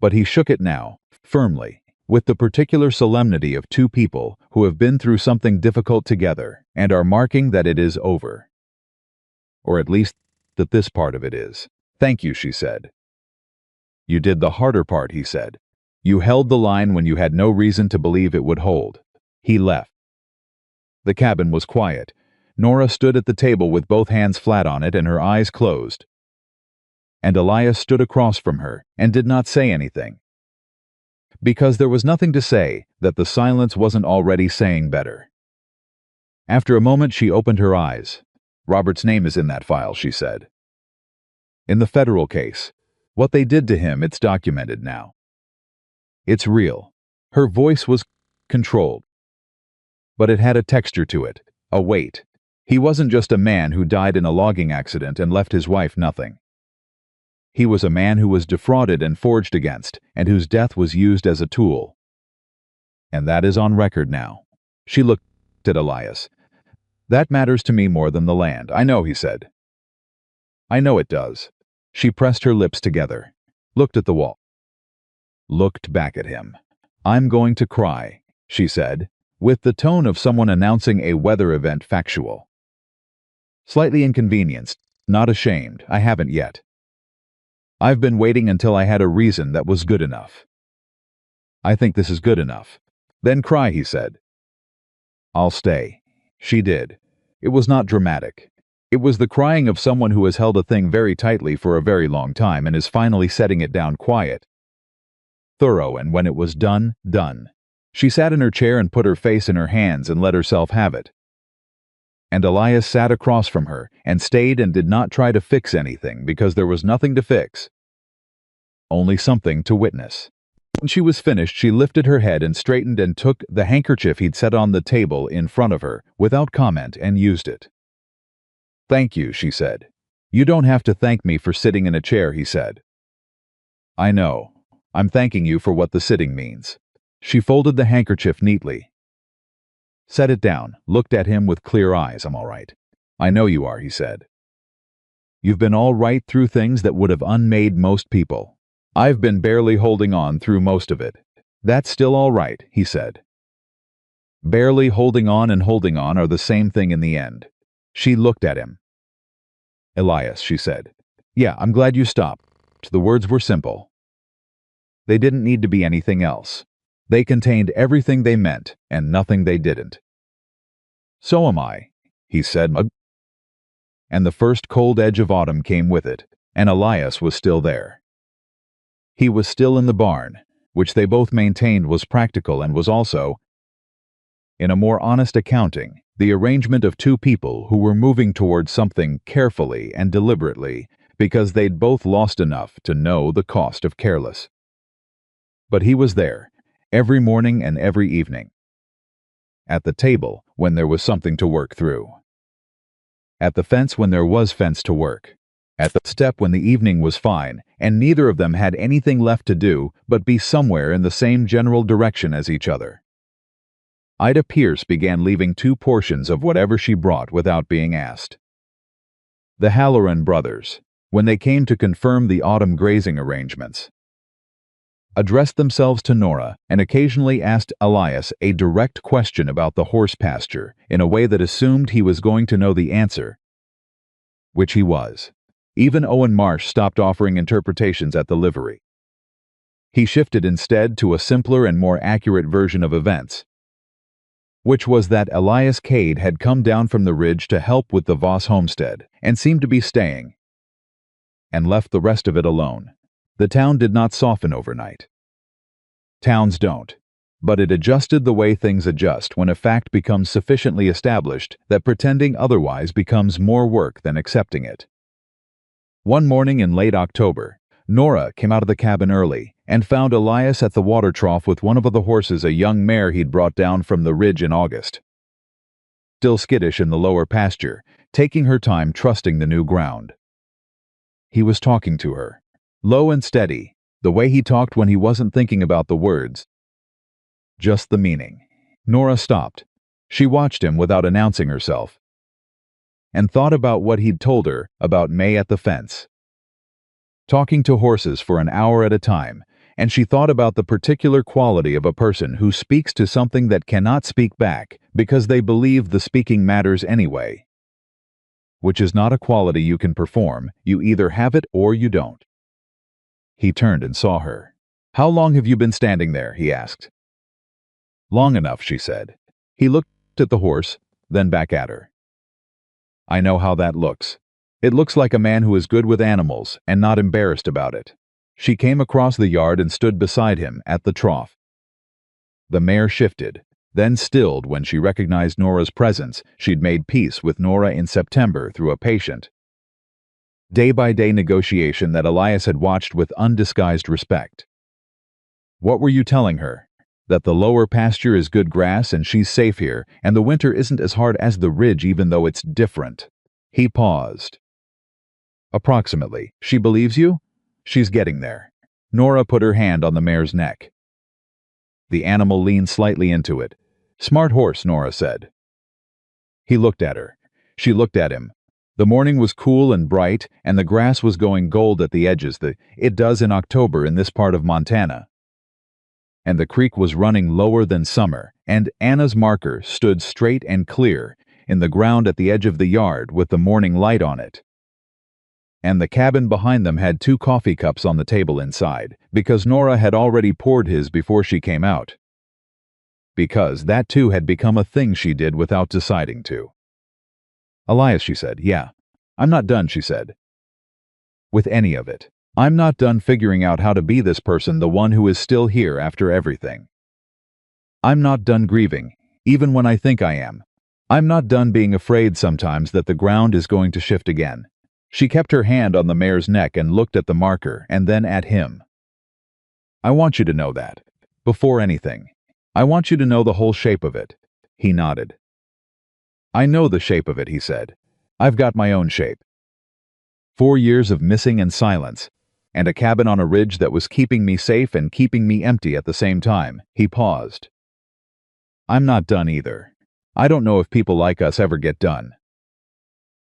But he shook it now, firmly, with the particular solemnity of 2 people who have been through something difficult together and are marking that it is over. Or at least that this part of it is. Thank you, she said. You did the harder part, he said. You held the line when you had no reason to believe it would hold. He left. The cabin was quiet. Nora stood at the table with both hands flat on it and her eyes closed. And Elias stood across from her and did not say anything, because there was nothing to say that the silence wasn't already saying better. After a moment she opened her eyes. Robert's name is in that file, she said. In the federal case. What they did to him, it's documented now. It's real. Her voice was controlled, but it had a texture to it, a weight. He wasn't just a man who died in a logging accident and left his wife nothing. He was a man who was defrauded and forged against, and whose death was used as a tool. And that is on record now. She looked at Elias. That matters to me more than the land. I know, he said. I know it does. She pressed her lips together, looked at the wall, looked back at him. I'm going to cry, she said, with the tone of someone announcing a weather event factual. Slightly inconvenienced, not ashamed, I haven't yet. I've been waiting until I had a reason that was good enough. I think this is good enough. Then cry, he said. I'll stay. She did. It was not dramatic. It was the crying of someone who has held a thing very tightly for a very long time and is finally setting it down quiet. Thorough, and when it was done, done. She sat in her chair and put her face in her hands and let herself have it. And Elias sat across from her and stayed and did not try to fix anything because there was nothing to fix. Only something to witness. When she was finished, she lifted her head and straightened and took the handkerchief he'd set on the table in front of her, without comment, and used it. Thank you, she said. You don't have to thank me for sitting in a chair, he said. I know. I'm thanking you for what the sitting means. She folded the handkerchief neatly. Set it down, looked at him with clear eyes. I'm all right. I know you are, he said. You've been all right through things that would have unmade most people. I've been barely holding on through most of it. That's still all right, he said. Barely holding on and holding on are the same thing in the end. She looked at him. Elias, she said. Yeah, I'm glad you stopped. The words were simple. They didn't need to be anything else. They contained everything they meant and nothing they didn't. So am I, he said. And the first cold edge of autumn came with it, and Elias was still there. He was still in the barn, which they both maintained was practical and was also, in a more honest accounting, the arrangement of two people who were moving towards something carefully and deliberately because they'd both lost enough to know the cost of careless. But he was there, every morning and every evening. At the table when there was something to work through. At the fence when there was fence to work. At the step when the evening was fine and neither of them had anything left to do but be somewhere in the same general direction as each other. Ida Pierce began leaving 2 portions of whatever she brought without being asked. The Halloran brothers, when they came to confirm the autumn grazing arrangements, addressed themselves to Nora and occasionally asked Elias a direct question about the horse pasture in a way that assumed he was going to know the answer, which he was. Even Owen Marsh stopped offering interpretations at the livery. He shifted instead to a simpler and more accurate version of events, which was that Elias Cade had come down from the ridge to help with the Voss homestead and seemed to be staying, and left the rest of it alone. The town did not soften overnight. Towns don't, but it adjusted the way things adjust when a fact becomes sufficiently established that pretending otherwise becomes more work than accepting it. One morning in late October, Nora came out of the cabin early and found Elias at the water trough with one of the horses, a young mare he'd brought down from the ridge in August. Still skittish in the lower pasture, taking her time trusting the new ground. He was talking to her, low and steady, the way he talked when he wasn't thinking about the words, just the meaning. Nora stopped. She watched him without announcing herself, and thought about what he'd told her about May at the fence. Talking to horses for an hour at a time, and she thought about the particular quality of a person who speaks to something that cannot speak back because they believe the speaking matters anyway. Which is not a quality you can perform, you either have it or you don't. He turned and saw her. How long have you been standing there? He asked. Long enough, she said. He looked at the horse, then back at her. I know how that looks. It looks like a man who is good with animals and not embarrassed about it. She came across the yard and stood beside him at the trough. The mare shifted, then stilled when she recognized Nora's presence. She'd made peace with Nora in September through a patient, day-by-day negotiation that Elias had watched with undisguised respect. What were you telling her? That the lower pasture is good grass and she's safe here, and the winter isn't as hard as the ridge even though it's different. He paused. Approximately. She believes you? She's getting there. Nora put her hand on the mare's neck. The animal leaned slightly into it. "Smart horse," Nora said. He looked at her. She looked at him. The morning was cool and bright, and the grass was going gold at the edges that it does in October in this part of Montana. And the creek was running lower than summer, and Anna's marker stood straight and clear in the ground at the edge of the yard with the morning light on it. And the cabin behind them had 2 coffee cups on the table inside, because Nora had already poured his before she came out. Because that too had become a thing she did without deciding to. "Elias," she said. "Yeah. I'm not done," she said. "With any of it. I'm not done figuring out how to be this person, the one who is still here after everything. I'm not done grieving, even when I think I am. I'm not done being afraid sometimes that the ground is going to shift again." She kept her hand on the mare's neck and looked at the marker and then at him. "I want you to know that. Before anything. I want you to know the whole shape of it." He nodded. "I know the shape of it," he said. "I've got my own shape. 4 years of missing and silence, and a cabin on a ridge that was keeping me safe and keeping me empty at the same time." He paused. "I'm not done either. I don't know if people like us ever get done.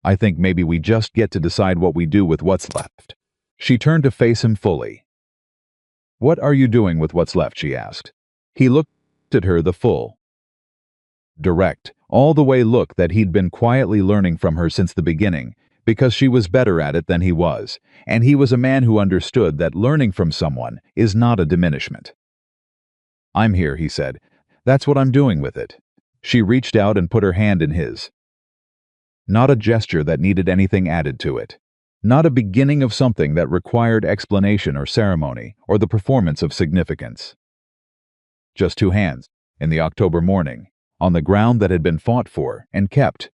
I think maybe we just get to decide what we do with what's left." She turned to face him fully. "What are you doing with what's left?" she asked. He looked at her, the full, direct, all the way look that he'd been quietly learning from her since the beginning, because she was better at it than he was, and he was a man who understood that learning from someone is not a diminishment. "I'm here," he said. "That's what I'm doing with it." She reached out and put her hand in his. Not a gesture that needed anything added to it. Not a beginning of something that required explanation or ceremony or the performance of significance. Just 2 hands, in the October morning, on the ground that had been fought for and kept.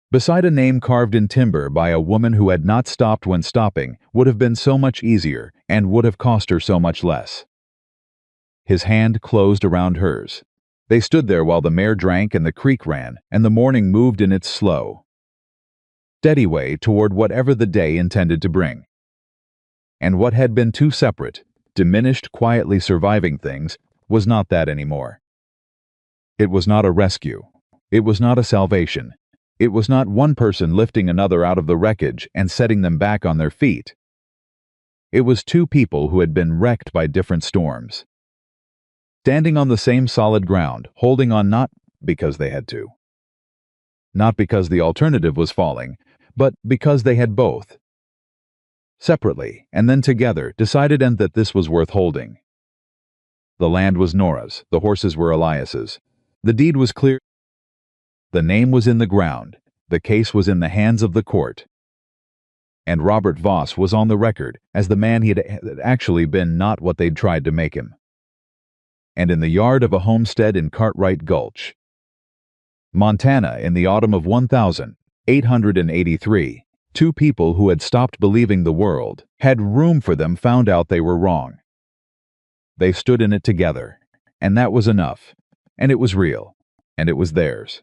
Beside a name carved in timber by a woman who had not stopped when stopping would have been so much easier and would have cost her so much less. His hand closed around hers. They stood there while the mare drank and the creek ran, and the morning moved in its slow, steady way toward whatever the day intended to bring. And what had been 2 separate, diminished, quietly surviving things was not that anymore. It was not a rescue. It was not a salvation. It was not one person lifting another out of the wreckage and setting them back on their feet. It was 2 people who had been wrecked by different storms, standing on the same solid ground, holding on not because they had to, not because the alternative was falling, but because they had both, separately and then together, decided and that this was worth holding. The land was Nora's, the horses were Elias's. The deed was clear. The name was in the ground. The case was in the hands of the court. And Robert Voss was on the record as the man he had actually been, not what they'd tried to make him. And in the yard of a homestead in Cartwright Gulch, Montana, in the autumn of 1883, 2 people who had stopped believing the world had room for them found out they were wrong. They stood in it together, and that was enough, and it was real, and it was theirs.